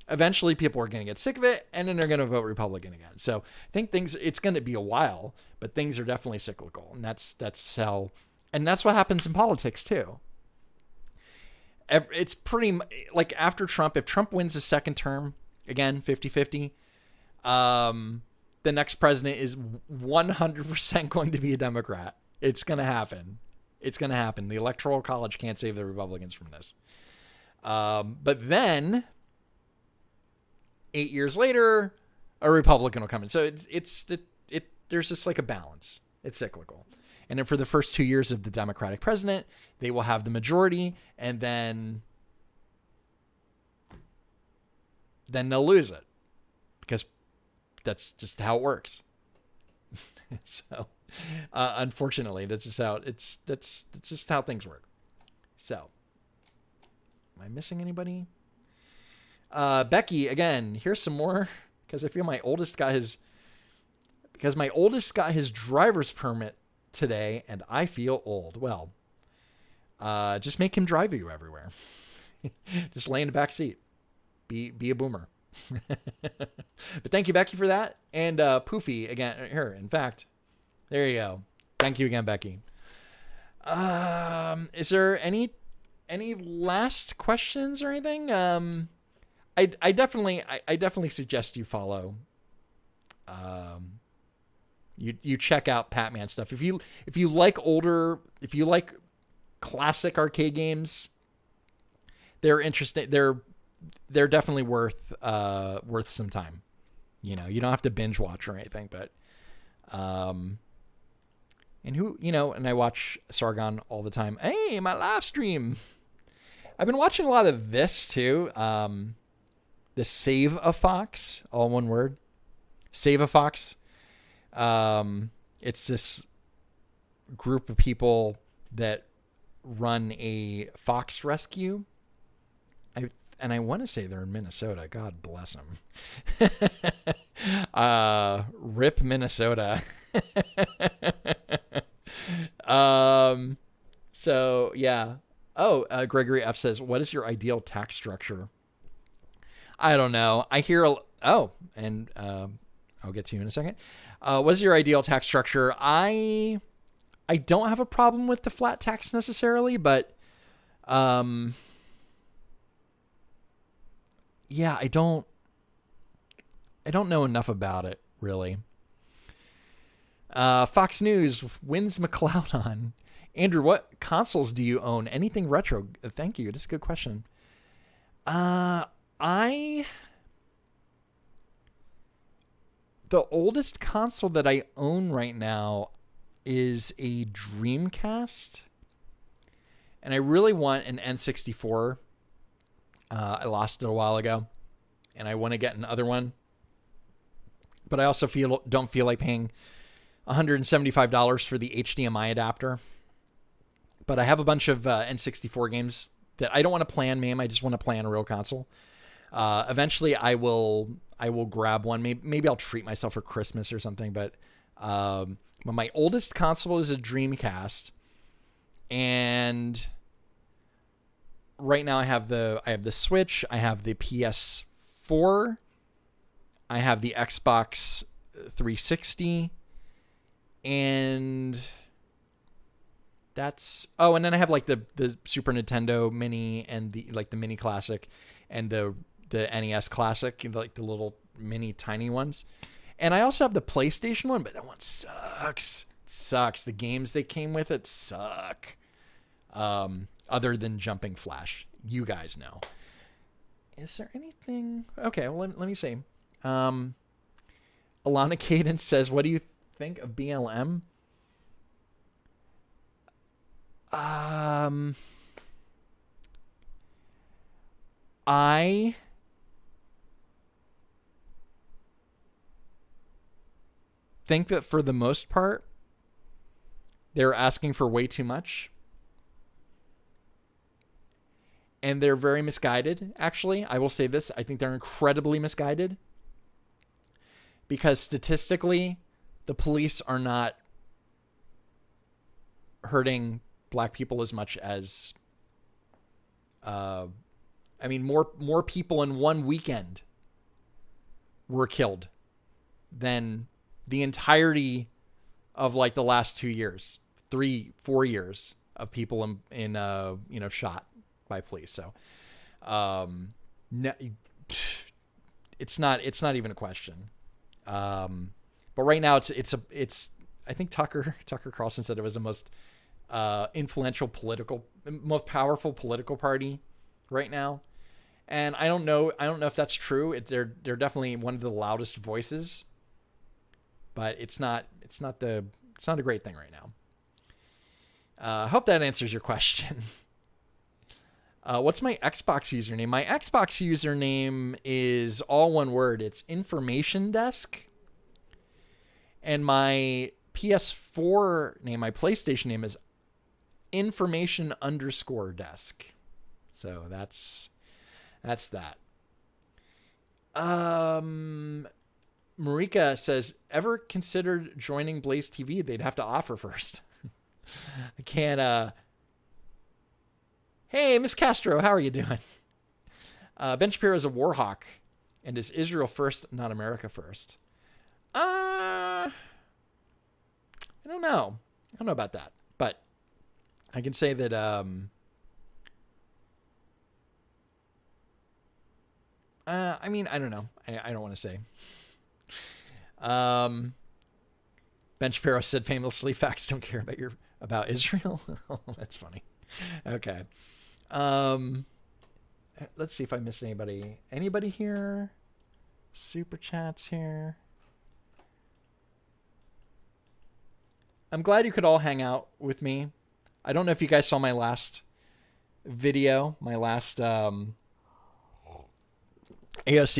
eventually people are going to get sick of it, and then they're going to vote Republican again. So I think it's going to be a while, but things are definitely cyclical, and that's what happens in politics too. It's pretty like after Trump, if Trump wins his second term, again, 50-50, the next president is 100% going to be a Democrat. It's going to happen. It's going to happen. The Electoral College can't save the Republicans from this. But then 8 years later, a Republican will come in. So there's just like a balance. It's cyclical. And then for the first 2 years of the Democratic president, they will have the majority, and then they'll lose it because that's just how it works. So, unfortunately, that's just how things work. So, am I missing anybody? Becky, again, here's some more because I feel my oldest got his driver's permit today, and I feel old. Well, just make him drive you everywhere. Just lay in the back seat. Be a boomer. But thank you, Becky, for that. And Poofy again here. In fact, there you go. Thank you again, Becky. Is there any last questions or anything? I definitely suggest you follow. You check out Patman stuff. If you like classic arcade games, they're interesting. They're definitely worth some time. You know, you don't have to binge watch or anything, but and I watch Sargon all the time. Hey, my live stream. I've been watching a lot of this too. The Save a Fox, all one word. Save a Fox. It's this group of people that run a fox rescue. I want to say they're in Minnesota. God bless them. Rip Minnesota. So yeah. Oh, Gregory F says, what is your ideal tax structure? I don't know. I hear, I'll get to you in a second. What is your ideal tax structure? I don't have a problem with the flat tax necessarily, but, yeah, I don't know enough about it, really. Fox News, when's McLeod on? Andrew, what consoles do you own? Anything retro? Thank you. That's a good question. The oldest console that I own right now is a Dreamcast. And I really want an N64. I lost it a while ago. And I want to get another one. But I also don't feel like paying $175 for the HDMI adapter. But I have a bunch of N64 games that I don't want to play on MAME. I just want to play on a real console. Eventually, I will grab one. Maybe I'll treat myself for Christmas or something. But my oldest console is a Dreamcast, and right now I have the Switch. I have the PS4. I have the Xbox 360, and that's and then I have like the Super Nintendo Mini and the Mini Classic and the NES Classic, like the little mini tiny ones. And I also have the PlayStation one, but that one sucks. It sucks. The games they came with it suck. Other than Jumping Flash. You guys know. Is there anything? Okay, well, let me see. Alana Cadence says, what do you think of BLM? I think that for the most part, they're asking for way too much. And they're very misguided, actually. I will say this. I think they're incredibly misguided. Because statistically, the police are not hurting black people as much as I mean, more people in one weekend were killed than the entirety of like the last 2 years, 3-4 years of people in shot by police. So, it's not even a question. But right now it's I think Tucker Carlson said it was the most influential most powerful political party right now. And I don't know if that's true. They're definitely one of the loudest voices, but it's not a great thing right now. I hope that answers your question. What's my Xbox username? My Xbox username is all one word. It's Information Desk. And my PS4 name, my PlayStation name is Information_Desk. So that's that. Marika says, ever considered joining Blaze TV? They'd have to offer first. I can't. Hey, Miss Castro, how are you doing? Ben Shapiro is a war hawk, and is Israel first, not America first? I don't know. I don't know about that, but I can say that. I mean, I don't know. I don't want to say. Ben Shapiro said famously, facts don't care about Israel. That's funny. Okay. Let's see if I missed anybody. Anybody here? Super chats here. I'm glad you could all hang out with me. I don't know if you guys saw my last video, my last AOC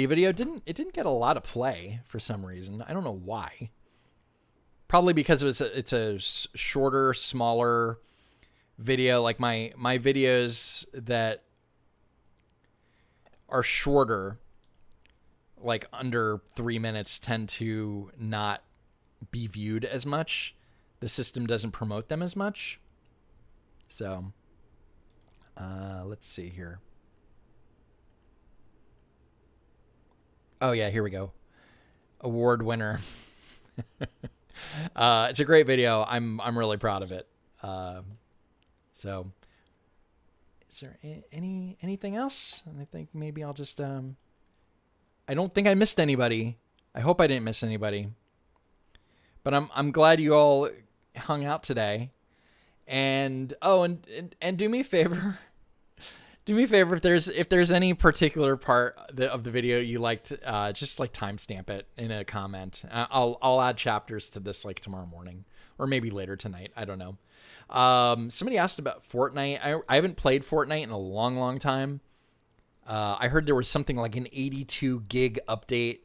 video. It didn't get a lot of play for some reason. I don't know why. Probably because it's a shorter, smaller video. Like my videos that are shorter, like under 3 minutes, tend to not be viewed as much. The system doesn't promote them as much. So, let's see here. Oh yeah, here we go. Award winner. It's a great video. I'm really proud of it. So, is there anything else? I think maybe I'll just. I don't think I missed anybody. I hope I didn't miss anybody. But I'm glad you all hung out today. And and do me a favor. Do me a favor, if there's any particular part of the video you liked, just like timestamp it in a comment. I'll add chapters to this like tomorrow morning or maybe later tonight. I don't know. Somebody asked about Fortnite. I haven't played Fortnite in a long time. I heard there was something like an 82 gig update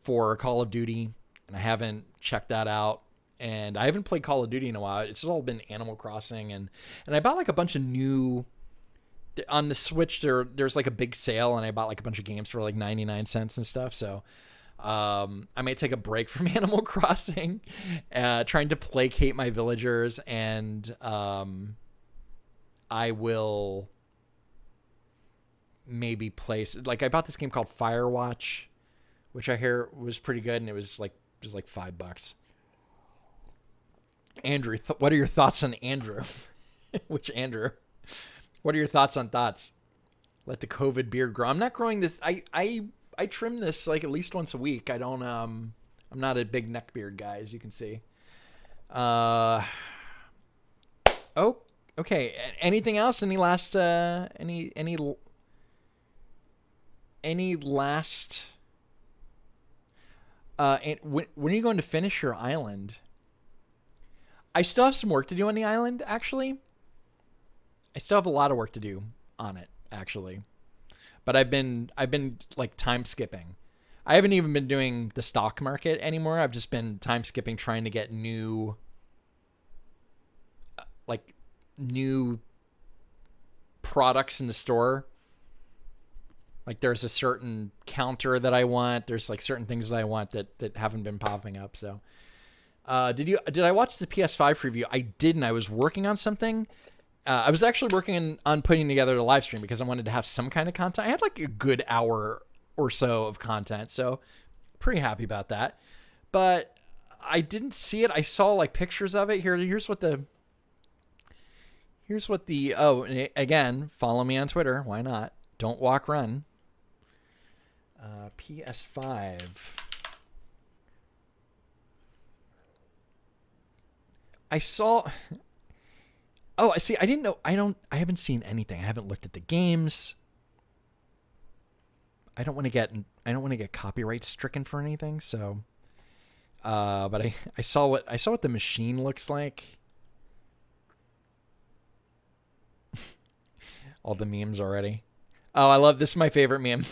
for Call of Duty, and I haven't checked that out. And I haven't played Call of Duty in a while. It's all been Animal Crossing, and I bought like a bunch of new. On the Switch, there's like a big sale, and I bought like a bunch of games for like 99 cents and stuff. So I may take a break from Animal Crossing, trying to placate my villagers, and I will maybe play. Like I bought this game called Firewatch, which I hear was pretty good, and it was like $5. Andrew, what are your thoughts on Andrew? Which Andrew? What are your thoughts on thoughts? Let the COVID beard grow. I'm not growing this. I trim this like at least once a week. I don't. I'm not a big neck beard guy, as you can see. Oh, okay. Anything else? Any last? Any last? And when are you going to finish your island? I still have some work to do on the island, actually. I still have a lot of work to do on it, actually. But I've been like time skipping. I haven't even been doing the stock market anymore. I've just been time skipping, trying to get new products in the store. Like there's a certain counter that I want. There's like certain things that I want that haven't been popping up. So, did I watch the PS5 preview? I didn't. I was working on something. I was actually working on putting together a live stream because I wanted to have some kind of content. I had like a good hour or so of content, so pretty happy about that. But I didn't see it. I saw like pictures of it. Here's what the again, follow me on Twitter. Why not? Don't walk, run. PS5. I saw. Oh, I see. I didn't know. I haven't seen anything. I haven't looked at the games. I don't want to get copyright stricken for anything. So, but I saw what the machine looks like. All the memes already. Oh, I love this. Is my favorite meme.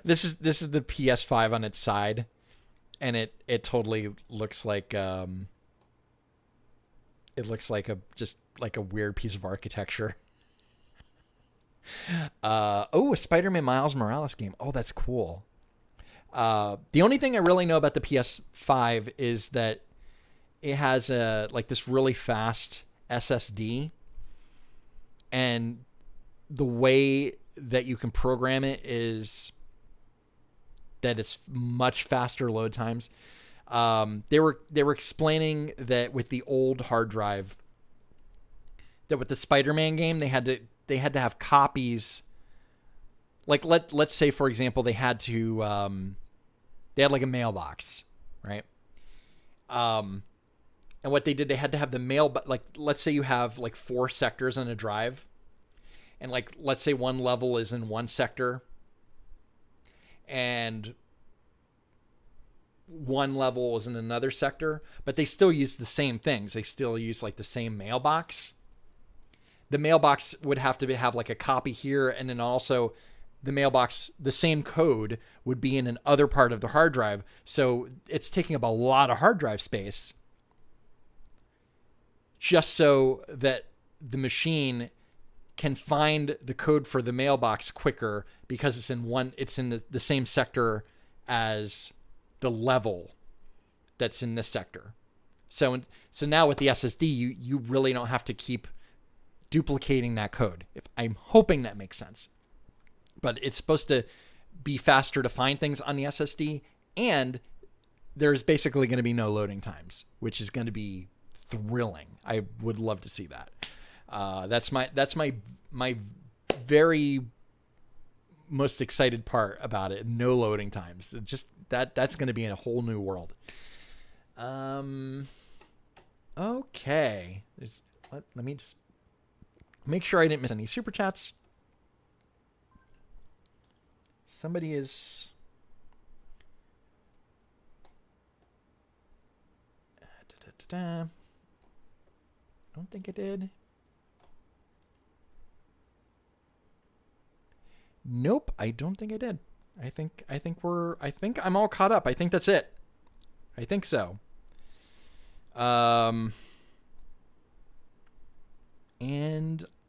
This is the PS5 on its side, and it totally looks like it looks like a weird piece of architecture. Oh, a Spider-Man Miles Morales game. Oh, that's cool. The only thing I really know about the PS5 is that it has this really fast SSD, and the way that you can program it is that it's much faster load times. They were explaining that with the old hard drive, that with the Spider-Man game, they had to have copies. Like let's say, for example, they had like a mailbox, right? And what they did, they had to have the mail, but like, let's say you have like 4 sectors on a drive, and like, let's say one level is in one sector, and one level is in another sector, but they still use the same things. They still use like the same mailbox. The mailbox would have to have like a copy here, and then also the mailbox, the same code would be in another part of the hard drive. So it's taking up a lot of hard drive space, just so that the machine can find the code for the mailbox quicker, because it's in the same sector as the level that's in this sector. So now with the SSD, you really don't have to keep duplicating that code. I'm hoping that makes sense. But it's supposed to be faster to find things on the SSD, and there's basically going to be no loading times, which is going to be thrilling. I would love to see that. That's my very most excited part about it. No loading times. Just that's going to be in a whole new world. Okay. Let me just make sure I didn't miss any super chats. Somebody is. I don't think it did. Nope, I don't think I did. I think I'm all caught up. I think that's it. I think so. And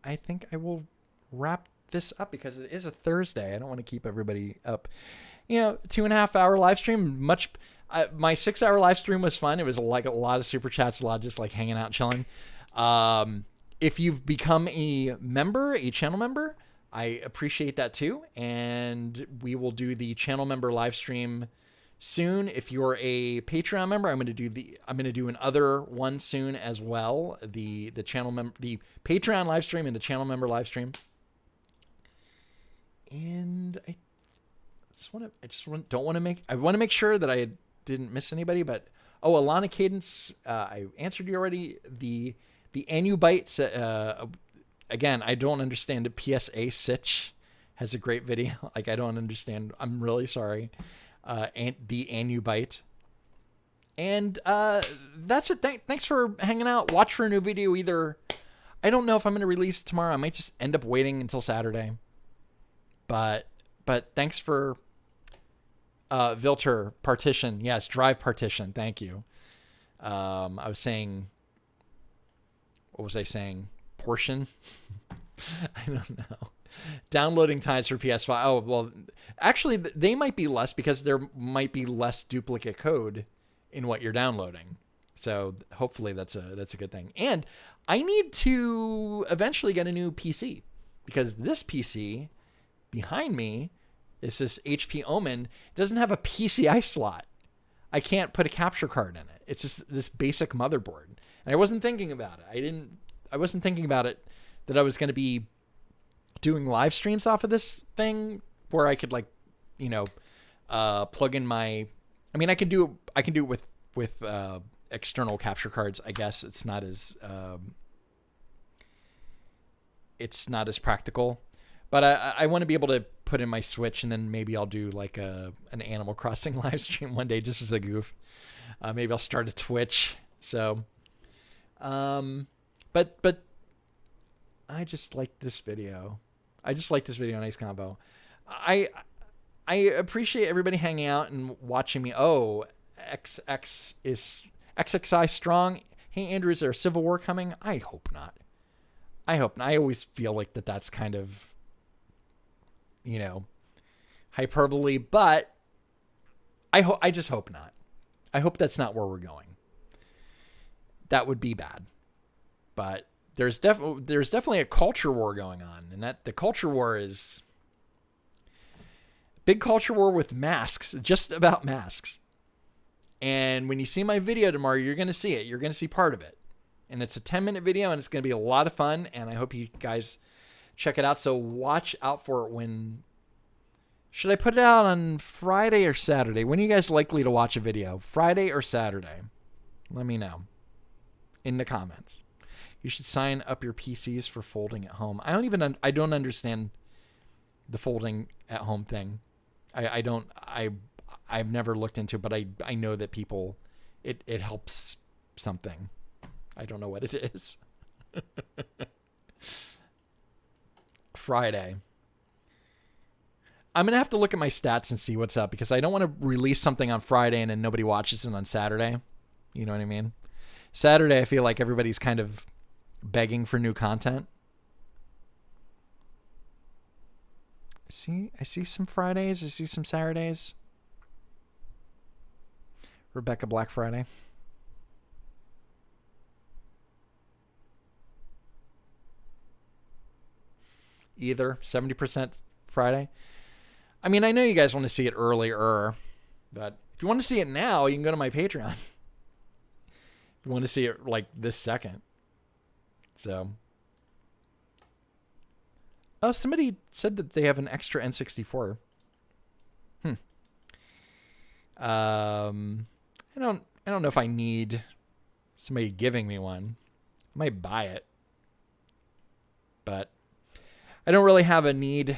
I think I will wrap this up because it is a Thursday. I don't want to keep everybody up. 2.5 hour live stream. My 6 hour live stream was fun. It was like a lot of super chats, a lot of just like hanging out, chilling. If you've become a channel member, I appreciate that too. And we will do the channel member live stream soon. If you're a Patreon member, I'm going to do another one soon as well. The Patreon live stream and the channel member live stream. And I want to make sure that I didn't miss anybody, but Alana Cadence, I answered you already. The Anubites, again, I don't understand it. PSA Sitch has a great video. Like, I don't understand. I'm really sorry. The Anubite. And that's it. Thanks for hanging out. Watch for a new video either. I don't know if I'm going to release it tomorrow. I might just end up waiting until Saturday. But thanks for Vilter partition. Yes, drive partition. Thank you. I was saying, what was I saying? Portion? I don't know. Downloading times for PS5. Oh, well, actually, they might be less because there might be less duplicate code in what you're downloading. So hopefully that's a good thing. And I need to eventually get a new PC, because this PC behind me is this HP Omen. It doesn't have a PCI slot. I can't put a capture card in it. It's just this basic motherboard. And I wasn't thinking about it. I wasn't thinking about it that I was going to be doing live streams off of this thing where I could plug in my, I mean, I can do it with external capture cards. I guess it's not as practical, but I want to be able to put in my Switch, and then maybe I'll do like an Animal Crossing live stream one day just as a goof. Maybe I'll start a Twitch. So, but I just like this video. Nice combo. I appreciate everybody hanging out and watching me. Oh, XXI strong. Hey, Andrew, is there a civil war coming? I hope not. I always feel like that's kind of, hyperbole, but I just hope not. I hope that's not where we're going. That would be bad. But there's definitely a culture war going on, and that the culture war is big culture war with masks, just about masks. And when you see my video tomorrow, you're going to see it. You're going to see part of it. And it's a 10-minute video, and it's going to be a lot of fun, and I hope you guys check it out. So watch out for it. When should I put it out, on Friday or Saturday? When are you guys likely to watch a video? Friday or Saturday? Let me know in the comments. You should sign up your PCs for folding at home. I don't understand the folding at home thing. I've never looked into it, but I know that people, it helps something. I don't know what it is. Friday. I'm going to have to look at my stats and see what's up, because I don't want to release something on Friday and then nobody watches it on Saturday. You know what I mean? Saturday, I feel like everybody's kind of begging for new content. I see some Fridays. I see some Saturdays. Rebecca Black Friday. Either 70% Friday. I mean, I know you guys want to see it earlier, but if you want to see it now, you can go to my Patreon. If you want to see it like this second. So. Oh, somebody said that they have an extra N64. I don't know if I need somebody giving me one. I might buy it, but I don't really have a need.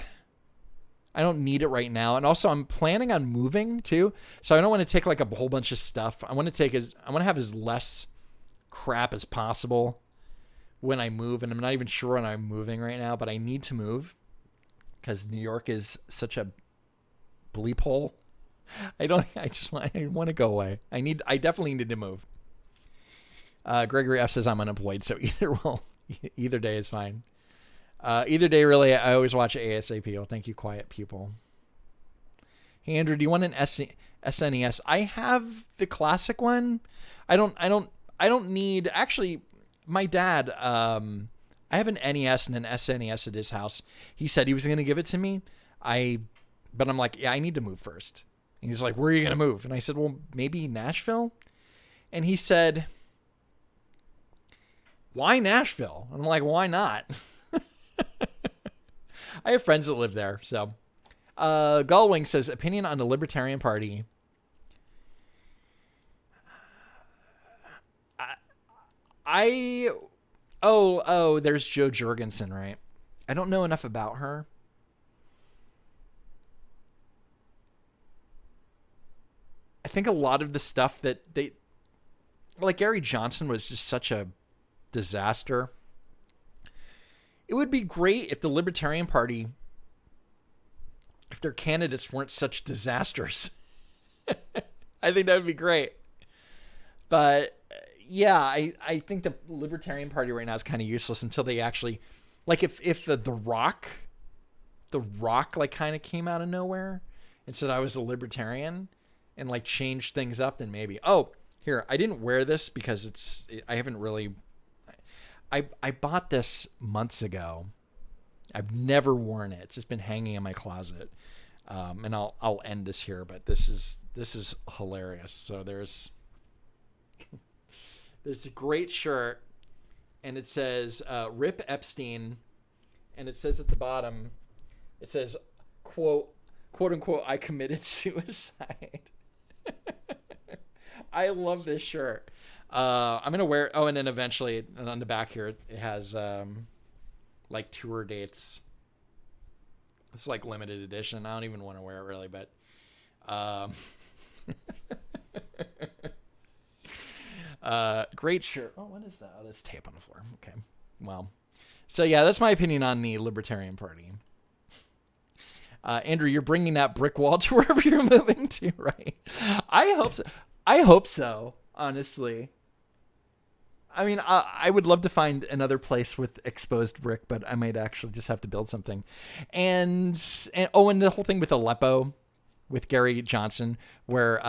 I don't need it right now. And also I'm planning on moving too. So I don't want to take like a whole bunch of stuff. I want to have as less crap as possible when I move. And I'm not even sure when I'm moving right now, but I need to move because New York is such a bleep hole. I want to go away. I definitely need to move. Gregory F says I'm unemployed, so either day is fine. Either day, really. I always watch ASAP. Oh, thank you, quiet people. Hey, Andrew, do you want an SNES? I have the classic one. I don't need. Actually, my dad. I have an NES and an SNES at his house. He said he was going to give it to me. But I'm like, yeah, I need to move first. And he's like, where are you going to move? And I said, well, maybe Nashville. And he said, why Nashville? And I'm like, why not? I have friends that live there. So, Gullwing says, opinion on the Libertarian Party. There's Jo Jorgensen, right? I don't know enough about her. I think a lot of the stuff that like Gary Johnson was just such a disaster. It would be great if the Libertarian Party, if their candidates weren't such disasters. I think that would be great. But yeah, I think the Libertarian Party right now is kind of useless until they actually, like if the Rock like kind of came out of nowhere and said I was a libertarian and like changed things up, then maybe. Oh, Here, I didn't wear this because I haven't really. I bought this months ago. I've never worn it. It's just been hanging in my closet. And I'll end this here, but this is hilarious. So there's a great shirt, and it says "Rip Epstein," and it says at the bottom, it says quote unquote, "I committed suicide." I love this shirt. I'm gonna wear. Oh, and then eventually, and on the back here, it has like tour dates. It's like limited edition. I don't even want to wear it really, but great shirt. Oh, what is that? Oh, that's tape on the floor. Okay. Well, so yeah, that's my opinion on the Libertarian Party. Andrew, you're bringing that brick wall to wherever you're moving to, right? I hope so. I hope so, honestly. I mean, I would love to find another place with exposed brick, but I might actually just have to build something. And the whole thing with Aleppo, with Gary Johnson, where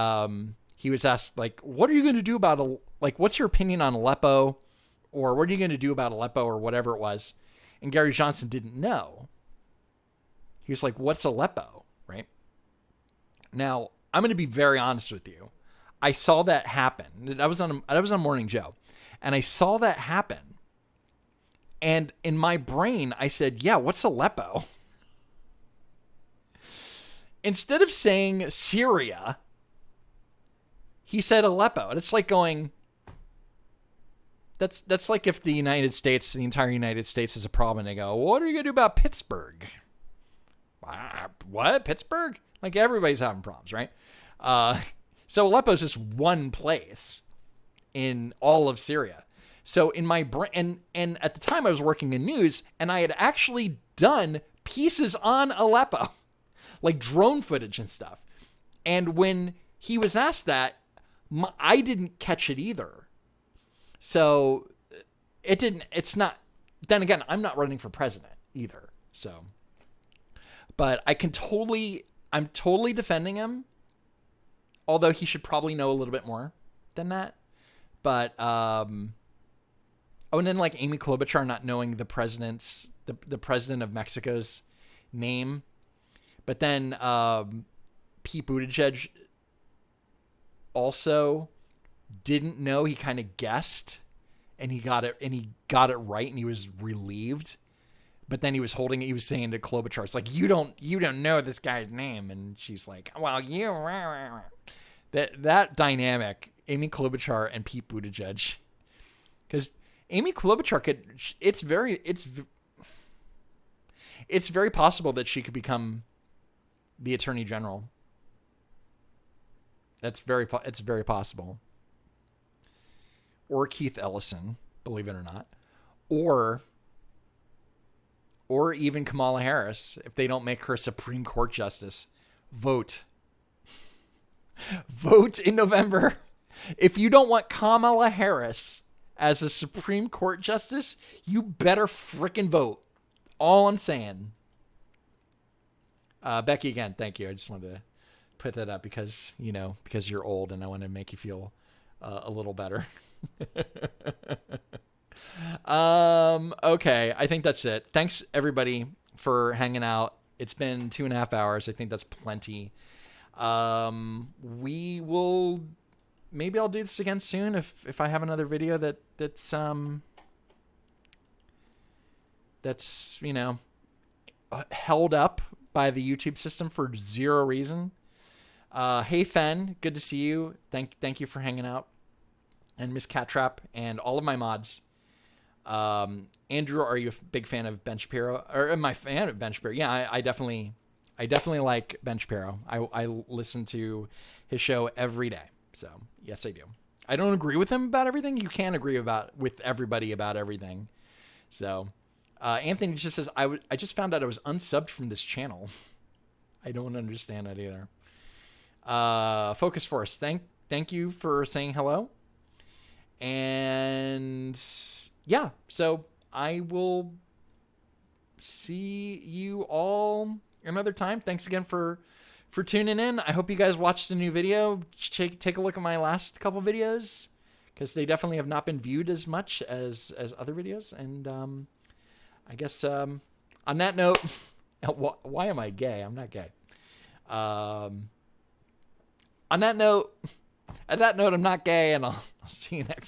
he was asked, like, what are you going to do about, what's your opinion on Aleppo? Or what are you going to do about Aleppo, or whatever it was? And Gary Johnson didn't know. He was like, what's Aleppo, right? Now, I'm going to be very honest with you. I saw that happen. I was on Morning Joe. And I saw that happen. And in my brain, I said, yeah, what's Aleppo? Instead of saying Syria, he said Aleppo. And it's like going, that's like if the entire United States is a problem, and they go, what are you going to do about Pittsburgh? What? Pittsburgh? Like, everybody's having problems, right? So Aleppo is just one place in all of Syria. So in my brain, and at the time I was working in news, and I had actually done pieces on Aleppo, like drone footage and stuff. And when he was asked that, I didn't catch it either. So then again, I'm not running for president either. So, but I'm totally defending him. Although he should probably know a little bit more than that. But, and then like Amy Klobuchar not knowing the president of Mexico's name. But then Pete Buttigieg also didn't know. He kind of guessed, and he got it right, and he was relieved. But then he was holding it. He was saying to Klobuchar, it's like, you don't know this guy's name. And she's like, well, you... That dynamic, Amy Klobuchar and Pete Buttigieg, because Amy Klobuchar it's very possible that she could become the Attorney General. It's very possible. Or Keith Ellison, believe it or not, or even Kamala Harris, if they don't make her Supreme Court justice. Vote in November. If you don't want Kamala Harris as a Supreme Court justice, you better frickin' vote. All I'm saying. Becky, again, thank you. I just wanted to put that up because you're old, and I want to make you feel a little better. Okay, I think that's it. Thanks everybody for hanging out. It's been 2.5 hours. I think that's plenty. Maybe I'll do this again soon if I have another video that's held up by the YouTube system for zero reason. Hey Fen, good to see you. Thank you for hanging out. And Miss Cattrap and all of my mods. Andrew, are you a big fan of Ben Shapiro? Or am I a fan of Ben Shapiro? Yeah, I definitely like Ben Shapiro. I listen to his show every day. So yes, I do. I don't agree with him about everything. You can't agree with everybody about everything. So Anthony just says, I just found out I was unsubbed from this channel. I don't understand that either. Focus Force, thank you for saying hello. And yeah, so I will see you all another time. Thanks again for for tuning in. I hope you guys watched the new video. Take a look at my last couple videos, because they definitely have not been viewed as much as other videos. And I guess on that note, why am I gay? I'm not gay. On that note, I'm not gay, and I'll see you next